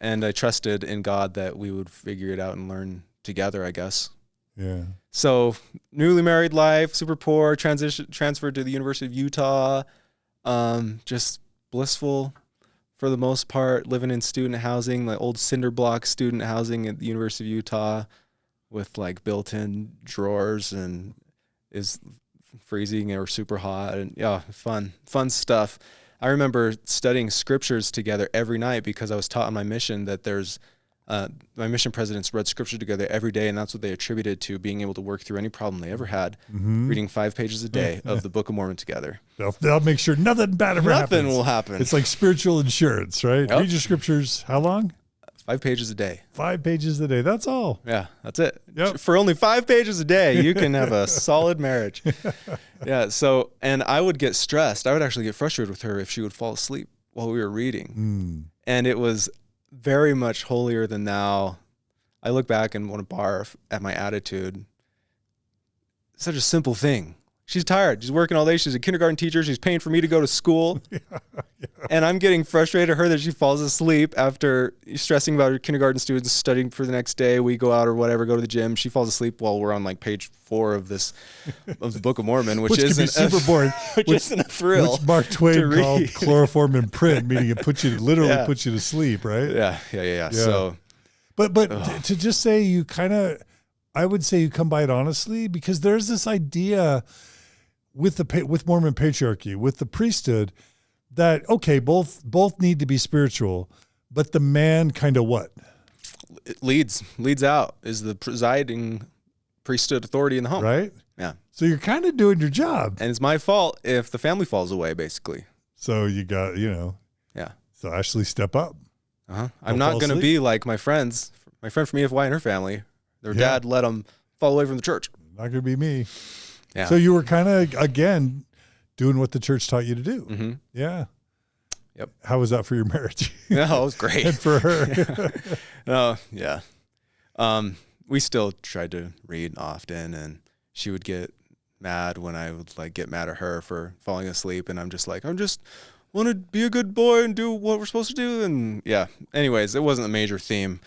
And I trusted in God that we would figure it out and learn together, I guess. Yeah. So newly married life, super poor, transferred to the University of Utah, just blissful for the most part, living in student housing, like old cinder block student housing at the University of Utah with like built-in drawers, and is freezing or super hot, and fun stuff. I remember studying scriptures together every night because I was taught on my mission that there's my mission presidents read scripture together every day, and that's what they attributed to being able to work through any problem they ever had, reading 5 pages a day of the Book of Mormon together. They'll make sure nothing bad ever happens. Nothing will happen. It's like spiritual insurance, right? Yep. Read your scriptures. How long? 5 pages a day. 5 pages a day. That's all. Yeah, that's it. Yep. For only 5 pages a day, you can have a solid marriage. Yeah. So, and I would get stressed. I would actually get frustrated with her if she would fall asleep while we were reading. And it was very much holier than thou. I look back and want to barf at my attitude. Such a simple thing. She's tired. She's working all day. She's a kindergarten teacher. She's paying for me to go to school. And I'm getting frustrated at her that she falls asleep after stressing about her kindergarten students studying for the next day. We go out or whatever, go to the gym. She falls asleep while we're on like page 4 of the Book of Mormon, which isn't super boring. Which isn't a thrill. Which Mark Twain called chloroform in print, meaning it puts you puts you to sleep, right? Yeah. So, but to just say you I would say you come by it honestly, because there's this idea with Mormon patriarchy, with the priesthood, that okay, both need to be spiritual, but the man kind of what? It leads out, is the presiding priesthood authority in the home. Right? Yeah. So you're kind of doing your job. And it's my fault if the family falls away, basically. So you got, Yeah. So Ashley, step up. I'm not going to be like my friend from EFY and her family. Their dad let them fall away from the church. Not going to be me. Yeah. So you were kind of, again, doing what the church taught you to do. Mm-hmm. Yeah. Yep. How was that for your marriage? Yeah, it was great. And for her. Oh, yeah. We still tried to read often, and she would get mad when I would like get mad at her for falling asleep, and I'm just like, I just want to be a good boy and do what we're supposed to do. And yeah, anyways, it wasn't a major theme.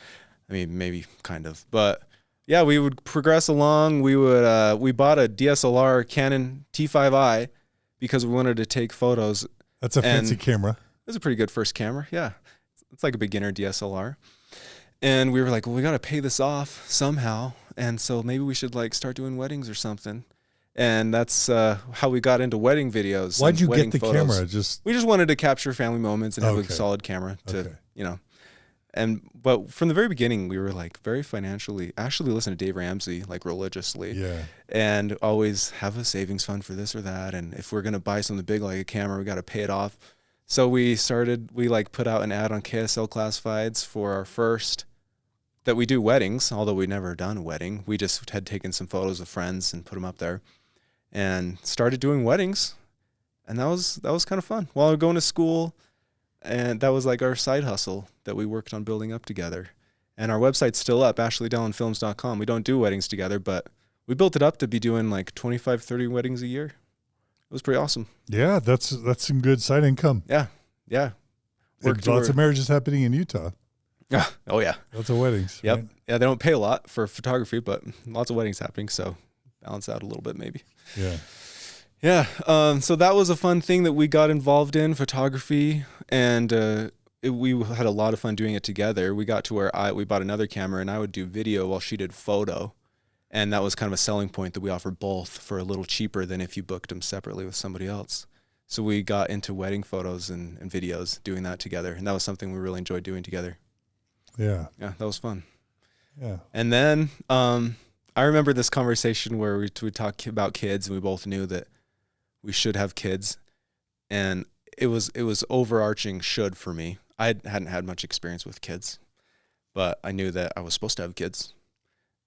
I mean, maybe kind of, but yeah, we would progress along. We bought a DSLR Canon T5i because we wanted to take photos. That's a fancy camera. It was a pretty good first camera. Yeah. It's like a beginner DSLR. And we were like, well, we got to pay this off somehow. And so maybe we should like start doing weddings or something. And that's how we got into wedding videos. Why'd you wedding get the photos. camera? We just wanted to capture family moments and have Okay. a solid camera to, Okay. you know. But from the very beginning, we were like very financially. Ashley listened to Dave Ramsey like religiously, Yeah. and always have a savings fund for this or that. And if we're gonna buy something big like a camera, we got to pay it off. So we like put out an ad on KSL Classifieds for our first. That we do weddings, although we'd never done a wedding. We just had taken some photos of friends and put them up there, and started doing weddings, and that was kind of fun while we were going to school, and that was like our side hustle that we worked on building up together. And our website's still up, ashleydellinfilms.com. We don't do weddings together, but we built it up to be doing like 25, 30 weddings a year. It was pretty awesome. Yeah, that's some good side income. Yeah. Lots of marriages happening in Utah. Oh yeah. Lots of weddings. Yep. Right? Yeah, they don't pay a lot for photography, but lots of weddings happening, so balance out a little bit maybe. Yeah. Yeah. So that was a fun thing that we got involved in, photography, and we had a lot of fun doing it together. We got to where we bought another camera, and I would do video while she did photo, and that was kind of a selling point that we offered both for a little cheaper than if you booked them separately with somebody else. So we got into wedding photos and videos doing that together, and that was something we really enjoyed doing together. Yeah. Yeah, that was fun. Yeah. And then I remember this conversation where we talked about kids, and we both knew that we should have kids, and it was overarching should for me. I hadn't had much experience with kids, but I knew that I was supposed to have kids,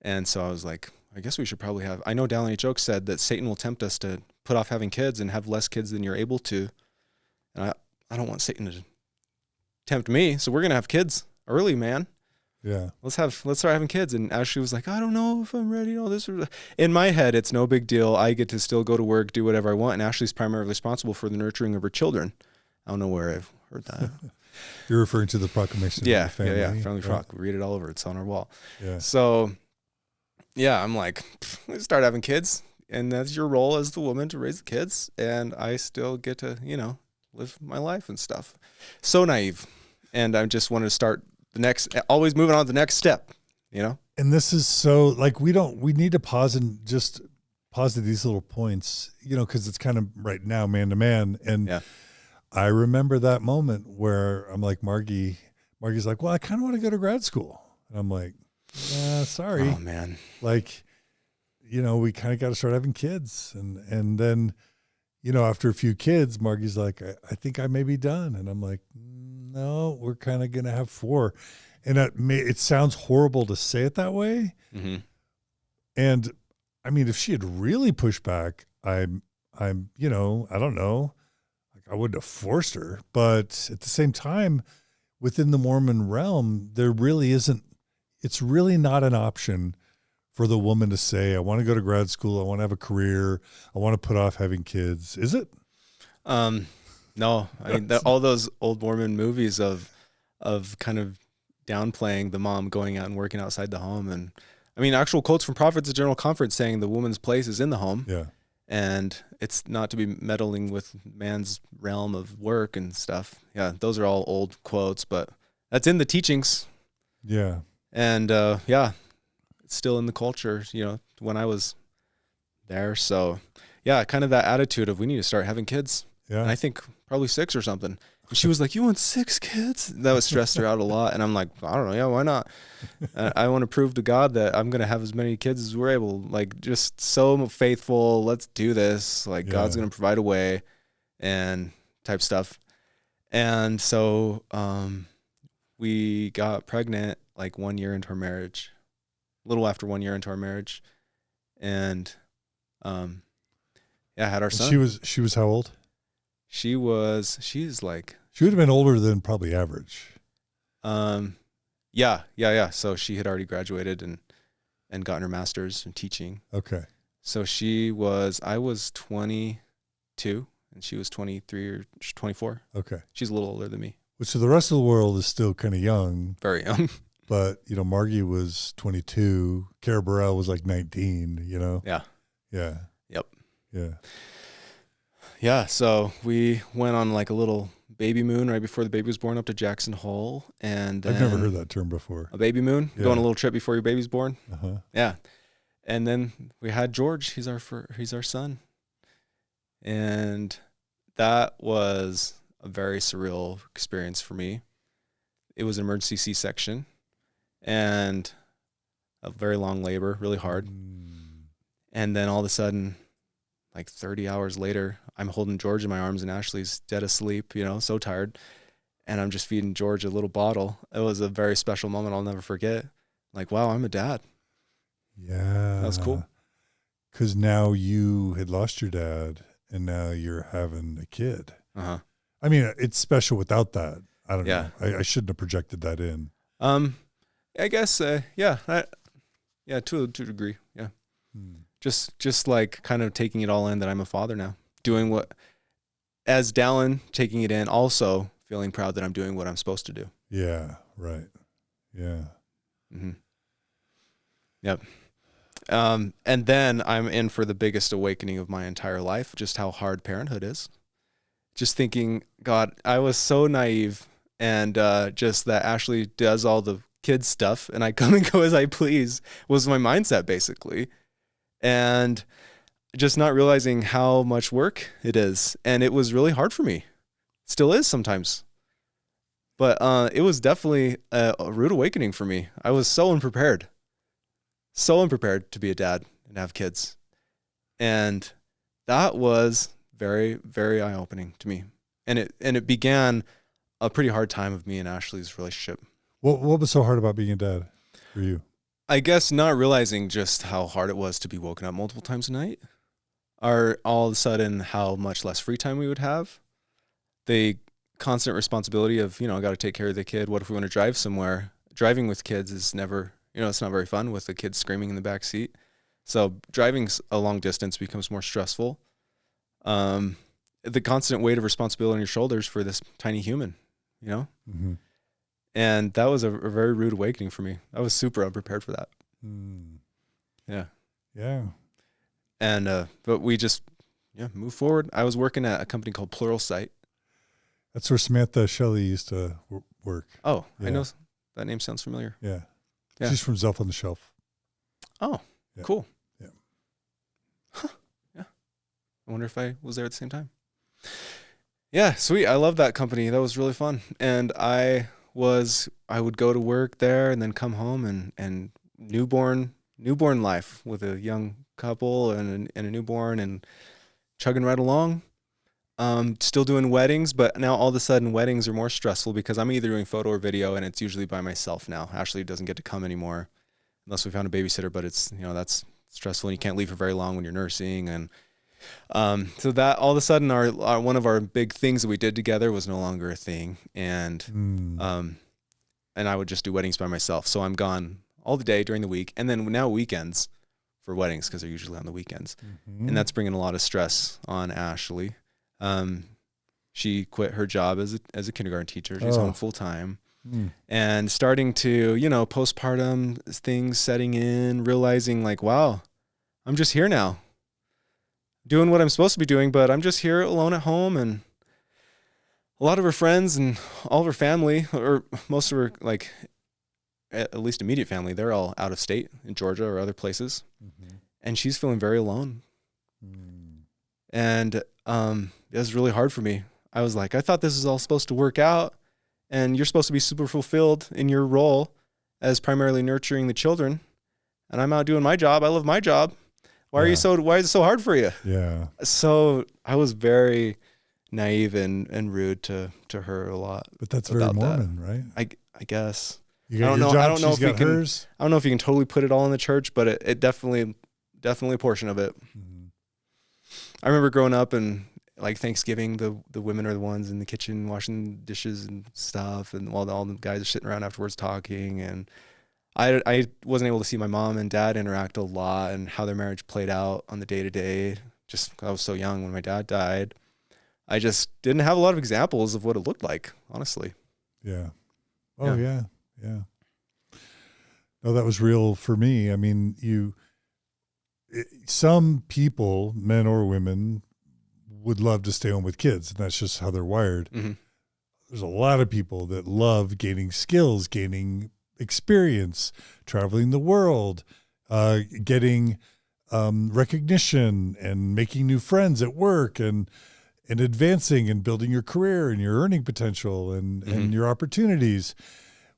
and so I was like, I guess we should probably have. I know Dallin H. Oaks said that Satan will tempt us to put off having kids and have less kids than you're able to, and I don't want Satan to tempt me, so we're gonna have kids early, man. Yeah. Let's start having kids. And Ashley was like, I don't know if I'm ready. All this. In my head, it's no big deal. I get to still go to work, do whatever I want. And Ashley's primarily responsible for the nurturing of her children. I don't know where I've heard that. You're referring to the proclamation Yeah, of the family. yeah. Family Frock. We read it all over. It's on our wall. Yeah. So, yeah, I'm like, let's start having kids. And that's your role as the woman to raise the kids. And I still get to, live my life and stuff. So naive. And I just wanted to start always moving on to the next step, And this is so like, we need to pause and just pause at these little points, cause it's kind of right now, man to man. And yeah. I remember that moment where I'm like, Margie's like, well, I kind of want to go to grad school. And I'm like, sorry. Oh man. Like, we kind of got to start having kids. And then, after a few kids, Margie's like, I think I may be done. And I'm like, no, we're kind of going to have 4. And it sounds horrible to say it that way. Mm-hmm. And I mean, if she had really pushed back, I'm, I don't know, like I wouldn't have forced her, but at the same time, within the Mormon realm, there really isn't, it's really not an option for the woman to say, I want to go to grad school. I want to have a career. I want to put off having kids. Is it? No, I mean, all those old Mormon movies of kind of downplaying the mom going out and working outside the home. And I mean, actual quotes from prophets of General Conference saying the woman's place is in the home. Yeah. And it's not to be meddling with man's realm of work and stuff. Yeah. Those are all old quotes, but that's in the teachings. Yeah. And, it's still in the culture, when I was there. So yeah, kind of that attitude of we need to start having kids. Yeah. And I think probably 6 or something. And she was like, you want 6 kids? That was stressed her out a lot. And I'm like, I don't know. Yeah, why not? I want to prove to God that I'm going to have as many kids as we're able. Like, just so faithful. Let's do this. Like, God's going to provide a way and type stuff. And so we got pregnant like 1 year into our marriage, a little after 1 year into our marriage. And had our son. She was how old? She's like, she would have been older than probably average. Yeah. So she had already graduated and gotten her master's in teaching. Okay. So I was 22 and she was 23 or 24. Okay. She's a little older than me. Which so the rest of the world is still kind of young. Very young. But, Margie was 22. Cara Burrell was like 19, Yeah. Yeah. Yep. Yeah. Yeah, so we went on like a little baby moon right before the baby was born up to Jackson Hole. And I've never heard that term before. A baby moon? Yeah. Go on a little trip before your baby's born? Uh-huh. Yeah. And then we had George. He's our son. And that was a very surreal experience for me. It was an emergency C-section and a very long labor, really hard. And then all of a sudden, like 30 hours later, I'm holding George in my arms and Ashley's dead asleep, so tired. And I'm just feeding George a little bottle. It was a very special moment I'll never forget. Like, wow, I'm a dad. Yeah. That was cool. Because now you had lost your dad and now you're having a kid. Uh-huh. I mean, it's special without that. I don't Yeah. know. I shouldn't have projected that in. I guess, yeah. To a degree, yeah. Just like kind of taking it all in that I'm a father now. Doing what, as Dallin, taking it in, also feeling proud that I'm doing what I'm supposed to do. Yeah, right. Yeah. Mm-hmm. Yep. And then I'm in for the biggest awakening of my entire life, just how hard parenthood is. Just thinking, God, I was so naive, and just that Ashley does all the kids stuff and I come and go as I please was my mindset basically. And just not realizing how much work it is. And it was really hard for me. Still is sometimes. But it was definitely a rude awakening for me. I was so unprepared to be a dad and have kids. And that was very, very eye-opening to me. And it began a pretty hard time of me and Ashley's relationship. What was so hard about being a dad for you? I guess not realizing just how hard it was to be woken up multiple times a night, or all of a sudden how much less free time we would have. The constant responsibility of, I got to take care of the kid. What if we want to drive somewhere? Driving with kids is never, it's not very fun with the kids screaming in the back seat. So driving a long distance becomes more stressful. The constant weight of responsibility on your shoulders for this tiny human, Mm-hmm. And that was a very rude awakening for me. I was super unprepared for that. Yeah. Yeah. And, but we just, move forward. I was working at a company called Pluralsight. That's where Samantha Shelley used to work. Oh, yeah. I know. That name sounds familiar. Yeah. She's from Zelf on the Shelf. Oh, yeah. Cool. Yeah. Huh. Yeah. I wonder if I was there at the same time. Yeah. Sweet. I love that company. That was really fun. And I would go to work there and then come home and newborn life with a young couple and a newborn and chugging right along. Still doing weddings, but now all of a sudden weddings are more stressful because I'm either doing photo or video, and it's usually by myself now. Ashley doesn't get to come anymore unless we found a babysitter, but it's, that's stressful and you can't leave for very long when you're nursing. And so that all of a sudden our one of our big things that we did together was no longer a thing. And I would just do weddings by myself. So I'm gone all the day during the week, and then now weekends for weddings because they're usually on the weekends. Mm-hmm. And that's bringing a lot of stress on Ashley. She quit her job as a kindergarten teacher. She's home full time. And starting to, postpartum things setting in, realizing like, wow, I'm just here now doing what I'm supposed to be doing, but I'm just here alone at home. And a lot of her friends and all of her family, or most of her, like at least immediate family, they're all out of state in Georgia or other places. Mm-hmm. And she's feeling very alone. And, it was really hard for me. I was like, I thought this was all supposed to work out and you're supposed to be super fulfilled in your role as primarily nurturing the children. And I'm out doing my job. I love my job. Why is it so hard for you? Yeah. So I was very naive and rude to her a lot. But that's very Mormon, right? I guess. You got your job, I don't know if you can, hers. I don't know if you can totally put it all in the church, but it definitely a portion of it. Mm-hmm. I remember growing up and like Thanksgiving, the women are the ones in the kitchen washing dishes and stuff, and while all the guys are sitting around afterwards talking. And I wasn't able to see my mom and dad interact a lot and how their marriage played out on the day to day. Just I was so young when my dad died. I just didn't have a lot of examples of what it looked like, honestly. Yeah. Oh yeah. No, that was real for me. I mean, some people, men or women, would love to stay home with kids, and that's just how they're wired. Mm-hmm. There's a lot of people that love gaining skills, gaining experience, traveling the world, getting recognition and making new friends at work and advancing and building your career and your earning potential and your opportunities.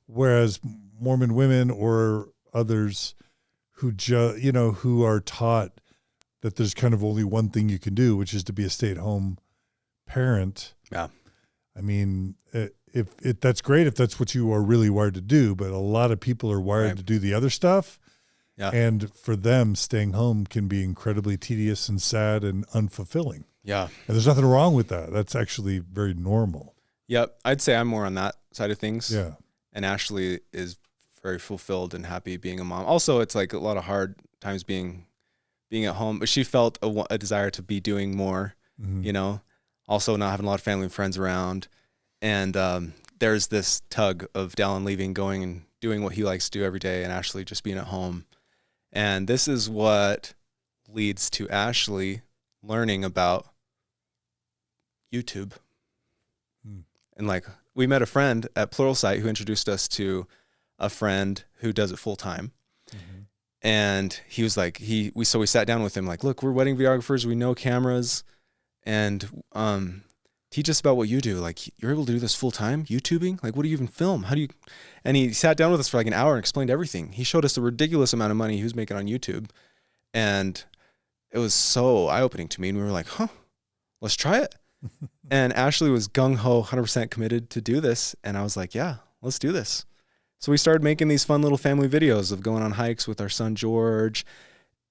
Whereas Mormon women or others who who are taught that there's kind of only one thing you can do, which is to be a stay-at-home parent. Yeah. I mean, if that's great if that's what you are really wired to do, but a lot of people are wired to do the other stuff. Yeah. And for them, staying home can be incredibly tedious and sad and unfulfilling. Yeah. And there's nothing wrong with that. That's actually very normal. Yep. I'd say I'm more on that side of things. Yeah. And Ashley is very fulfilled and happy being a mom. Also, it's like a lot of hard times being at home, but she felt a desire to be doing more, also not having a lot of family and friends around. And there's this tug of Dallin leaving, going and doing what he likes to do every day, and Ashley just being at home. And this is what leads to Ashley learning about YouTube. And like, we met a friend at Pluralsight who introduced us to a friend who does it full time. And he was like, we sat down with him, like, look, we're wedding videographers. We know cameras, and teach us about what you do. Like, you're able to do this full time, YouTubing? Like, what do you even film? How do you? And he sat down with us for like an hour and explained everything. He showed us the ridiculous amount of money he was making on YouTube. And it was so eye-opening to me. And we were like, let's try it. And Ashley was gung-ho, 100% committed to do this. And I was like, yeah, let's do this. So we started making these fun little family videos of going on hikes with our son, George.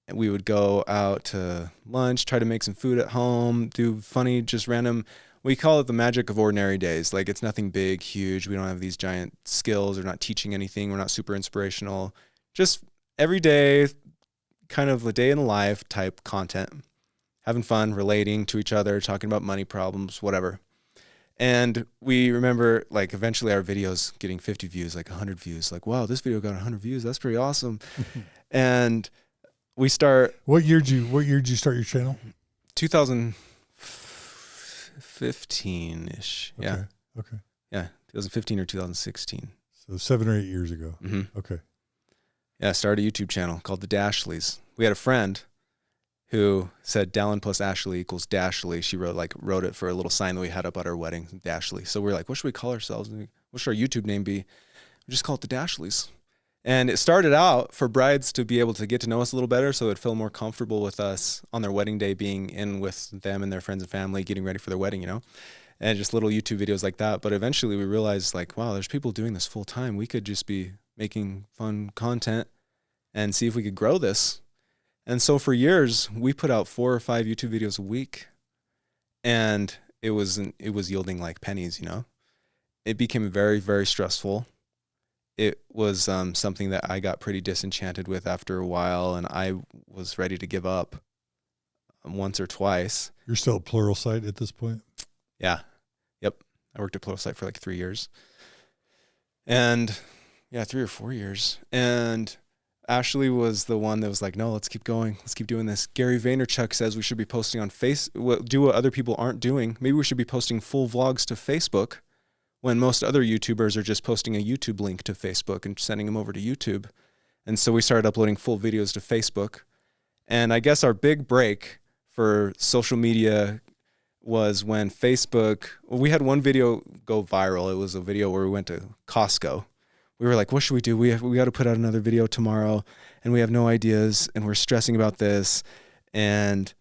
And we would go out to lunch, try to make some food at home, do funny, just random. We call it the magic of ordinary days. Like, it's nothing big, huge. We don't have these giant skills. We're not teaching anything. We're not super inspirational. Just every day, kind of a day in the life type content. Having fun, relating to each other, talking about money problems, whatever. And we remember, like, eventually our videos getting 50 views, like 100 views. Like, wow, this video got 100 views. That's pretty awesome. And we start. What year did you start your channel? 2015-ish. Okay. Yeah. Okay. Yeah. 2015 or 2016. So 7 or 8 years ago. Okay. Yeah. I started a YouTube channel called the Dashleys. We had a friend who said Dallin plus Ashley equals Dashley. She wrote it for a little sign that we had up at our wedding, Dashley. So we were like, what should we call ourselves? What should our YouTube name be? We just call it the Dashleys. And it started out for brides to be able to get to know us a little better, so they'd feel more comfortable with us on their wedding day, being in with them and their friends and family, getting ready for their wedding, and just little YouTube videos like that. But eventually we realized, like, wow, there's people doing this full time. We could just be making fun content and see if we could grow this. And so for years, we put out 4 or 5 YouTube videos a week, and it was yielding like pennies, It became very, very stressful. It was something that I got pretty disenchanted with after a while, and I was ready to give up once or twice. You're still at Pluralsight at this point? Yeah. Yep. I worked at Pluralsight for like 3 years. And 3 or 4 years. And Ashley was the one that was like, no, let's keep going. Let's keep doing this. Gary Vaynerchuk says we should be posting on do what other people aren't doing. Maybe we should be posting full vlogs to Facebook when most other YouTubers are just posting a YouTube link to Facebook and sending them over to YouTube. And so we started uploading full videos to Facebook. And I guess our big break for social media was when we had one video go viral. It was a video where we went to Costco. We were like, what should we do? We got to put out another video tomorrow, and we have no ideas, and we're stressing about this. And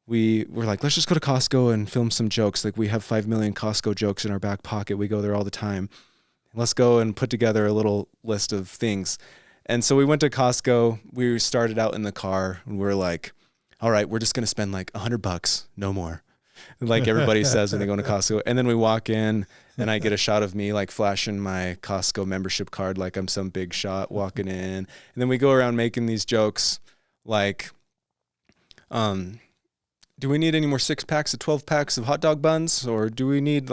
we were like, let's just go to Costco and film some jokes. Like, we have 5 million Costco jokes in our back pocket. We go there all the time. Let's go and put together a little list of things. And so we went to Costco. We started out in the car, and we're like, all right, we're just going to spend like $100, no more. Like everybody says when they go to Costco. And then we walk in, and I get a shot of me like flashing my Costco membership card like I'm some big shot walking in. And then we go around making these jokes like, do we need any more 6-packs of 12-packs of hot dog buns? Or do we need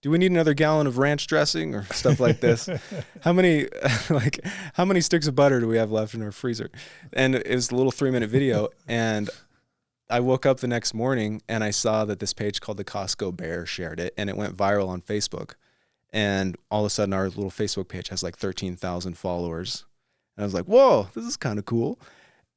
another gallon of ranch dressing or stuff like this? How many sticks of butter do we have left in our freezer? And it was a little 3-minute video. And I woke up the next morning and I saw that this page called the Costco Bear shared it, and it went viral on Facebook. And all of a sudden our little Facebook page has like 13,000 followers. And I was like, whoa, this is kind of cool.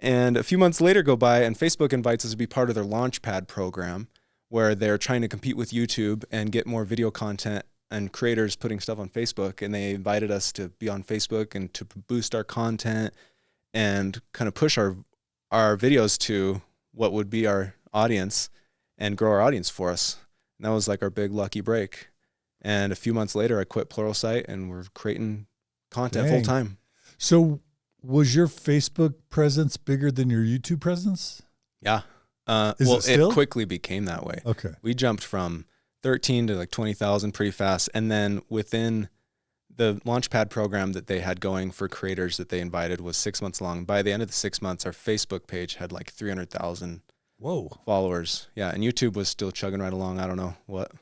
And a few months later go by, and Facebook invites us to be part of their Launchpad program, where they're trying to compete with YouTube and get more video content and creators putting stuff on Facebook. And they invited us to be on Facebook and to boost our content and kind of push our videos to what would be our audience and grow our audience for us. And that was like our big lucky break. And a few months later, I quit Pluralsight and we're creating content full time. So was your Facebook presence bigger than your YouTube presence? Yeah. It quickly became that way. Okay. We jumped from 13 to like 20,000 pretty fast. And then within the Launchpad program that they had going for creators that they invited was 6 months long. By the end of the 6 months, our Facebook page had like 300,000 followers. Yeah. And YouTube was still chugging right along. I don't know what,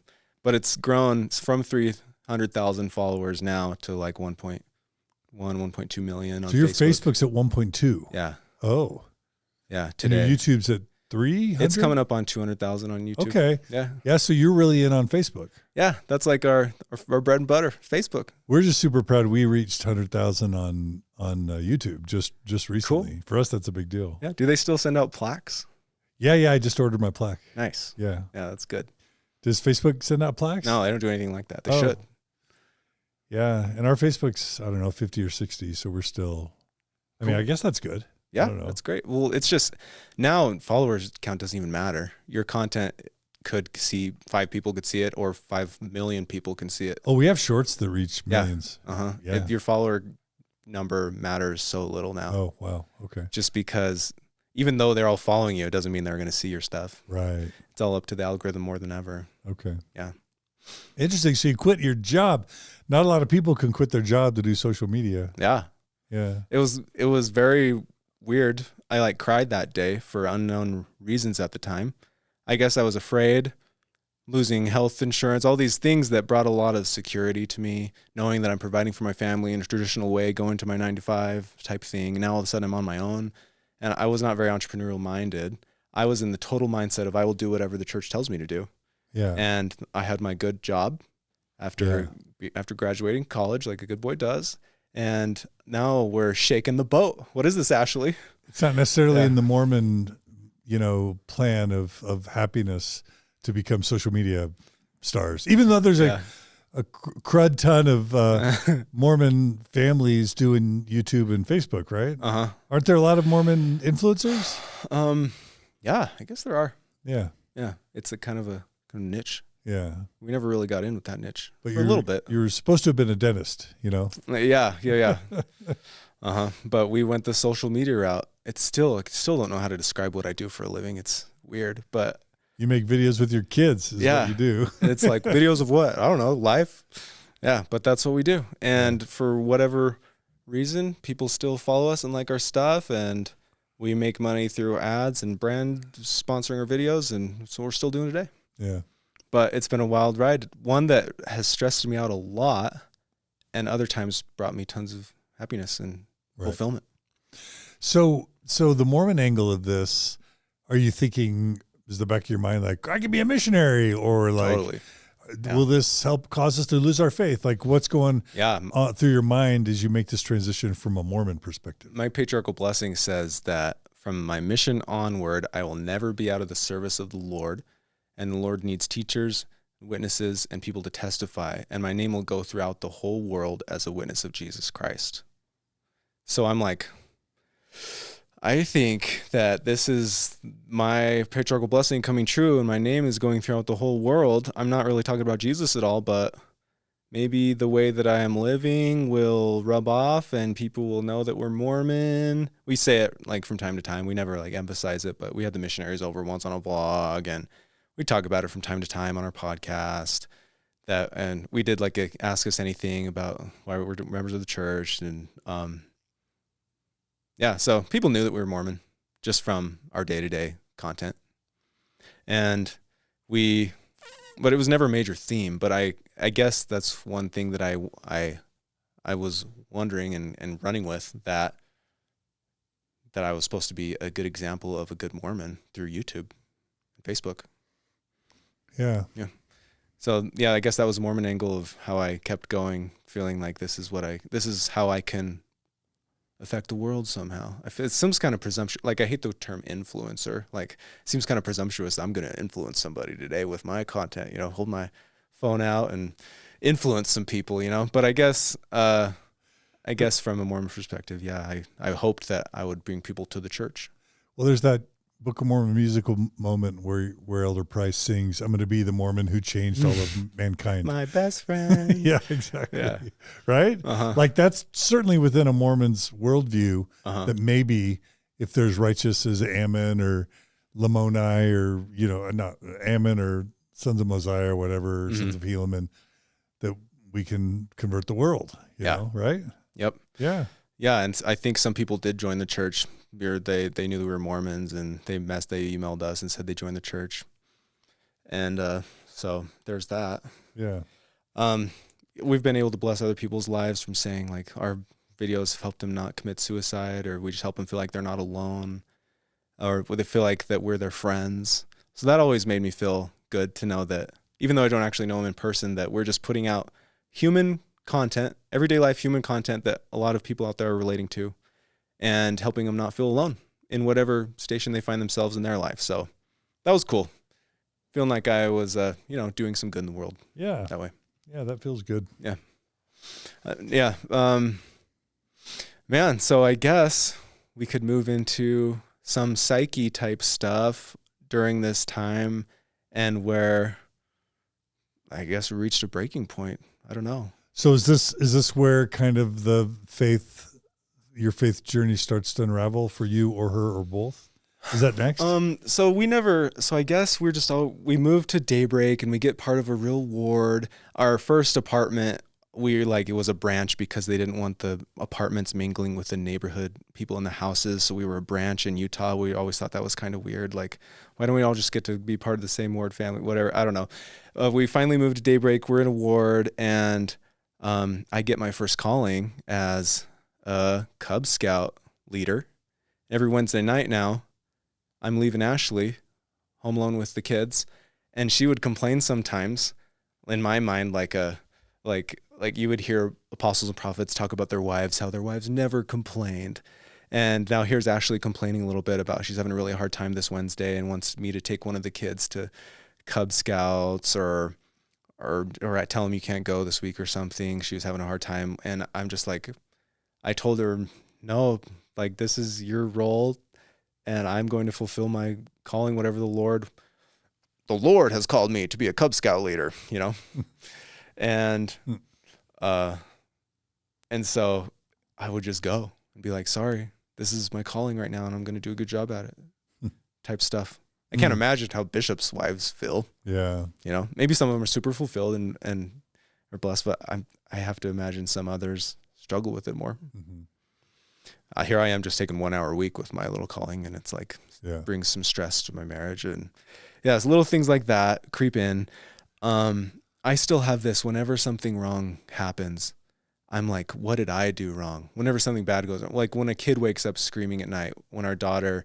but it's grown from 300,000 followers now to like 1.2 million on Facebook. So your Facebook's at 1.2. Yeah. Oh. Yeah. Today. And your YouTube's at 300? It's coming up on 200,000 on YouTube. Okay. Yeah. Yeah. So you're really in on Facebook. Yeah. That's like our bread and butter, Facebook. We're just super proud. We reached 100,000 on YouTube just recently. Cool. For us, that's a big deal. Yeah. Do they still send out plaques? Yeah. I just ordered my plaque. Nice. Yeah. Yeah. That's good. Does Facebook send out plaques? No, they don't do anything like that. They should. Yeah. And our Facebook's, I don't know, 50 or 60. So we're still, I mean, I guess that's good. Yeah, that's great. Well, it's just now followers count doesn't even matter. Your content could see 5 people could see it or 5 million people can see it. Oh, we have shorts that reach millions. Yeah. Your follower number matters so little now. Oh, wow. Okay. Just because even though they're all following you, it doesn't mean they're going to see your stuff. Right. It's all up to the algorithm more than ever. Okay. Yeah. Interesting. So you quit your job. Not a lot of people can quit their job to do social media. Yeah. Yeah. It was very weird. I like cried that day for unknown reasons at the time. I guess I was afraid, losing health insurance, all these things that brought a lot of security to me, knowing that I'm providing for my family in a traditional way, going to my 9-to-5 type thing. And now all of a sudden I'm on my own. And I was not very entrepreneurial minded. I was in the total mindset of I will do whatever the church tells me to do. Yeah. And I had my good job after graduating college, like a good boy does. And now we're shaking the boat. What is this, Ashley? It's not necessarily in the Mormon, plan of happiness to become social media stars, even though there's a crud ton of Mormon families doing YouTube and Facebook, right? Uh-huh. Aren't there a lot of Mormon influencers? Yeah, I guess there are. Yeah. Yeah. It's a kind of niche. Yeah. We never really got in with that niche. But for a little bit. You were supposed to have been a dentist, Yeah. But we went the social media route. I still don't know how to describe what I do for a living. It's weird, but you make videos with your kids is what you do. It's like videos of what? I don't know, life. Yeah, but that's what we do. And for whatever reason, people still follow us and like our stuff, and we make money through ads and brand sponsoring our videos, and so we're still doing it today. Yeah. But it's been a wild ride, one that has stressed me out a lot, and other times brought me tons of happiness and fulfillment. So the Mormon angle of this, are you thinking, is the back of your mind like, I could be a missionary, or like, totally. Will this help cause us to lose our faith? Like, what's going through your mind as you make this transition from a Mormon perspective? My patriarchal blessing says that from my mission onward, I will never be out of the service of the Lord, and the Lord needs teachers, witnesses, and people to testify, and my name will go throughout the whole world as a witness of Jesus Christ. So I'm like, I think that this is my patriarchal blessing coming true, and my name is going throughout the whole world. I'm not really talking about Jesus at all, but maybe the way that I am living will rub off and people will know that we're Mormon. We say it like from time to time. We never like emphasize it, but we had the missionaries over once on a vlog, and we talk about it from time to time on our podcast. And we did like a Ask Us Anything about why we're members of the church, and so people knew that we were Mormon just from our day-to-day content. But it was never a major theme, but I guess that's one thing that I was wondering and running with, that I was supposed to be a good example of a good Mormon through YouTube and Facebook. Yeah. Yeah. So I guess that was a Mormon angle of how I kept going, feeling like this is how I can affect the world somehow. I feel it seems kind of presumptuous. Like, I hate the term influencer. Like, it seems kind of presumptuous. I'm going to influence somebody today with my content, you know, hold my phone out and influence some people, you know. But I guess from a Mormon perspective, yeah, I hoped that I would bring people to the church. Well, there's that Book of Mormon musical moment where Elder Price sings, "I'm going to be the Mormon who changed all of mankind." My best friend. Yeah, exactly. Yeah. Right? Uh-huh. Like, that's certainly within a Mormon's worldview, that maybe if there's righteous as Ammon or Lamoni or, you know, not Ammon or Sons of Mosiah or whatever, or Sons of Helaman, that we can convert the world, you know, right? Yep. Yeah. Yeah, and I think some people did join the church. They knew we were Mormons, and they emailed us and said they joined the church. And so there's that. Yeah. We've been able to bless other people's lives from saying, like, our videos have helped them not commit suicide, or we just help them feel like they're not alone, or they feel like that we're their friends. So that always made me feel good to know that, even though I don't actually know them in person, that we're just putting out human content, everyday life human content that a lot of people out there are relating to, and helping them not feel alone in whatever station they find themselves in their life. So that was cool. Feeling like I was, doing some good in the world. Yeah. That way. Yeah, that feels good. Yeah. Man, so I guess we could move into some psyche type stuff during this time, and where I guess we reached a breaking point. I don't know. So is this where kind of your faith journey starts to unravel for you or her or both? Is that next? So I guess we moved to Daybreak, and we get part of a real ward. Our first apartment, it was a branch because they didn't want the apartments mingling with the neighborhood people in the houses. So we were a branch in Utah. We always thought that was kind of weird. Like, why don't we all just get to be part of the same ward family? Whatever. I don't know. We finally moved to Daybreak. We're in a ward, and I get my first calling as a Cub Scout leader. Every Wednesday night now, I'm leaving Ashley home alone with the kids, and she would complain sometimes. In my mind, like you would hear apostles and prophets talk about their wives, how their wives never complained. And now here's Ashley complaining a little bit about she's having a really hard time this Wednesday and wants me to take one of the kids to Cub Scouts or I tell them you can't go this week or something. She was having a hard time. And I'm just like, I told her, no, like, this is your role, and I'm going to fulfill my calling, whatever the Lord has called me to be a Cub Scout leader, you know? And so I would just go and be like, sorry, this is my calling right now, and I'm going to do a good job at it, type stuff. I can't imagine how bishops' wives feel. Yeah. You know, maybe some of them are super fulfilled and are blessed, but I have to imagine some others struggle with it more. Mm-hmm. Here I am just taking 1 hour a week with my little calling, and it's like, brings some stress to my marriage. And it's little things like that creep in. I still have this, whenever something wrong happens, I'm like, what did I do wrong? Whenever something bad goes on, like when a kid wakes up screaming at night, when our daughter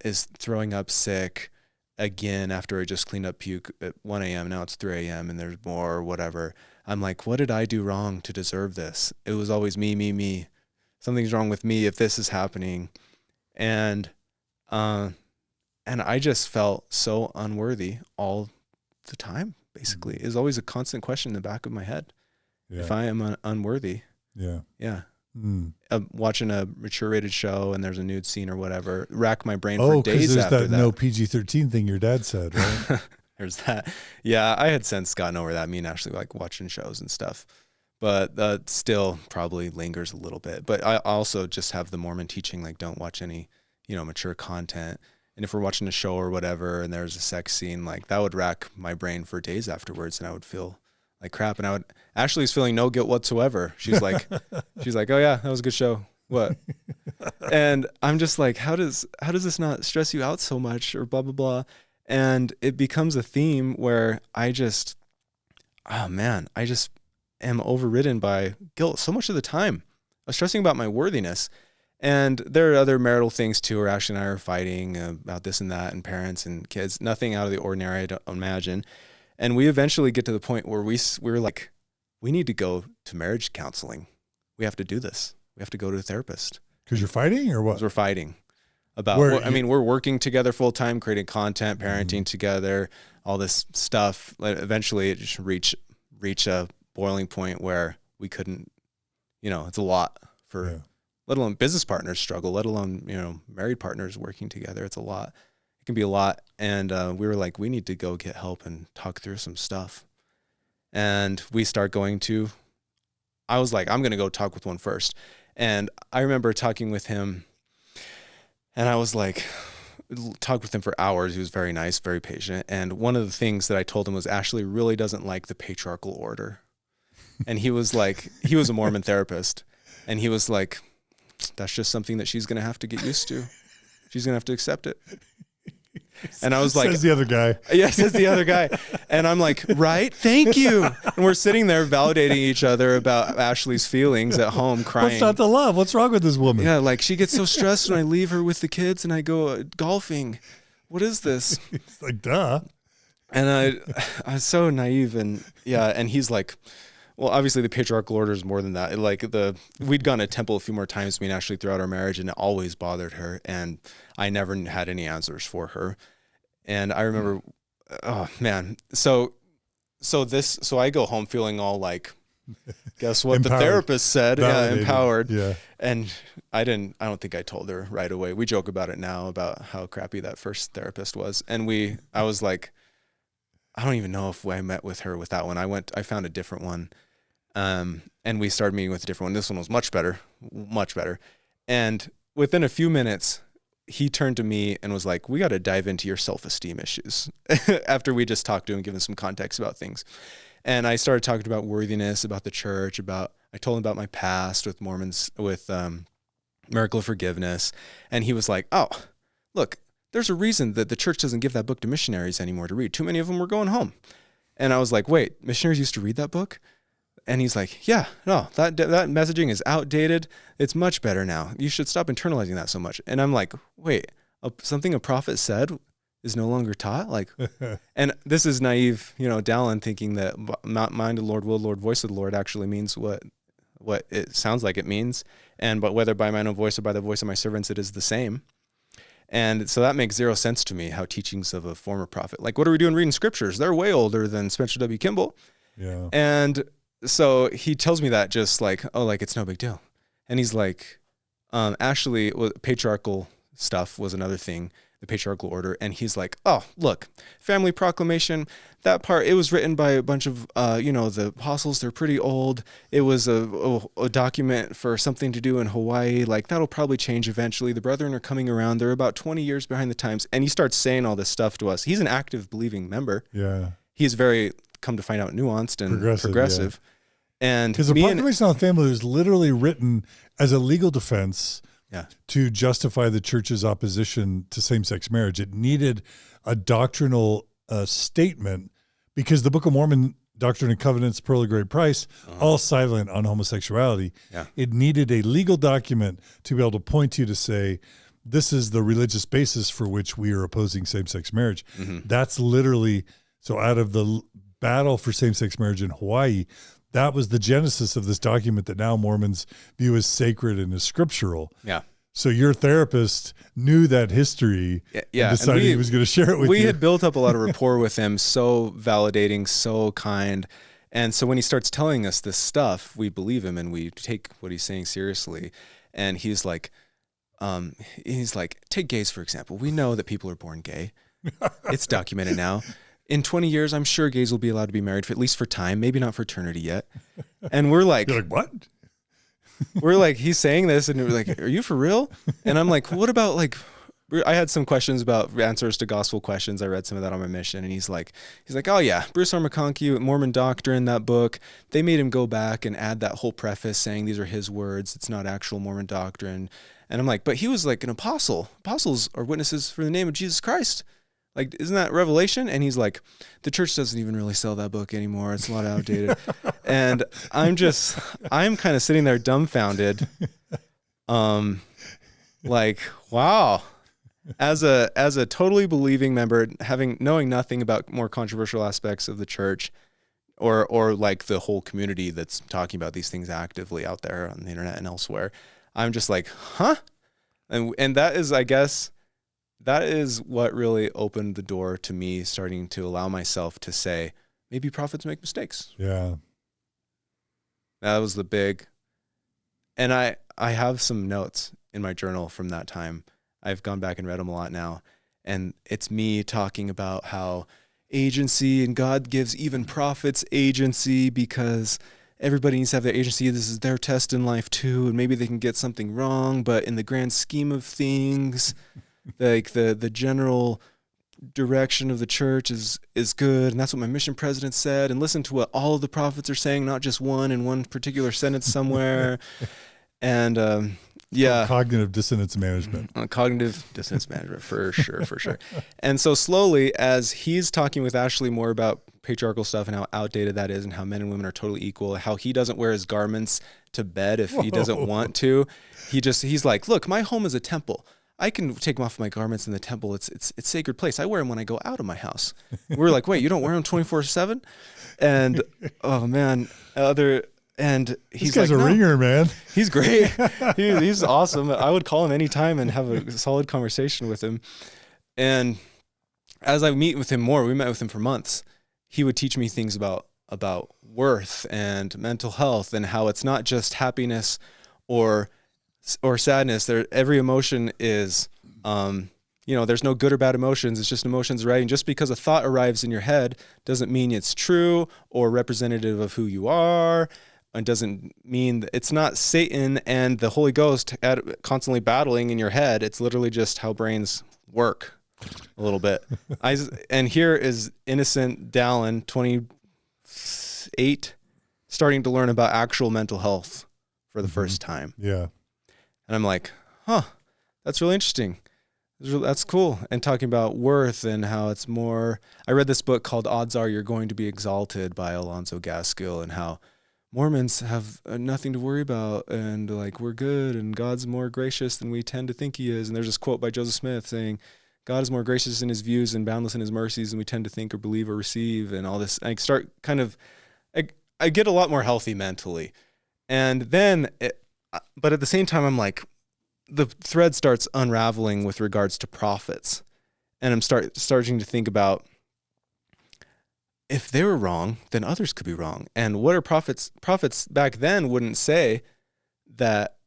is throwing up sick again after I just cleaned up puke at 1 a.m., now it's 3 a.m. and there's more or whatever. I'm like, what did I do wrong to deserve this? It was always me. Something's wrong with me if this is happening. And I just felt so unworthy all the time, basically. It's always a constant question in the back of my head. If I am unworthy. Watching a mature rated show and there's a nude scene or whatever, rack my brain for days after that. There's that no PG-13 thing your dad said, right? There's that. Yeah, I had since gotten over that. Me and Ashley like watching shows and stuff. But that still probably lingers a little bit. But I also just have the Mormon teaching, like, don't watch any, mature content. And if we're watching a show or whatever and there's a sex scene, like, that would rack my brain for days afterwards, and I would feel like crap. And Ashley's feeling no guilt whatsoever. She's like, oh yeah, that was a good show. What? And I'm just like, how does this not stress you out so much, or blah, blah, blah. And it becomes a theme where I just am overridden by guilt so much of the time. I was stressing about my worthiness. And there are other marital things too, where Ashley and I are fighting about this and that, and parents and kids, nothing out of the ordinary, I don't imagine. And we eventually get to the point where we're like, we need to go to marriage counseling. We have to do this. we have to go to a therapist. Because you're fighting or what? 'Cause we're fighting about, we're working together full time, creating content, parenting together, all this stuff. Eventually it just reach a boiling point where we couldn't, it's a lot for, let alone business partners struggle, let alone, married partners working together. It's a lot. It can be a lot. And we were like, we need to go get help and talk through some stuff. And we start I was like, I'm going to go talk with one first. And I remember talking with him, and I was like, talked with him for hours. He was very nice, very patient. And one of the things that I told him was Ashley really doesn't like the patriarchal order. And he was like, he was a Mormon therapist. And he was like, that's just something that she's going to have to get used to. She's going to have to accept it. And I was like, says the other guy. Yeah, says the other guy. And I'm like, right? Thank you. And we're sitting there validating each other about Ashley's feelings at home, crying. What's not to love? What's wrong with this woman? Yeah, like she gets so stressed when I leave her with the kids and I go golfing. What is this? It's like, duh. And I was so naive. And and he's like, well, obviously the patriarchal order is more than that. We'd gone to temple a few more times, me and Ashley, throughout our marriage, and it always bothered her. And I never had any answers for her. And I remember, oh man. So I go home feeling all like, guess what? Empowered. The therapist said, empowered. Yeah. And I don't think I told her right away. We joke about it now, about how crappy that first therapist was. And I was like, I don't even know if I met with her with that one. I found a different one. And we started meeting with a different one. This one was much better. And within a few minutes, he turned to me and was like, we got to dive into your self-esteem issues after we just talked to him, given some context about things. And I started talking about worthiness, about the church, I told him about my past with Mormons, with marital forgiveness. And he was like, oh, look, there's a reason that the church doesn't give that book to missionaries anymore to read. Too many of them were going home. And I was like, wait, missionaries used to read that book? And he's like, yeah, no, that messaging is outdated. It's much better now. You should stop internalizing that so much. And I'm like, wait, something a prophet said is no longer taught? Like, and this is naive, Dallin, thinking that mind of the Lord, will of the Lord, voice of the Lord actually means what it sounds like it means. But whether by my own voice or by the voice of my servants, it is the same. And so that makes zero sense to me, how teachings of a former prophet, like, what are we doing reading scriptures? They're way older than Spencer W. Kimball. Yeah. And so he tells me that just like, oh, like it's no big deal. And he's like, Ashley, patriarchal stuff was another thing, the patriarchal order. And he's like, oh, look, family proclamation, that part, it was written by a bunch of, the apostles. They're pretty old. It was a document for something to do in Hawaii. Like, that'll probably change eventually. The brethren are coming around. They're about 20 years behind the times. And he starts saying all this stuff to us. He's an active believing member. Yeah. He's very, come to find out, nuanced and progressive. Yeah. And because the Proclamation on Family was literally written as a legal defense to justify the church's opposition to same-sex marriage. It needed a doctrinal statement because the Book of Mormon, Doctrine and Covenants, Pearl of Great Price, all silent on homosexuality. Yeah. It needed a legal document to be able to point to say, this is the religious basis for which we are opposing same-sex marriage. Mm-hmm. That's literally, so out of the battle for same-sex marriage in Hawaii, that was the genesis of this document that now Mormons view as sacred and as scriptural. Yeah. So your therapist knew that history and decided he was going to share it with you. We had built up a lot of rapport with him, so validating, so kind. And so when he starts telling us this stuff, we believe him and we take what he's saying seriously. And he's like, take gays, for example. We know that people are born gay. It's documented now. In 20 years, I'm sure gays will be allowed to be married for at least for time, maybe not for eternity yet. And we're like, you're like, what? We're like, he's saying this, and we're like, are you for real? And I'm like, what about like, I had some questions about answers to gospel questions. I read some of that on my mission, and he's like, oh yeah, Bruce R. McConkie, Mormon Doctrine, that book, they made him go back and add that whole preface saying these are his words. It's not actual Mormon doctrine. And I'm like, but he was like an apostle. Apostles are witnesses for the name of Jesus Christ. Like, isn't that Revelation? And he's like, the church doesn't even really sell that book anymore. It's a lot outdated. And I'm kind of sitting there dumbfounded. Like, wow. As a totally believing member, knowing nothing about more controversial aspects of the church, or like the whole community that's talking about these things actively out there on the internet and elsewhere. I'm just like, huh? And that is, I guess, that is what really opened the door to me starting to allow myself to say, maybe prophets make mistakes. Yeah. That was the big, and I have some notes in my journal from that time. I've gone back and read them a lot now. And it's me talking about how agency, and God gives even prophets agency because everybody needs to have their agency. This is their test in life too. And maybe they can get something wrong, but in the grand scheme of things, like the general direction of the church is good. And that's what my mission president said. And listen to what all of the prophets are saying, not just one in one particular sentence somewhere. And, yeah. Cognitive dissonance management. Cognitive dissonance management, for sure. And so slowly, as he's talking with Ashley more about patriarchal stuff and how outdated that is and how men and women are totally equal, how he doesn't wear his garments to bed if he doesn't want to. He's like, look, my home is a temple. I can take off my garments in the temple. It's a sacred place. I wear them when I go out of my house. We're like, wait, you don't wear them 24/7? And oh man, and he's this guy's like, a ringer, man. He's great. He's awesome. I would call him anytime and have a solid conversation with him. And as I meet with him more, we met with him for months. He would teach me things about worth and mental health and how it's not just happiness or sadness. Every emotion is, there's no good or bad emotions. It's just emotions, right? And just because a thought arrives in your head doesn't mean it's true or representative of who you are. It doesn't mean it's not Satan and the Holy Ghost constantly battling in your head. It's literally just how brains work a little bit. And here is innocent Dallin, 28, starting to learn about actual mental health for the first time. Yeah. And I'm like, huh, that's really interesting. That's cool. And talking about worth and how it's more, I read this book called Odds Are You're Going to Be Exalted by Alonzo Gaskill, and how Mormons have nothing to worry about, and like we're good, and God's more gracious than we tend to think he is. And there's this quote by Joseph Smith saying, God is more gracious in his views and boundless in his mercies than we tend to think or believe or receive, and all this. I start I get a lot more healthy mentally. And then, but at the same time, I'm like, the thread starts unraveling with regards to prophets. And I'm starting to think about, if they were wrong, then others could be wrong. And what are prophets? Prophets back then wouldn't say that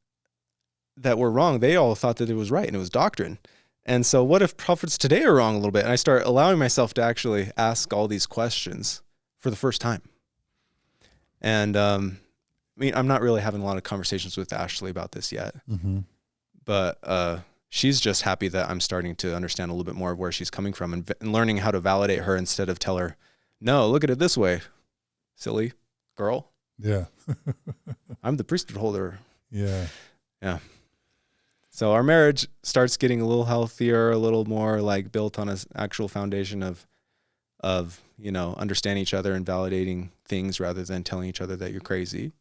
were wrong. They all thought that it was right and it was doctrine. And so what if prophets today are wrong a little bit? And I start allowing myself to actually ask all these questions for the first time. And I'm not really having a lot of conversations with Ashley about this yet, but she's just happy that I'm starting to understand a little bit more of where she's coming from and learning how to validate her instead of tell her, no, look at it this way, silly girl. Yeah. I'm the priesthood holder. Yeah. Yeah. So our marriage starts getting a little healthier, a little more like built on an actual foundation of understanding each other and validating things rather than telling each other that you're crazy.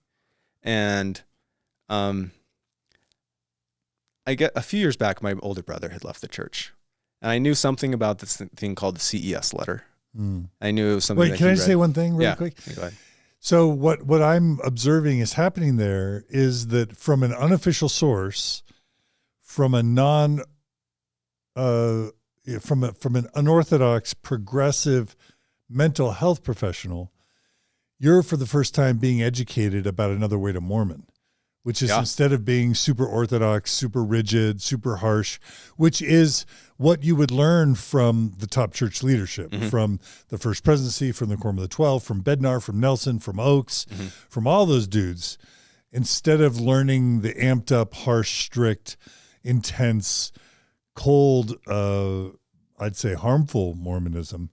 And I get a few years back, my older brother had left the church, and I knew something about this thing called the CES Letter. I knew it was something. Wait, can I say one thing really quick? Yeah, go ahead. So what I'm observing is happening there is that from an unofficial source, from an unorthodox progressive mental health professional, you're for the first time being educated about another way to Mormon, which is instead of being super orthodox, super rigid, super harsh, which is what you would learn from the top church leadership, from the First Presidency, from the Quorum of the 12, from Bednar, from Nelson, from Oaks, from all those dudes, instead of learning the amped up, harsh, strict, intense, cold, I'd say harmful Mormonism.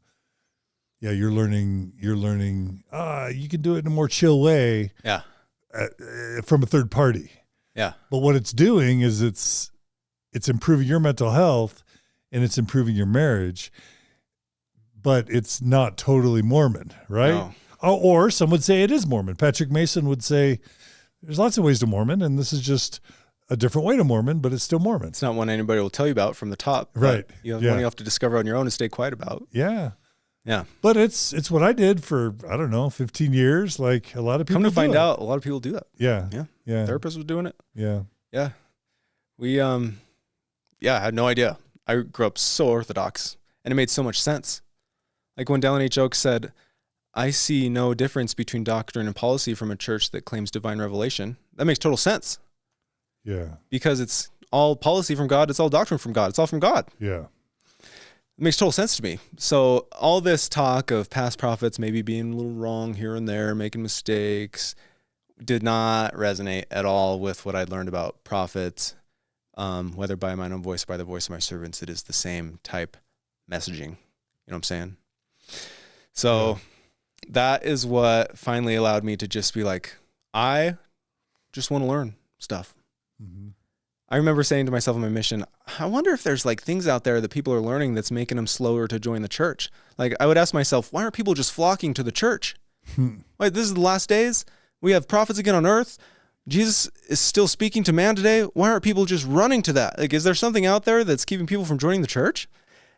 Yeah, you're learning, you can do it in a more chill way. Yeah. From a third party. Yeah. But what it's doing is it's improving your mental health and it's improving your marriage, but it's not totally Mormon, right? No. Or some would say it is Mormon. Patrick Mason would say there's lots of ways to Mormon, and this is just a different way to Mormon, but it's still Mormon. It's not one anybody will tell you about from the top. Right. One you have to discover on your own and stay quiet about. Yeah. Yeah. But it's what I did for, I don't know, 15 years. Like a lot of people Come to find do it. out, a lot of people do that. Yeah. Yeah. Yeah. Therapist was doing it. Yeah. Yeah. We, I had no idea. I grew up so orthodox and it made so much sense. Like when Dallin H. Oaks said, I see no difference between doctrine and policy from a church that claims divine revelation. That makes total sense. Yeah. Because it's all policy from God. It's all doctrine from God. It's all from God. Yeah. It makes total sense to me. So all this talk of past prophets maybe being a little wrong here and there, making mistakes, did not resonate at all with what I'd learned about prophets, whether by mine own voice or by the voice of my servants. It is the same type messaging. You know what I'm saying? So that is what finally allowed me to just be like, I just want to learn stuff. Mm-hmm. I remember saying to myself on my mission, I wonder if there's like things out there that people are learning that's making them slower to join the church. Like I would ask myself, why aren't people just flocking to the church? Like this is the last days. We have prophets again on earth. Jesus is still speaking to man today. Why aren't people just running to that? Like, is there something out there that's keeping people from joining the church?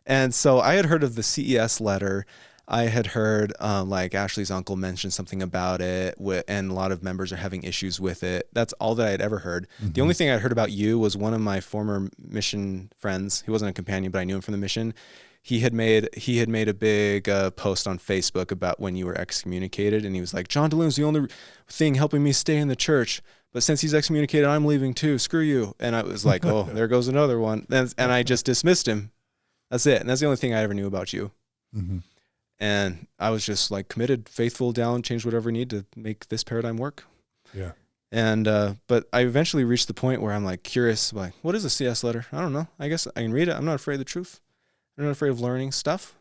And so I had heard of the CES letter. I had heard like Ashley's uncle mention something about it, and a lot of members are having issues with it. That's all that I had ever heard. Mm-hmm. The only thing I'd heard about you was one of my former mission friends. He wasn't a companion, but I knew him from the mission. He had made a big post on Facebook about when you were excommunicated, and he was like, John Dallin's the only thing helping me stay in the church. But since he's excommunicated, I'm leaving too. Screw you. And I was like, oh, there goes another one. And I just dismissed him. That's it. And that's the only thing I ever knew about you. Mm-hmm. And I was just like committed, faithful, down, change whatever I need to make this paradigm work. Yeah. And, but I eventually reached the point where I'm like curious, like, what is a CS letter? I don't know. I guess I can read it. I'm not afraid of the truth. I'm not afraid of learning stuff.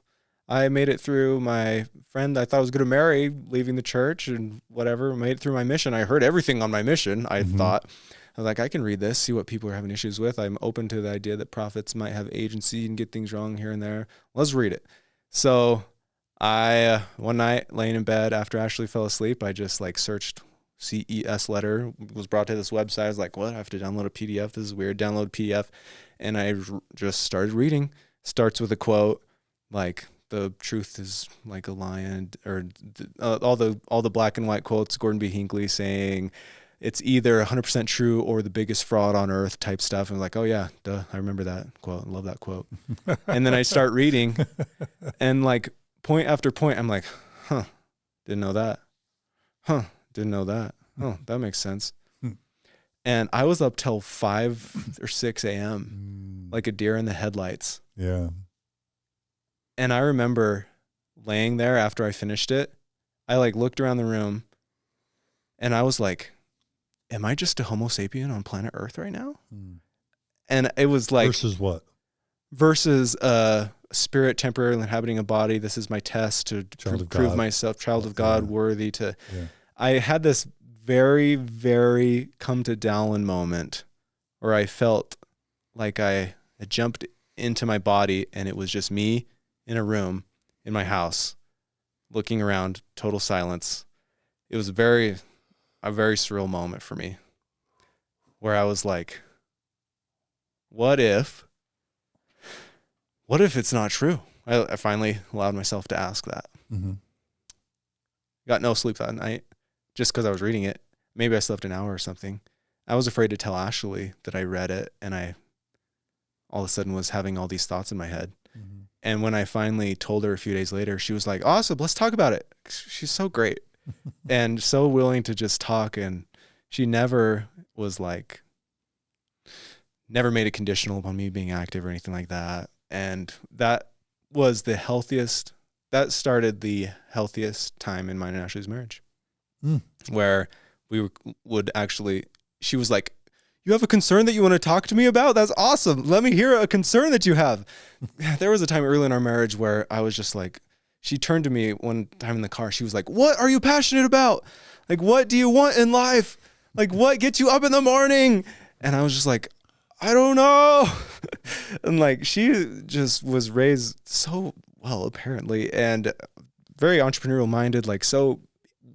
I made it through my friend I thought I was going to marry, leaving the church and whatever, made it through my mission. I heard everything on my mission. I thought, I was like, I can read this, see what people are having issues with. I'm open to the idea that prophets might have agency and get things wrong here and there. Let's read it. So I, one night laying in bed after Ashley fell asleep, I just like searched CES letter, was brought to this website. I was like, what? I have to download a PDF. This is weird. Download PDF. And I just started reading. Starts with a quote, like the truth is like a lion, or all the black and white quotes, Gordon B. Hinckley saying it's either 100% true or the biggest fraud on earth type stuff. And I'm like, oh yeah, duh, I remember that quote. I love that quote. And then I start reading, and like point after point, I'm like, huh, didn't know that. Huh, didn't know that. Oh, that makes sense. And I was up till 5 or 6 a.m. like a deer in the headlights. Yeah. And I remember laying there after I finished it. I like looked around the room and I was like, am I just a Homo sapien on planet Earth right now? And it was like, versus what? Versus spirit temporarily inhabiting a body. This is my test to prove myself, child of God, worthy to. Yeah. I had this very, very come to Dallin moment where I felt like I had jumped into my body and it was just me in a room in my house looking around, total silence. It was a very surreal moment for me where I was like, what if it's not true? I finally allowed myself to ask that. Mm-hmm. Got no sleep that night just because I was reading it. Maybe I slept an hour or something. I was afraid to tell Ashley that I read it, and I all of a sudden was having all these thoughts in my head. Mm-hmm. And when I finally told her a few days later, she was like, awesome, let's talk about it. She's so great and so willing to just talk. And she never was like, never made it conditional upon me being active or anything like that. And that was the healthiest, that started the healthiest time in mine and Ashley's marriage, where we would actually, she was like, you have a concern that you want to talk to me about? That's awesome. Let me hear a concern that you have. There was a time early in our marriage where I was just like, she turned to me one time in the car. She was like, what are you passionate about? Like, what do you want in life? Like, what gets you up in the morning? And I was just like, I don't know. And like, she just was raised so well, apparently, and very entrepreneurial minded, like so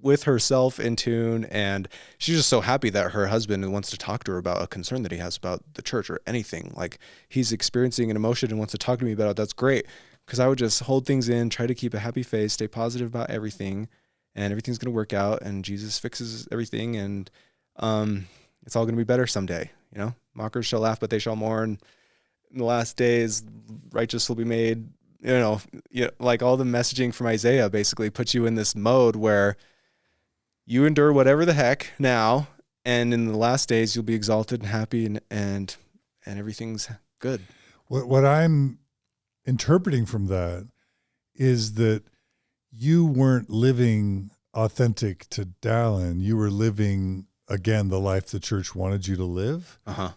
with herself in tune. And she's just so happy that her husband wants to talk to her about a concern that he has about the church or anything. Like, he's experiencing an emotion and wants to talk to me about it. That's great. because I would just hold things in, try to keep a happy face, stay positive about everything, and everything's going to work out, and Jesus fixes everything, and it's all going to be better someday. You know, mockers shall laugh, but they shall mourn. In the last days, righteous will be made. You know, like all the messaging from Isaiah basically puts you in this mode where you endure whatever the heck now, and in the last days you'll be exalted and happy, and everything's good. What I'm interpreting from that is that you weren't living authentic to Dallin. You were living, again, the life the church wanted you to live. Uh-huh.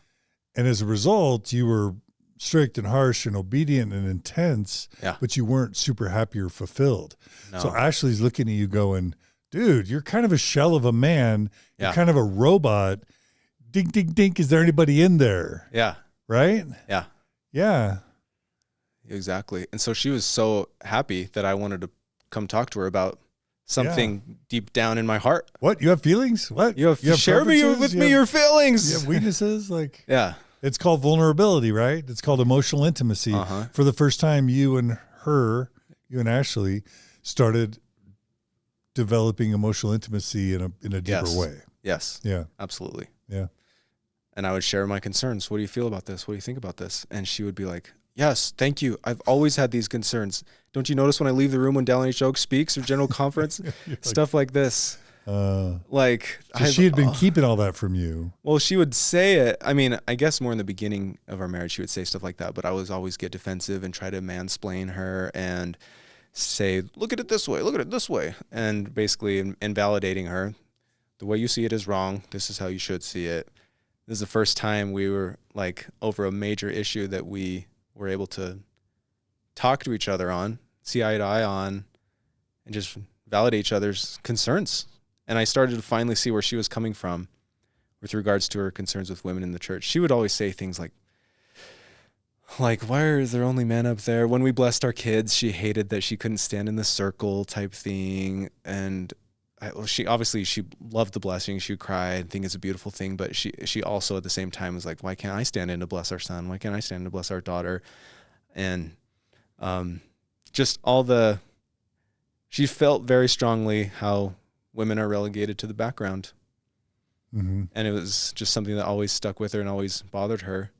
And as a result, you were strict and harsh and obedient and intense, but you weren't super happy or fulfilled. No. So Ashley's looking at you going, dude, you're kind of a shell of a man. You're kind of a robot. Dink, dink, dink. Is there anybody in there? Yeah. Right? Yeah. Yeah. Exactly. And so she was so happy that I wanted to come talk to her about something deep down in my heart. What? You have feelings? What? You have share with me your feelings. You have weaknesses? Like, yeah. It's called vulnerability, right? It's called emotional intimacy. Uh-huh. For the first time, you and Ashley started developing emotional intimacy in a deeper way. Yes. Yeah. Absolutely. Yeah. And I would share my concerns. What do you feel about this? What do you think about this? And she would be like, yes, thank you. I've always had these concerns. Don't you notice when I leave the room when Dallin H. Oak speaks or general conference? Stuff like this. So she had been keeping all that from you. Well, she would say it. I mean, I guess more in the beginning of our marriage, she would say stuff like that, but I was always get defensive and try to mansplain her and say, look at it this way, look at it this way. And basically invalidating her. The way you see it is wrong. This is how you should see it. This is the first time we were like over a major issue that we were able to talk to each other on, see eye to eye on, and just validate each other's concerns. And I started to finally see where she was coming from with regards to her concerns with women in the church. She would always say things like, why are there only men up there? When we blessed our kids, she hated that she couldn't stand in the circle type thing. And she loved the blessing. She would cry and think it's a beautiful thing. But she also at the same time was like, why can't I stand in to bless our son? Why can't I stand in to bless our daughter? And she felt very strongly how women are relegated to the background. Mm-hmm. And it was just something that always stuck with her and always bothered her.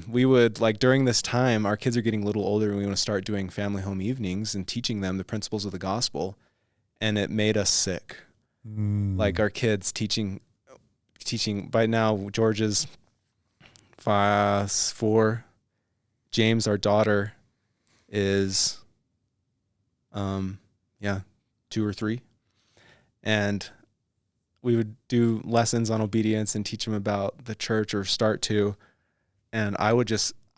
We would, during this time, our kids are getting a little older and we want to start doing family home evenings and teaching them the principles of the gospel. And it made us sick. Our kids teaching by now, George is 4. James, our daughter, is 2 or 3. And we would do lessons on obedience and teach them about the church, or start to. And I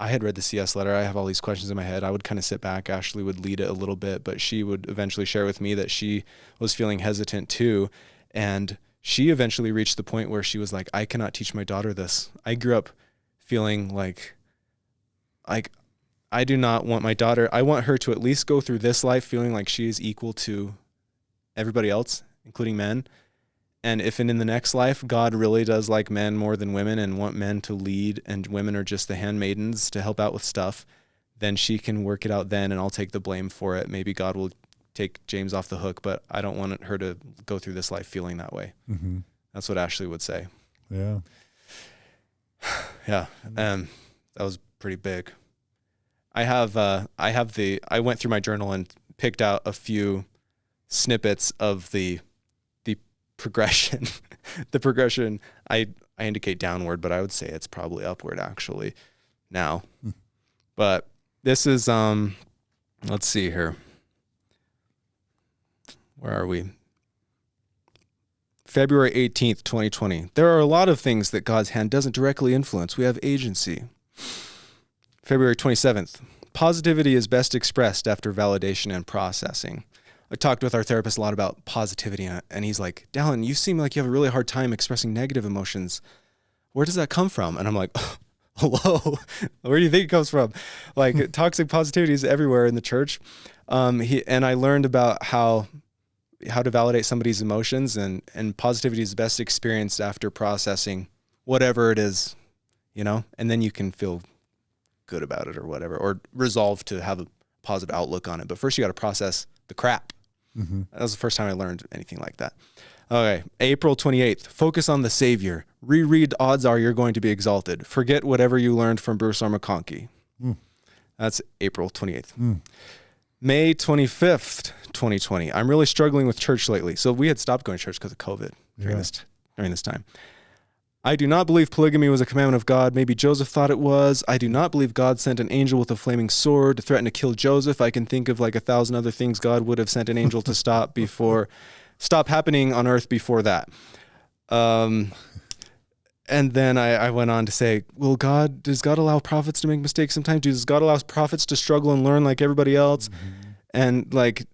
had read the CES Letter. I have all these questions in my head. I would kind of sit back. Ashley would lead it a little bit, but she would eventually share with me that she was feeling hesitant too. And she eventually reached the point where she was like, I cannot teach my daughter this. I grew up feeling like I do not want my daughter, I want her to at least go through this life feeling like she is equal to everybody else, including men. And if in the next life, God really does like men more than women and want men to lead and women are just the handmaidens to help out with stuff, then she can work it out then and I'll take the blame for it. Maybe God will take James off the hook, but I don't want her to go through this life feeling that way. Mm-hmm. That's what Ashley would say. Yeah. Yeah. That was pretty big. I went through my journal and picked out a few snippets of the progression. The progression, I indicate downward, but I would say it's probably upward actually now. But this is, let's see here. Where are we? February 18th, 2020. There are a lot of things that God's hand doesn't directly influence. We have agency. February 27th. Positivity is best expressed after validation and processing. I talked with our therapist a lot about positivity, and he's like, Dallin, you seem like you have a really hard time expressing negative emotions. Where does that come from? And I'm like, hello, where do you think it comes from? Toxic positivity is everywhere in the church. And I learned about how to validate somebody's emotions, and positivity is best experienced after processing whatever it is, and then you can feel good about it or whatever, or resolve to have positive outlook on it. But first you got to process the crap. Mm-hmm. That was the first time I learned anything like that. Okay. April 28th, focus on the Savior. Reread Odds Are You're Going to Be Exalted. Forget whatever you learned from Bruce R. McConkie. That's April 28th. May 25th, 2020. I'm really struggling with church lately. So we had stopped going to church because of COVID during this time. I do not believe polygamy was a commandment of God. Maybe Joseph thought it was. I do not believe God sent an angel with a flaming sword to threaten to kill Joseph. I can think of like 1,000 other things God would have sent an angel to stop happening on earth before that. And then I went on to say, well, does God allow prophets to make mistakes sometimes? Does God allow prophets to struggle and learn like everybody else? And like,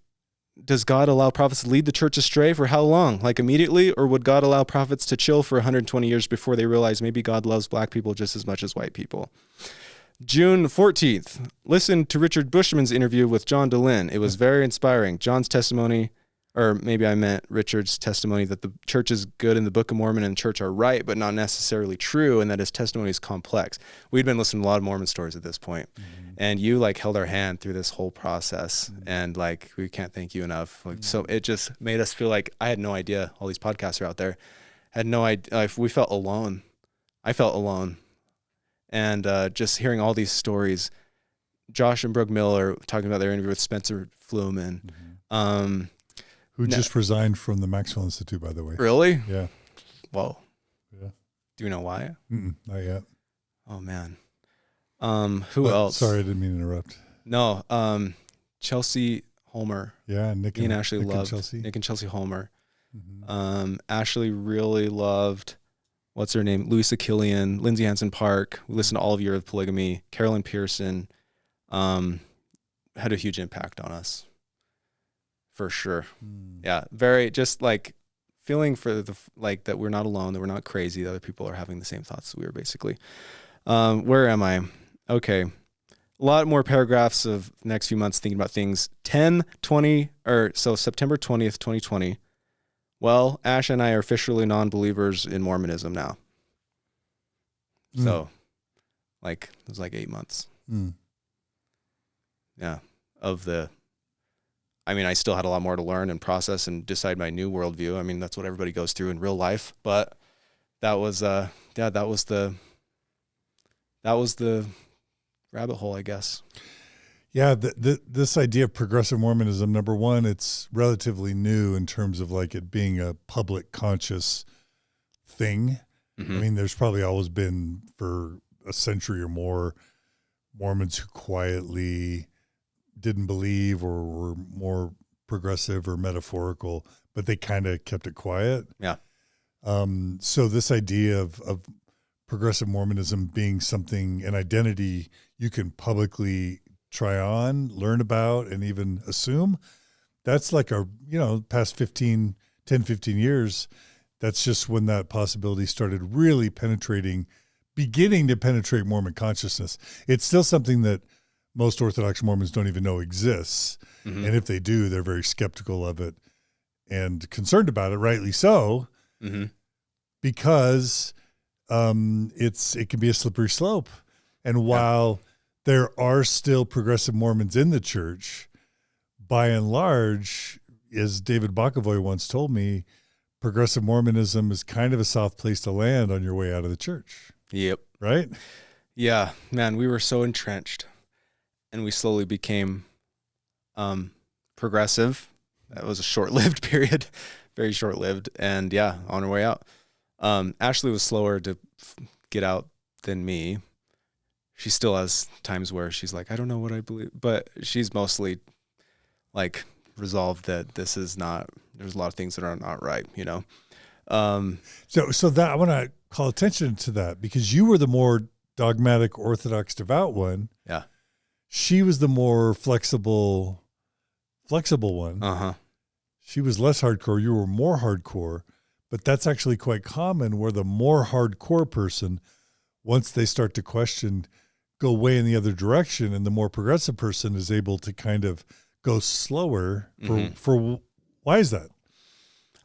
does God allow prophets to lead the church astray for how long? Like immediately? Or would God allow prophets to chill for 120 years before they realize maybe God loves black people just as much as white people? June 14th, listen to Richard Bushman's interview with John Dallin. It was very inspiring. John's testimony, or maybe I meant Richard's testimony, that the church is good in the Book of Mormon and the church are right, but not necessarily true, and that his testimony is complex. We'd been listening to a lot of Mormon stories at this point, and you like held our hand through this whole process, and like, we can't thank you enough. Like, so it just made us feel like I had no idea all these podcasts are out there. Had no idea. We felt alone. I felt alone. And just hearing all these stories, Josh and Brooke Miller talking about their interview with Spencer Fluman, who just resigned from the Maxwell Institute, by the way. Really? Yeah. Whoa. Yeah. Do you know why? Not yet. Oh man. Who else? Sorry, I didn't mean to interrupt. No. Chelsea Homer. Yeah, Nick and Ashley loved Chelsea. Nick and Chelsea Homer. Ashley really loved, what's her name? Louisa Killian, Lindsay Hansen Park. We listened to all of Year of Polygamy. Carolyn Pearson had a huge impact on us. For sure. Yeah. Very just like feeling for like that we're not alone, that we're not crazy, that other people are having the same thoughts that we were basically. Where am I? Okay. A lot more paragraphs of the next few months thinking about things. September 20th, 2020. Well, Ash and I are officially non-believers in Mormonism now. So like, it was like 8 months. Yeah. I still had a lot more to learn and process and decide my new worldview. I mean, that's what everybody goes through in real life, but that was the rabbit hole, I guess. Yeah. This idea of progressive Mormonism, number one, it's relatively new in terms of like it being a public conscious thing. I mean, there's probably always been for a century or more Mormons who quietly didn't believe or were more progressive or metaphorical, but they kind of kept it quiet. Yeah. So this idea of progressive Mormonism being something, an identity you can publicly try on, learn about, and even assume, that's like past 10, 15 years. That's just when that possibility started really beginning to penetrate Mormon consciousness. It's still something that most Orthodox Mormons don't even know exists. And if they do, they're very skeptical of it and concerned about it, rightly so, because it can be a slippery slope. And while there are still progressive Mormons in the church, by and large, as David Bokovoy once told me, progressive Mormonism is kind of a soft place to land on your way out of the church. Yep. Right? Yeah, man, we were so entrenched. And we slowly became progressive. That was a short-lived period, very short-lived. And yeah, on our way out. Ashley was slower to get out than me. She still has times where she's like, I don't know what I believe. But she's mostly like resolved that there's a lot of things that are not right, So that I want to call attention to that because you were the more dogmatic, Orthodox, devout one. Yeah. She was the more flexible one. She was less hardcore. You were more hardcore, but that's actually quite common where the more hardcore person, once they start to question, go way in the other direction. And the more progressive person is able to kind of go slower for why is that?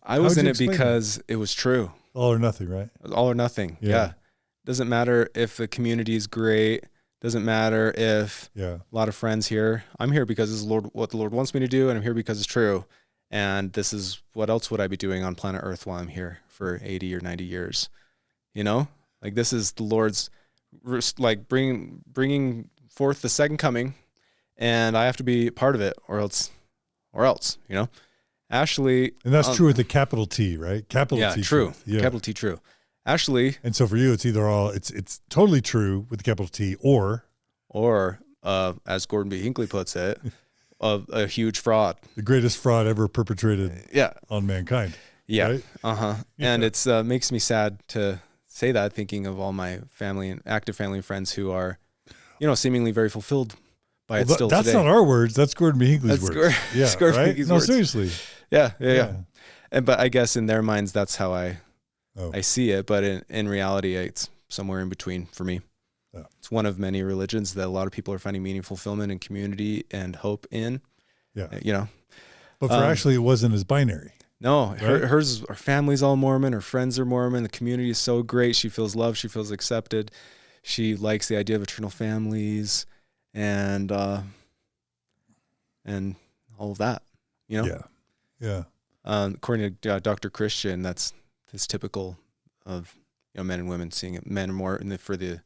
I was in it because it was true. All or nothing, right? It was all or nothing. Yeah. Doesn't matter if the community is great. Doesn't matter if Yeah. a lot of friends here. I'm here because this is what the Lord wants me to do, and I'm here because it's true. And this is what else would I be doing on planet Earth while I'm here for 80 or 90 years? You know, like this is the Lord's like bringing forth the second coming, and I have to be part of it, or else, you know. Ashley, And that's true with a capital T, right? Capital yeah, T. true. Yeah. Capital T, true. Ashley, And so for you, it's either it's totally true with the capital T, or as Gordon B. Hinckley puts it, a huge fraud. the greatest fraud ever perpetrated on mankind. Yeah. Right? And it's makes me sad to say that, thinking of all my family and active family and friends who are, you know, seemingly very fulfilled by it still that's today. not our words. That's Gordon B. Hinckley's words. Gordon Right? Hinckley's No, words. seriously. Yeah. But I guess in their minds, that's how I Oh. see it. But in reality, it's somewhere in between for me. Oh. It's one of many religions that a lot of people are finding meaning, fulfillment, and community and hope in. Yeah. You know. But for Ashley, it wasn't as binary. No, Right? her family's all Mormon. Her friends are Mormon. The community is so great. She feels loved. She feels accepted. She likes the idea of eternal families and all of that, you know? Yeah. According to Dr. Christian, that's typical of, you know, men and women seeing it. Men are more for the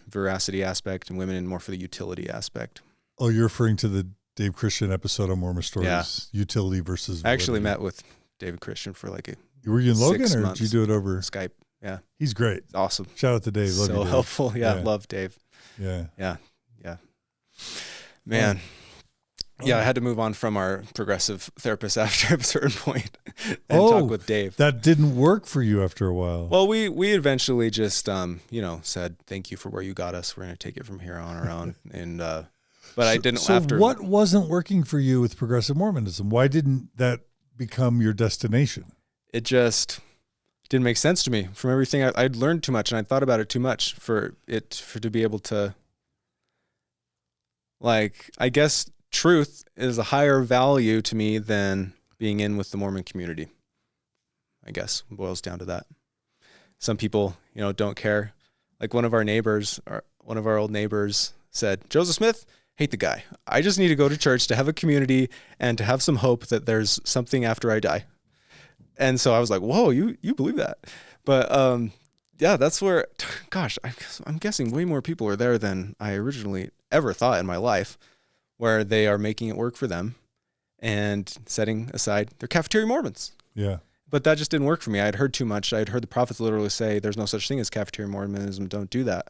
veracity aspect, and women more for the utility aspect. Oh, you're referring to the Dave Christian episode on Mormon Stories, Yeah. utility versus I actually validity. met with David Christian for like Were you in Logan, 6 or months. did you do it over Skype. Yeah. He's great. It's awesome. Shout out to Dave. Love you, So Dave. helpful. Yeah, Yeah. love Dave. Yeah. Man. Yeah, I had to move on from our progressive therapist after a certain point and talk with Dave. That didn't work for you after a while. Well, we eventually just you know, said thank you for where you got us. We're going to take it from here on our own. And but I didn't. So after what wasn't working for you with progressive Mormonism? Why didn't that become your destination? It just didn't make sense to me. From everything I'd learned too much, and I thought about it too much for to be able to. Like, I guess truth is a higher value to me than being in with the Mormon community. I guess it boils down to that. Some people, you know, don't care. Like one of our old neighbors said, Joseph Smith, hate the guy. I just need to go to church to have a community and to have some hope that there's something after I die. And so I was like, whoa, you believe that? But yeah, that's where, gosh, I'm guessing way more people are there than I originally ever thought in my life, where they are making it work for them and setting aside their cafeteria Mormons. Yeah. But that just didn't work for me. I had heard too much. I had heard the prophets literally say, there's no such thing as cafeteria Mormonism. Don't do that.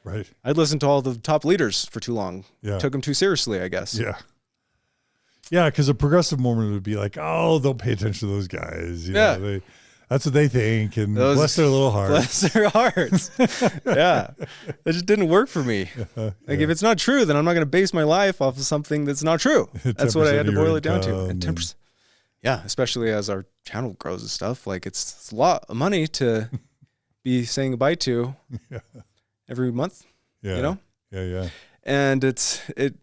Right. I'd listened to all the top leaders for too long. Yeah. Took them too seriously, I guess. Yeah. Yeah, because a progressive Mormon would be like, oh, they'll pay attention to those guys. You know, that's what they think, and bless their little hearts. Bless their hearts. Yeah. It just didn't work for me. Like, if it's not true, then I'm not going to base my life off of something that's not true. That's what I had to boil it down to. And 10%. Yeah, especially as our channel grows and stuff. Like, it's a lot of money to be saying goodbye to every month. Yeah. You know? Yeah. And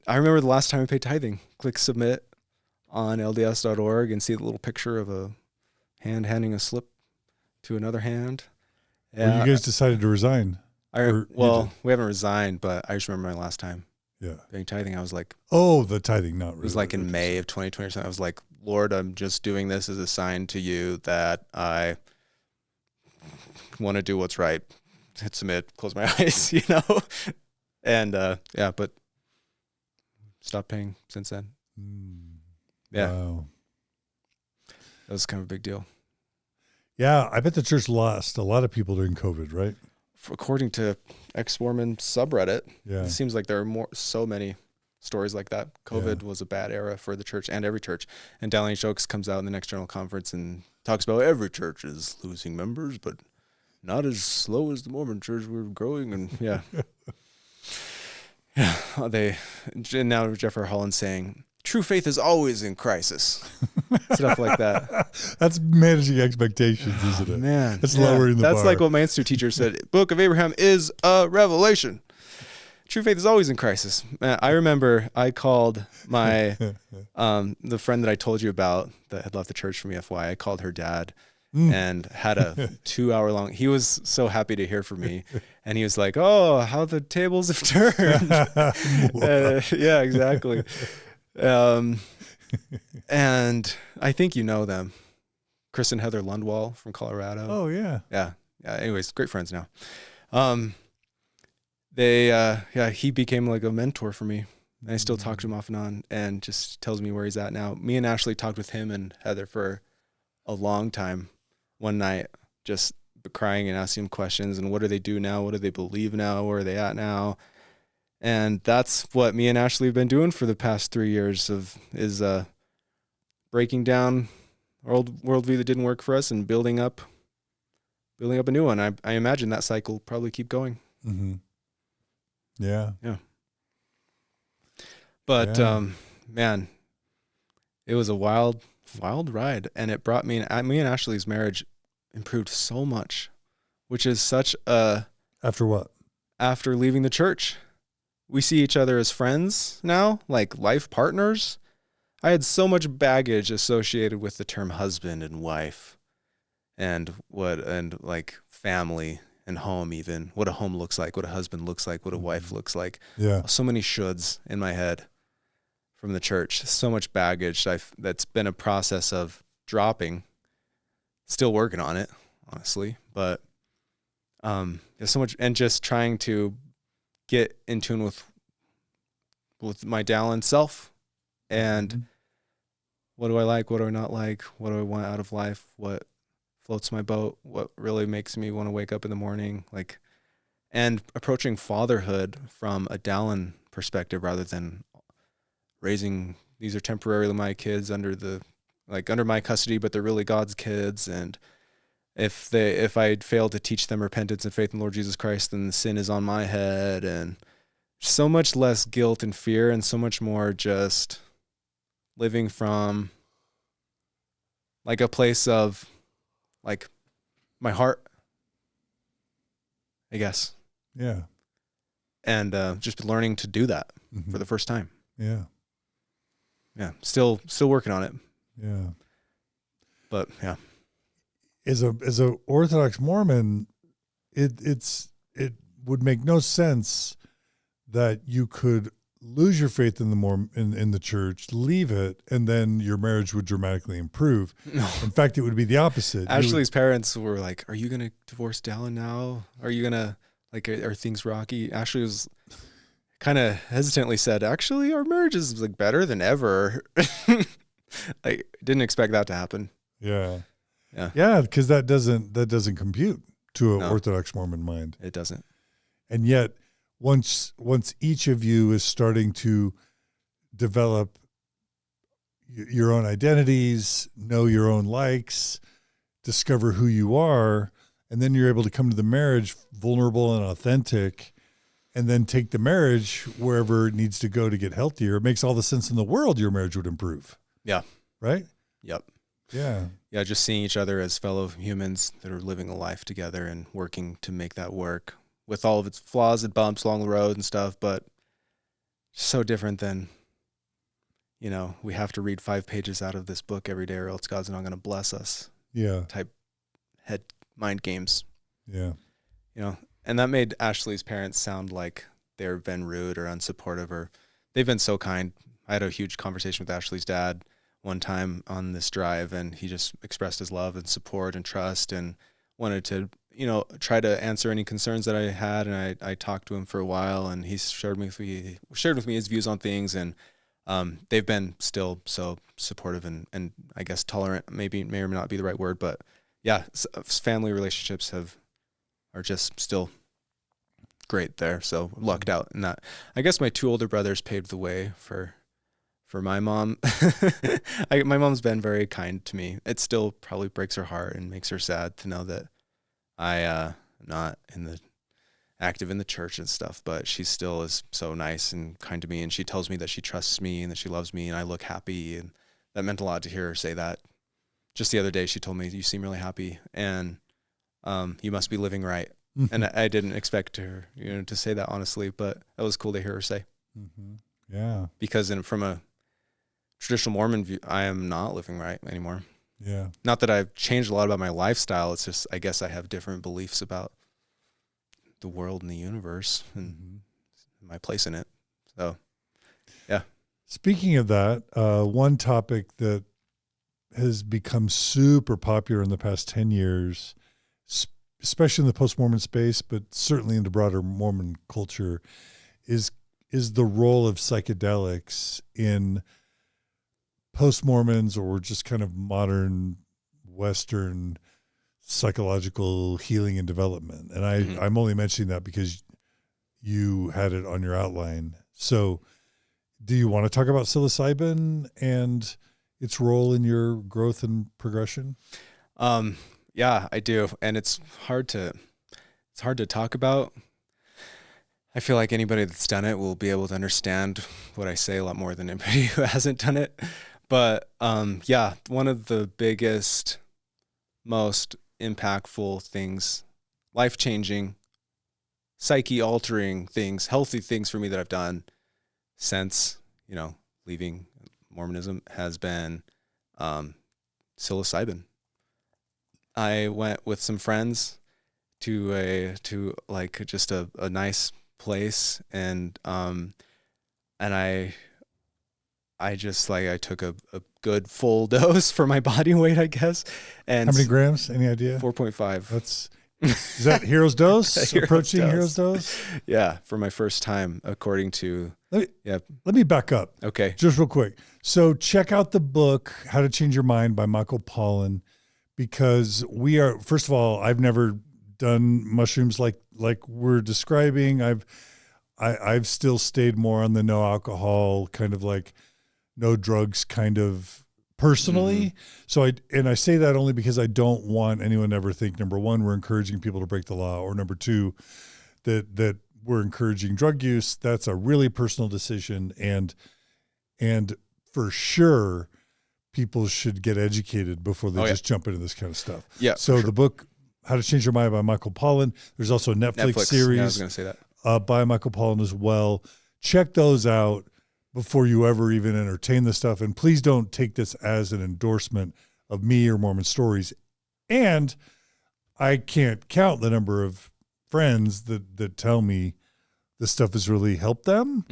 I remember the last time I paid tithing. Click submit on lds.org and see the little picture of a hand handing a slip to another hand. Well, you guys decided to resign. We haven't resigned, but I just remember my last time paying tithing. I was like, oh, the tithing, not really. It was like in May of 2020 or something. I was like, Lord, I'm just doing this as a sign to you that I want to do what's right. Hit submit, close my eyes, you know? And but stopped paying since then. Yeah. Wow. That was kind of a big deal. Yeah, I bet the church lost a lot of people during COVID, right? According to ex-Mormon subreddit, Yeah. it seems like there are so many stories like that. COVID was a bad era for the church and every church. And Dallin Jokes comes out in the next general conference and talks about every church is losing members, but not as slow as the Mormon church. We're growing, and and now Jeffrey Holland saying, true faith is always in crisis. Stuff like that. That's managing expectations, isn't it? Man. That's lowering the bar. That's like what my institute teacher said. Book of Abraham is a revelation. True faith is always in crisis. I remember I called my, the friend that I told you about that had left the church for me, FY, I called her dad and had a 2-hour long, he was so happy to hear from me. And he was like, oh, how the tables have turned. Yeah, exactly. And I think you know them, Chris and Heather Lundwall from Colorado. Oh yeah. Yeah. Anyways, great friends now. He became like a mentor for me. And I still talk to him off and on, and just tells me where he's at now. Me and Ashley talked with him and Heather for a long time one night, just crying and asking him questions. And what do they do now? What do they believe now? Where are they at now? And that's what me and Ashley have been doing for the past 3 years is breaking down our old worldview that didn't work for us and building up a new one. I imagine that cycle will probably keep going. Mm-hmm. Yeah. Yeah. But, man, it was a wild ride, and it brought me and Ashley's marriage improved so much, which is such a... After what? After leaving the church. We see each other as friends now, like life partners. I had so much baggage associated with the term husband and wife and like family and home, even what a home looks like, what a husband looks like, what a wife looks like. Yeah. So many shoulds in my head from the church, so much baggage. That's been a process of dropping, still working on it, honestly, but there's so much, and just trying to get in tune with my Dallin self and what do I like, what do I not like, what do I want out of life, what floats my boat, what really makes me want to wake up in the morning, like, and approaching fatherhood from a Dallin perspective rather than raising, these are temporarily my kids under my custody, but they're really God's kids. And if I fail to teach them repentance and faith in Lord Jesus Christ, then the sin is on my head, and so much less guilt and fear, and so much more just living from like a place of like my heart, I guess. Yeah. And just learning to do that for the first time. Yeah. Yeah. Still working on it. Yeah. But yeah. As a Orthodox Mormon, it would make no sense that you could lose your faith in the church, leave it, and then your marriage would dramatically improve. No. In fact, it would be the opposite. Ashley's parents were like, "Are you gonna divorce Dallin now? Are you gonna are things rocky?" Ashley was kind of hesitantly said, "Actually, our marriage is like better than ever." I didn't expect that to happen. Yeah. Yeah. Yeah, because that doesn't compute to an No. Orthodox Mormon mind. It doesn't. And yet, once each of you is starting to develop your own identities, know your own likes, discover who you are, and then you're able to come to the marriage vulnerable and authentic, and then take the marriage wherever it needs to go to get healthier, it makes all the sense in the world your marriage would improve. Yeah. Right? Yep. Yeah. Yeah, just seeing each other as fellow humans that are living a life together and working to make that work with all of its flaws and bumps along the road and stuff, but so different than, we have to read 5 pages out of this book every day or else God's not going to bless us. Yeah. Type head mind games. Yeah. And that made Ashley's parents sound like they've been rude or unsupportive, or they've been so kind. I had a huge conversation with Ashley's dad one time on this drive, and he just expressed his love and support and trust and wanted to, try to answer any concerns that I had. And I talked to him for a while, and he shared with me his views on things. And they've been still so supportive and I guess tolerant, may or may not be the right word, but yeah, family relationships are just still great there. So lucked out in that. I guess my 2 older brothers paved the way for my mom. My mom's been very kind to me. It still probably breaks her heart and makes her sad to know that I am not active in the church and stuff, but she still is so nice and kind to me. And she tells me that she trusts me and that she loves me and I look happy. And that meant a lot to hear her say that. Just the other day, she told me, "You seem really happy and you must be living right." And I didn't expect her, to say that honestly, but that was cool to hear her say. Mm-hmm. Yeah. Because from a traditional Mormon view, I am not living right anymore. Yeah. Not that I've changed a lot about my lifestyle. It's just, I guess I have different beliefs about the world and the universe and my place in it. So, yeah. Speaking of that, one topic that has become super popular in the past 10 years, especially in the post-Mormon space, but certainly in the broader Mormon culture, is the role of psychedelics in post-Mormons or just kind of modern Western psychological healing and development. And I'm only mentioning that because you had it on your outline. So do you want to talk about psilocybin and its role in your growth and progression? Yeah, I do. And it's hard to talk about. I feel like anybody that's done it will be able to understand what I say a lot more than anybody who hasn't done it. But yeah, one of the biggest, most impactful things, life-changing, psyche-altering things, healthy things for me that I've done since, leaving Mormonism has been psilocybin. I went with some friends to just a nice place, and I just I took a good full dose for my body weight, I guess. And how many grams? Any idea? 4.5. Is that hero's dose? Approaching dose. Hero's dose? Yeah, for my first time, according to Let me back up. Okay. Just real quick. So check out the book, How to Change Your Mind by Michael Pollan, because first of all, I've never done mushrooms like we're describing. I've still stayed more on the no alcohol, kind of like no drugs kind of personally. So I say that only because I don't want anyone to ever think, number one, we're encouraging people to break the law, or number two, that we're encouraging drug use. That's a really personal decision. And for sure, people should get educated before they just jump into this kind of stuff. Yeah. So the book, How to Change Your Mind by Michael Pollan. There's also a Netflix series. Yeah, I was going to say that. By Michael Pollan as well. Check those out before you ever even entertain the stuff. And please don't take this as an endorsement of me or Mormon Stories. And I can't count the number of friends that tell me this stuff has really helped them.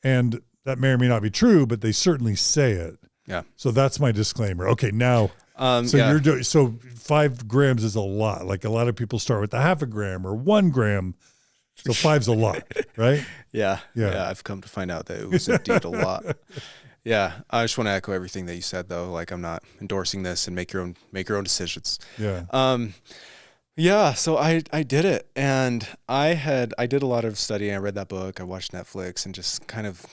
And that may or may not be true, but they certainly say it. Yeah. So that's my disclaimer. Okay, now, you're doing, so 5 grams is a lot. Like a lot of people start with a half a gram or 1 gram. So 5's a lot, right? Yeah. I've come to find out that it was indeed a lot. Yeah. I just want to echo everything that you said, though. Like, I'm not endorsing this, and make your own decisions. Yeah. Yeah. So I did it, and I did a lot of studying. I read that book. I watched Netflix, and just kind of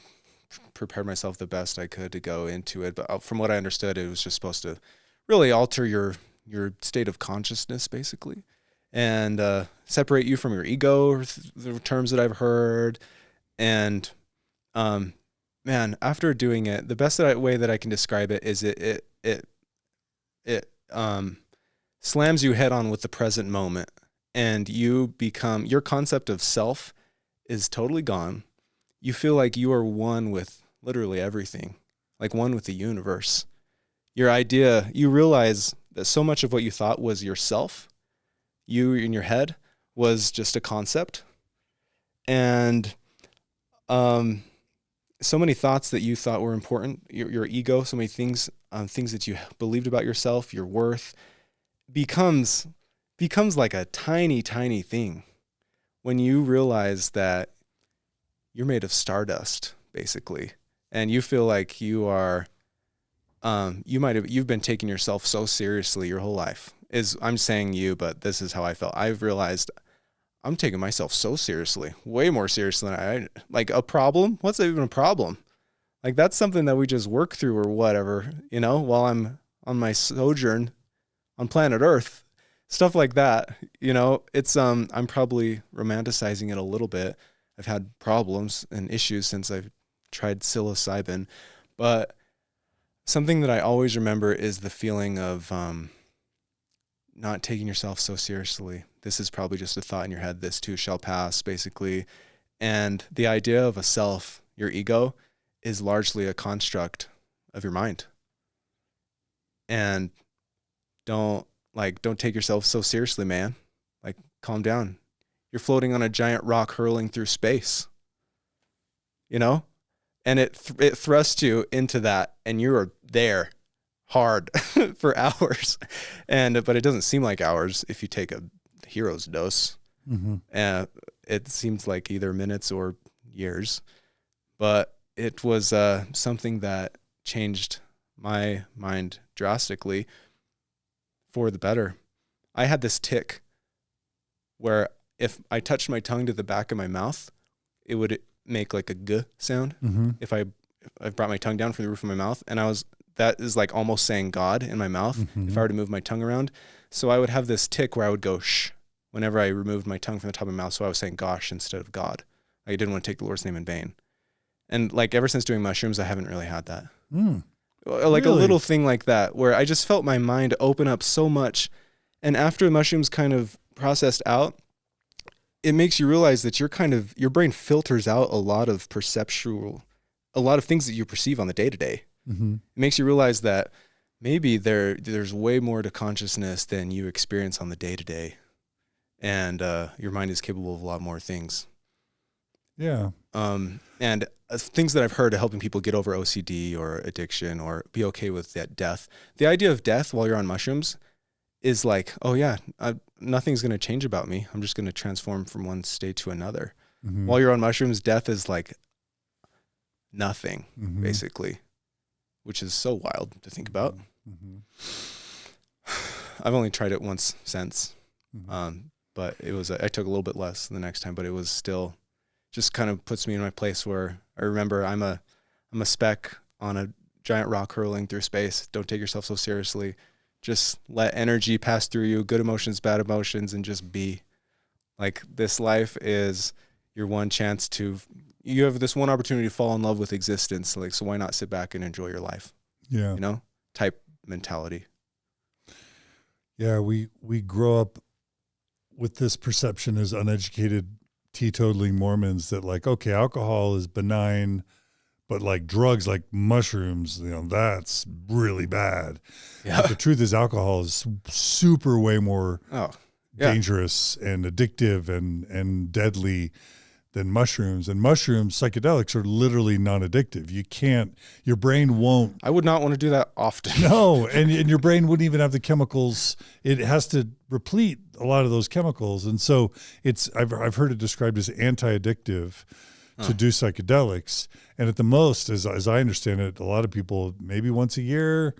prepared myself the best I could to go into it. But from what I understood, it was just supposed to really alter your state of consciousness, basically, and separate you from your ego, or the terms that I've heard. And man, after doing it, the best way that I can describe it is it slams you head on with the present moment, and your concept of self is totally gone. You feel like you are one with literally everything, like one with the universe. You realize that so much of what you thought was yourself, you in your head, was just a concept. And so many thoughts that you thought were important, your ego, so many things that you believed about yourself, your worth, becomes like a tiny, tiny thing when you realize that you're made of stardust, basically. And you feel like you are, you've been taking yourself so seriously your whole life. I'm saying you, but this is how I felt. I've realized I'm taking myself so seriously, way more seriously than like a problem. What's even a problem? Like, that's something that we just work through or whatever, while I'm on my sojourn on planet Earth, stuff like that. It's, I'm probably romanticizing it a little bit. I've had problems and issues since I've tried psilocybin, but something that I always remember is the feeling of not taking yourself so seriously. This is probably just a thought in your head. This too shall pass, basically. And the idea of a self, your ego, is largely a construct of your mind. And don't take yourself so seriously, man. Like, calm down. You're floating on a giant rock hurling through space, you know? And it thrusts you into that, and you're there hard for hours. But it doesn't seem like hours if you take a hero's dose. And it seems like either minutes or years. But it was something that changed my mind drastically for the better. I had this tick where if I touched my tongue to the back of my mouth, it would make like a g sound. If I brought my tongue down from the roof of my mouth, and that is like almost saying God in my mouth if I were to move my tongue around. So I would have this tick where I would go shh whenever I removed my tongue from the top of my mouth. So I was saying gosh instead of God. I didn't want to take the Lord's name in vain. And like ever since doing mushrooms, I haven't really had that. Like really? A little thing like that where I just felt my mind open up so much. And after the mushrooms kind of processed out, it makes you realize that your brain filters out a lot of things that you perceive on the day-to-day. It makes you realize that maybe there's way more to consciousness than you experience on the day-to-day. And your mind is capable of a lot more things. Yeah. And things that I've heard of helping people get over OCD or addiction or be okay with that death. The idea of death while you're on mushrooms is like, oh yeah, nothing's going to change about me. I'm just going to transform from one state to another. While you're on mushrooms, death is like nothing, basically, which is so wild to think about. I've only tried it once since, but I took a little bit less the next time, but it was still just kind of puts me in my place where I remember I'm a speck on a giant rock hurling through space. Don't take yourself so seriously. Just let energy pass through you, good emotions, bad emotions, and just be. Like, this life is your one chance you have this one opportunity to fall in love with existence. Like, so why not sit back and enjoy your life? Yeah. You know, type mentality. Yeah. We grow up with this perception as uneducated, teetotaling Mormons that like, okay, alcohol is benign, but like drugs, like mushrooms, that's really bad. Yeah. But the truth is alcohol is super way more dangerous and addictive and deadly than mushrooms. And mushrooms, psychedelics are literally non-addictive. Your brain won't. I would not want to do that often. No. And your brain wouldn't even have the chemicals. It has to replete a lot of those chemicals. And so I've heard it described as anti-addictive to do psychedelics. And at the most, as I understand it, a lot of people, maybe once a year,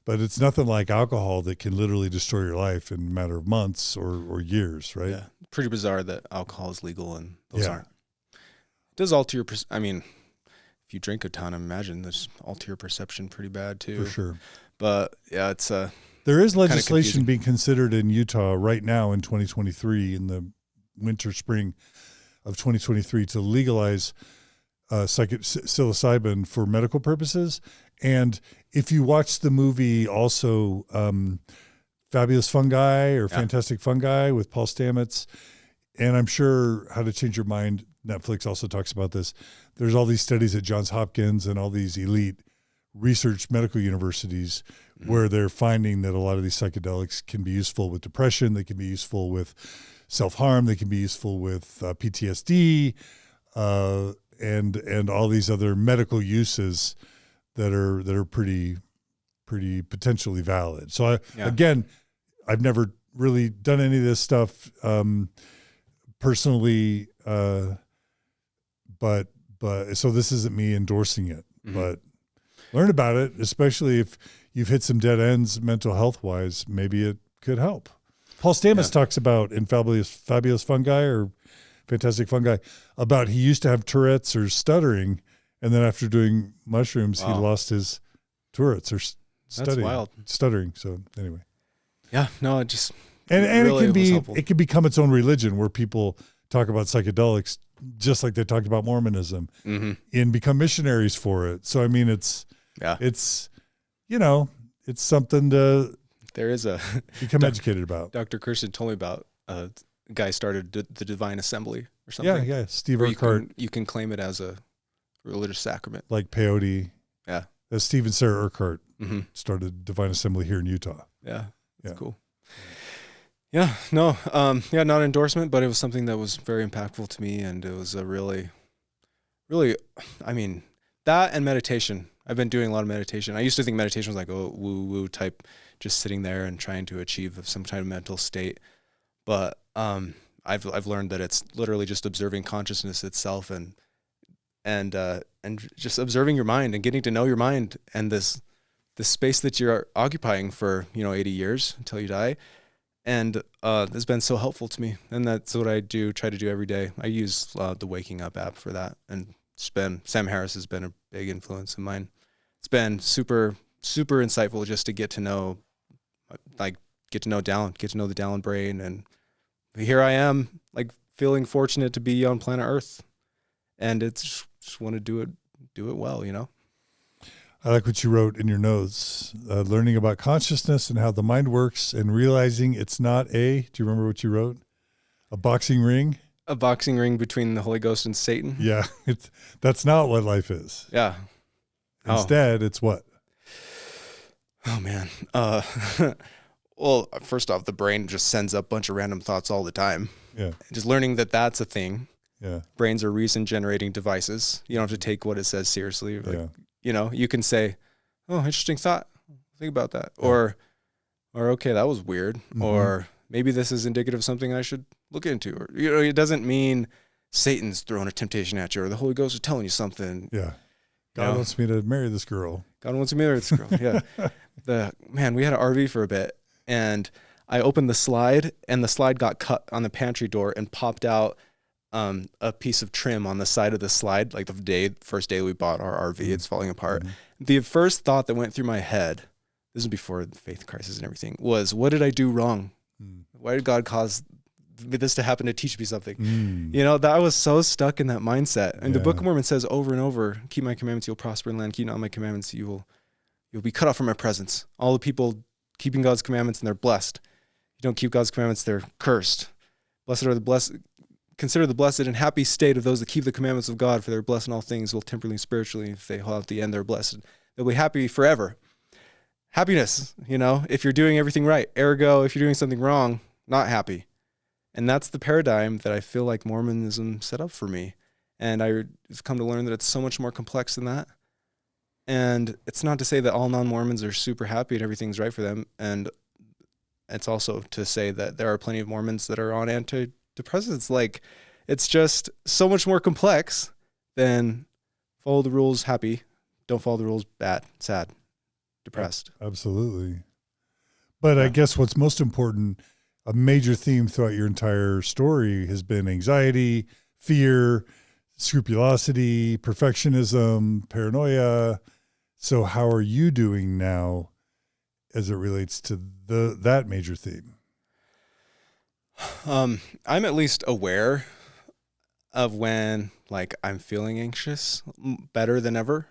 but it's nothing like alcohol that can literally destroy your life in a matter of months or years, right? Yeah. Pretty bizarre that alcohol is legal and those aren't. It does alter your, if you drink a ton, I imagine this alter your perception pretty bad too. For sure. But yeah, it's there is legislation being considered in Utah right now in 2023, in the winter, spring of 2023, to legalize psilocybin for medical purposes. And if you watch the movie also Fabulous Fungi or Fantastic Fungi with Paul Stamets, and I'm sure How to Change Your Mind, Netflix also talks about this. There's all these studies at Johns Hopkins and all these elite research medical universities where they're finding that a lot of these psychedelics can be useful with depression. They can be useful with self-harm. They can be useful with PTSD and all these other medical uses that are pretty potentially valid. So again, I've never really done any of this stuff personally, but so this isn't me endorsing it, but learn about it, especially if you've hit some dead ends mental health wise. Maybe it could help. Paul Stamets talks about in Fabulous Fungi or Fantastic Fungi about he used to have Tourette's or stuttering, and then after doing mushrooms, he lost his Tourette's or stuttering. So anyway, it just and it can become its own religion where people talk about psychedelics just like they talked about Mormonism and become missionaries for it. So I mean, it's something to become educated about. Dr. Christian told me about a guy started the Divine Assembly or something. Yeah, Steve Urquhart. You can claim it as a religious sacrament, like peyote. Yeah, Steve and Sarah Urquhart started Divine Assembly here in Utah. Yeah, That's cool. Yeah, no, not an endorsement, but it was something that was very impactful to me. And it was a really, I mean, that and meditation. I've been doing a lot of meditation. I used to think meditation was like a woo-woo type, just sitting there and trying to achieve some kind of mental state. But I've learned that it's literally just observing consciousness itself and just observing your mind and getting to know your mind and the space that you're occupying for 80 years until you die. And it's been so helpful to me, and that's what I try to do every day. I use the Waking Up app for that, and Sam Harris has been a big influence of mine. It's been super, super insightful just to get to know Dallin, get to know the Dallin brain, and here I am, like feeling fortunate to be on planet Earth, and it's just want to do it well, I like what you wrote in your notes, learning about consciousness and how the mind works and realizing it's not do you remember what you wrote? A boxing ring? A boxing ring between the Holy Ghost and Satan? Yeah. That's not what life is. Yeah. Instead, it's what? Oh, man. Well, first off, the brain just sends up a bunch of random thoughts all the time. Yeah. Just learning that that's a thing. Yeah. Brains are reason-generating devices. You don't have to take what it says seriously. You can say, oh, interesting thought. Think about that. Yeah. Or okay, that was weird. Mm-hmm. Or maybe this is indicative of something I should look into. Or, it doesn't mean Satan's throwing a temptation at you or the Holy Ghost is telling you something. Yeah. God wants me to marry this girl. God wants me to marry this girl. Yeah. We had an RV for a bit, and I opened the slide, and the slide got cut on the pantry door and popped out a piece of trim on the side of the slide, like first day we bought our RV, it's falling apart. Mm-hmm. The first thought that went through my head, this is before the faith crisis and everything, was, what did I do wrong? Why did God cause this to happen to teach me something? That I was so stuck in that mindset. And the Book of Mormon says over and over, keep my commandments, you'll prosper in land. Keep not my commandments, you'll be cut off from my presence. All the people keeping God's commandments, and they're blessed. You don't keep God's commandments, they're cursed. Blessed are the blessed. Consider the blessed and happy state of those that keep the commandments of God, for they're blessed in all things, both temporally and spiritually. If they hold out the end, they're blessed. They'll be happy forever. Happiness, if you're doing everything right. Ergo, if you're doing something wrong, not happy. And that's the paradigm that I feel like Mormonism set up for me. And I've come to learn that it's so much more complex than that. And it's not to say that all non-Mormons are super happy and everything's right for them. And it's also to say that there are plenty of Mormons that are on antidepressants. Like, it's just so much more complex than follow the rules, happy, don't follow the rules, bad, sad, depressed. Absolutely. But I guess what's most important, a major theme throughout your entire story has been anxiety, fear, scrupulosity, perfectionism, paranoia. So how are you doing now as it relates to that major theme? I'm at least aware of when I'm feeling anxious better than ever.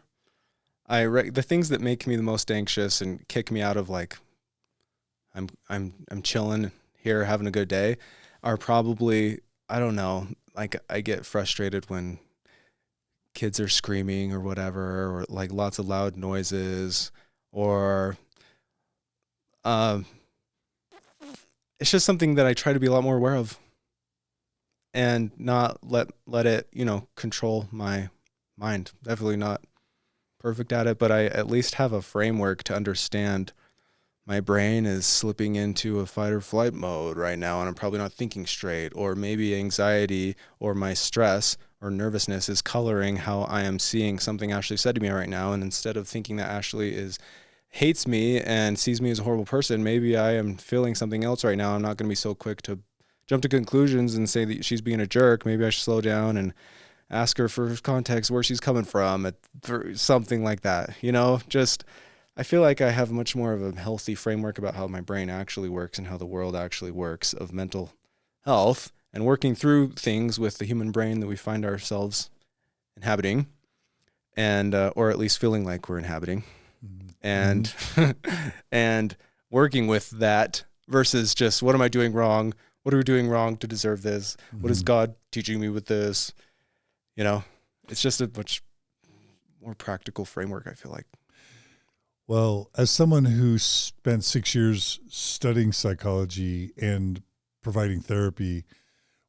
The things that make me the most anxious and kick me out of I'm chilling here having a good day are probably, I don't know, I get frustrated when kids are screaming or whatever, or lots of loud noises, or it's just something that I try to be a lot more aware of and not let it, control my mind. Definitely not perfect at it, but I at least have a framework to understand my brain is slipping into a fight or flight mode right now, and I'm probably not thinking straight, or maybe anxiety or my stress or nervousness is coloring how I am seeing something Ashley said to me right now. And instead of thinking that Ashley hates me and sees me as a horrible person, maybe I am feeling something else right now. I'm not going to be so quick to jump to conclusions and say that she's being a jerk. Maybe I should slow down and ask her for context where she's coming from, for something like that. I feel like I have much more of a healthy framework about how my brain actually works and how the world actually works of mental health and working through things with the human brain that we find ourselves inhabiting, and or at least feeling like we're inhabiting, and and working with that versus just, what am I doing wrong? What are we doing wrong to deserve this? What is God teaching me with this? It's just a much more practical framework, I feel like. Well, as someone who spent 6 years studying psychology and providing therapy,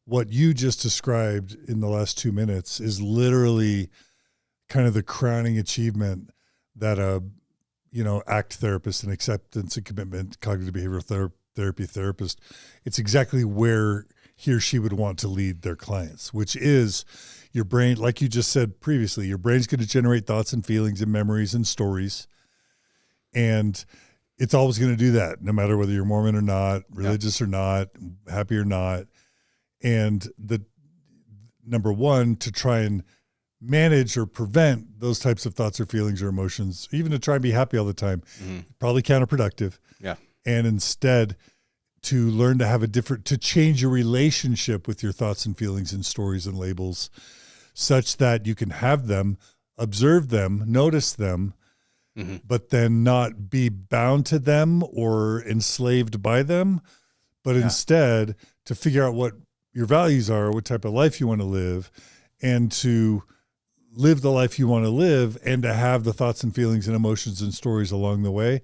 what you just described in the last 2 minutes is literally kind of the crowning achievement that a, ACT therapist, an acceptance and commitment, cognitive behavioral therapy therapist, it's exactly where he or she would want to lead their clients, which is your brain, like you just said previously, your brain's going to generate thoughts and feelings and memories and stories. And it's always going to do that, no matter whether you're Mormon or not, religious or not, happy or not. And the number one, to try and manage or prevent those types of thoughts or feelings or emotions, even to try and be happy all the time, probably counterproductive. Yeah. And instead to learn to have to change your relationship with your thoughts and feelings and stories and labels such that you can have them, observe them, notice them, but then not be bound to them or enslaved by them, but instead to figure out what your values are, what type of life you want to live, and to live the life you want to live, and to have the thoughts and feelings and emotions and stories along the way.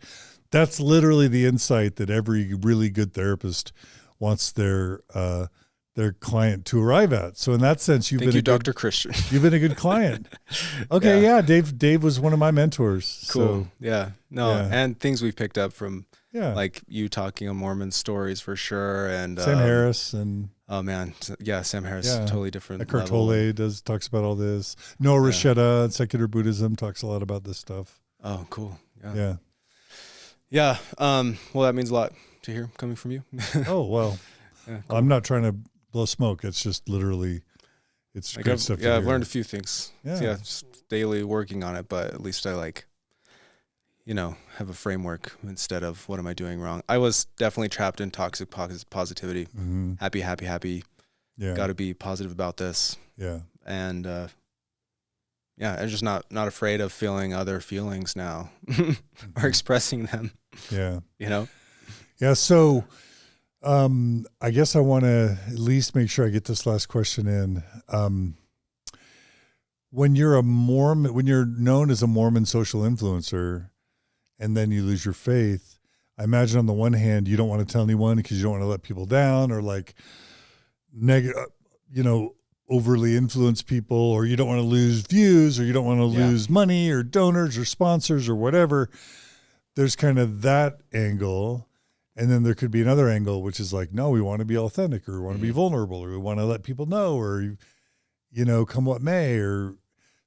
That's literally the insight that every really good therapist wants their client to arrive at. So in that sense, you've been Dr. Christian. You've been a good client. Okay, yeah. Dave was one of my mentors. Cool. So, and things we've picked up from like you talking on Mormon stories for sure, and Sam Harris and Sam Harris, totally different. Eckhart Tolle talks about all this. Noah Rasheta, secular Buddhism, talks a lot about this stuff. Oh, cool. Yeah. Yeah. Well, that means a lot to hear coming from you. Oh, well, cool. I'm not trying to blow smoke. It's just literally, it's great stuff. Yeah, I've learned a few things. Yeah. Just daily working on it, but at least I have a framework instead of what am I doing wrong. I was definitely trapped in toxic positivity. Happy. Yeah. Got to be positive about this. Yeah. And, I'm just not afraid of feeling other feelings now or expressing them. Yeah. Yeah. So, I guess I want to at least make sure I get this last question in. When you're a Mormon, when you're known as a Mormon social influencer, and then you lose your faith, I imagine on the one hand, you don't want to tell anyone because you don't want to let people down or overly influence people, or you don't want to lose views, or you don't want to lose money or donors or sponsors or whatever. There's kind of that angle. And then there could be another angle, which is like, no, we want to be authentic, or we want to be vulnerable, or we want to let people know, or, come what may.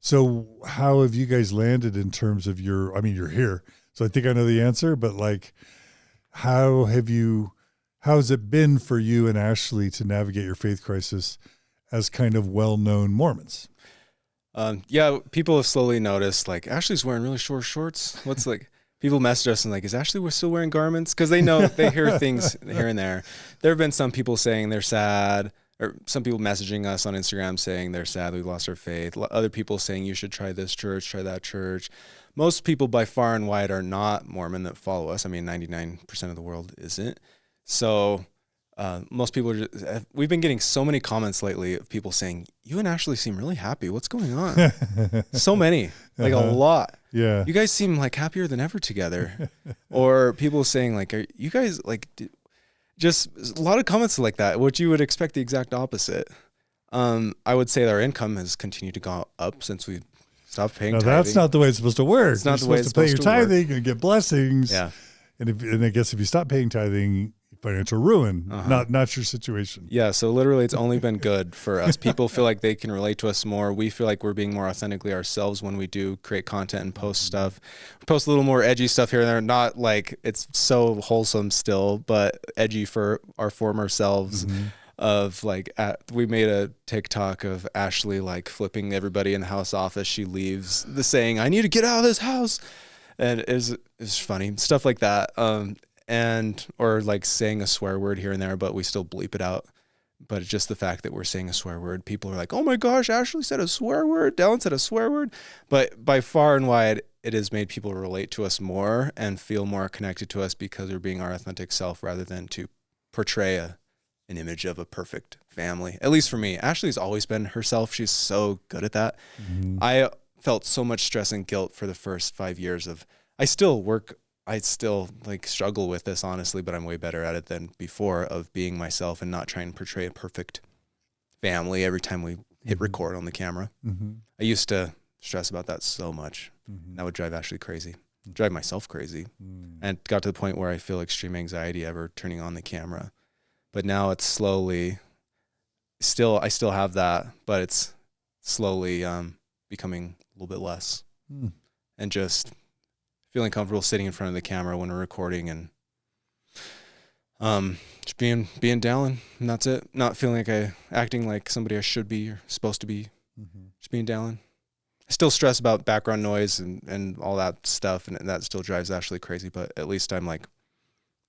So how have you guys landed in terms of you're here. So I think I know the answer, but how has it been for you and Ashley to navigate your faith crisis as kind of well-known Mormons? People have slowly noticed, Ashley's wearing really short shorts. People message us and is Ashley still wearing garments? Because they know, they hear things here and there. There have been some people saying they're sad, or some people messaging us on Instagram saying they're sad, we lost our faith. Other people saying you should try this church, try that church. Most people by far and wide are not Mormon that follow us. 99% of the world isn't. So most people we've been getting so many comments lately of people saying, you and Ashley seem really happy. What's going on? So many, a lot. Yeah. You guys seem happier than ever together. Or people saying are you guys just a lot of comments like that, which you would expect the exact opposite. I would say that our income has continued to go up since we stopped paying tithing. That's not the way it's supposed to work. It's not the way it's supposed supposed to pay your to tithing and get blessings. Yeah. And I guess if you stop paying tithing, financial ruin, not your situation. Yeah, so literally it's only been good for us. People feel like they can relate to us more. We feel like we're being more authentically ourselves when we do create content and post stuff. We post a little more edgy stuff here and there, not it's so wholesome still, but edgy for our former selves. Of we made a TikTok of Ashley flipping everybody in the house off as she leaves, saying, I need to get out of this house. And it's funny, stuff like that. Or saying a swear word here and there, but we still bleep it out. But it's just the fact that we're saying a swear word. People are like, oh my gosh, Ashley said a swear word. Dallin said a swear word. But by far and wide, it has made people relate to us more and feel more connected to us because we're being our authentic self rather than to portray an image of a perfect family. At least for me, Ashley's always been herself. She's so good at that. I felt so much stress and guilt for the first 5 years I still like struggle with this, honestly, but I'm way better at it than before, of being myself and not trying to portray a perfect family every time we hit record on the camera. I used to stress about that so much. That would drive Ashley crazy, drive myself crazy, and got to the point where I feel extreme anxiety ever turning on the camera. But now it's slowly, I still have that, but it's slowly becoming a little bit less, and just feeling comfortable sitting in front of the camera when we're recording, and just being Dallin, and that's it. Not feeling like acting like somebody I should be or supposed to be. Just being Dallin. I still stress about background noise and all that stuff, and that still drives Ashley crazy, but at least I'm like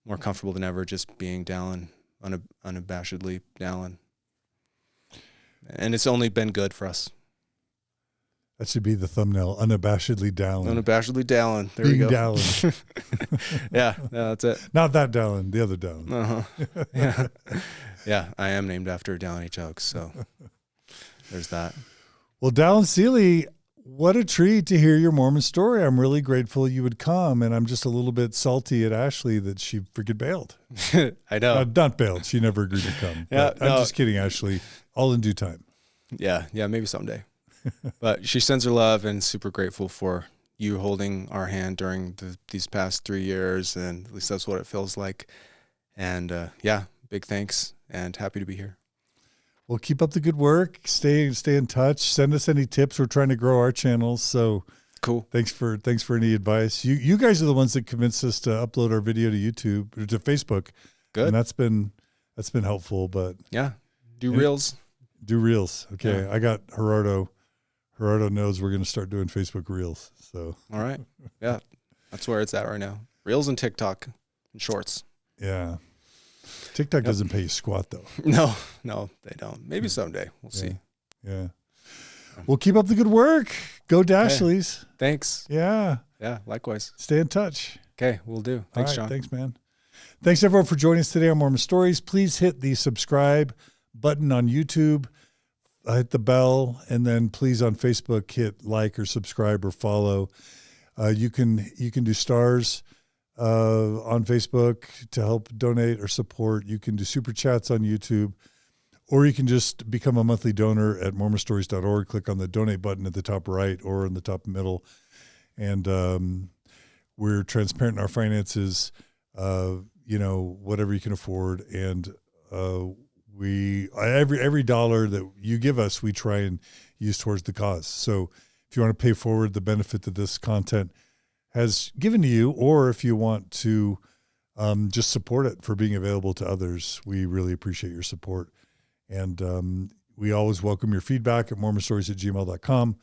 more comfortable than ever just being Dallin, unabashedly Dallin. And it's only been good for us. That should be the thumbnail. Unabashedly Dallin. Unabashedly Dallin. There Being we go. Dallin. Yeah, that's it. Not that Dallin, the other Dallin. Yeah. Yeah, I am named after Dallin H. Oaks, so there's that. Well, Dallin Seely, what a treat to hear your Mormon story. I'm really grateful you would come, and I'm just a little bit salty at Ashley that she freaking bailed. I know. Not bailed. She never agreed to come. Yeah, I'm just kidding, Ashley. All in due time. Yeah, maybe someday. But she sends her love, and super grateful for you holding our hand during these past 3 years, and at least that's what it feels like. And yeah, big thanks, and happy to be here. Well, keep up the good work. Stay in touch. Send us any tips. We're trying to grow our channels. So cool. Thanks for any advice. You guys are the ones that convinced us to upload our video to YouTube or to Facebook. Good. And that's been helpful. But yeah, do reels. Do reels. Okay, yeah. I got Gerardo. Gerardo knows we're going to start doing Facebook reels. So all right, yeah, that's where it's at right now. Reels and TikTok and Shorts. Yeah. TikTok doesn't pay you squat though. No, they don't. Maybe someday. We'll see. Yeah. Well, keep up the good work. Go Dashleys. Hey, thanks. Yeah. Yeah, likewise. Stay in touch. Okay, we'll do. Thanks, All right, John. Thanks, man. Thanks, everyone, for joining us today on Mormon Stories. Please hit the subscribe button on YouTube, hit the bell, and then please on Facebook, hit like or subscribe or follow. You can do stars on Facebook to help donate or support. You can do super chats on YouTube, or you can just become a monthly donor at mormonstories.org. Click on the donate button at the top right or in the top middle. And we're transparent in our finances, whatever you can afford. And every dollar that you give us, we try and use towards the cause. So if you want to pay forward the benefit that this content has given to you, or if you want to just support it for being available to others, we really appreciate your support. And we always welcome your feedback at mormonstories@gmail.com.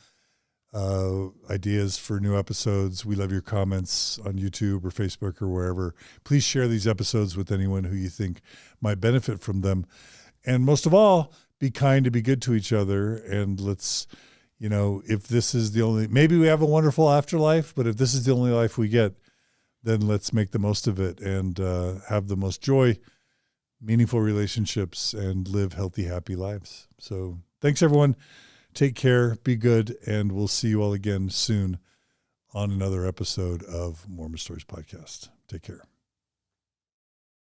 Ideas for new episodes. We love your comments on YouTube or Facebook or wherever. Please share these episodes with anyone who you think might benefit from them. And most of all, be kind and be good to each other. And let's, if this is the only, maybe we have a wonderful afterlife, but if this is the only life we get, then let's make the most of it and have the most joy, meaningful relationships, and live healthy, happy lives. So thanks, everyone. Take care, be good, and we'll see you all again soon on another episode of Mormon Stories Podcast. Take care.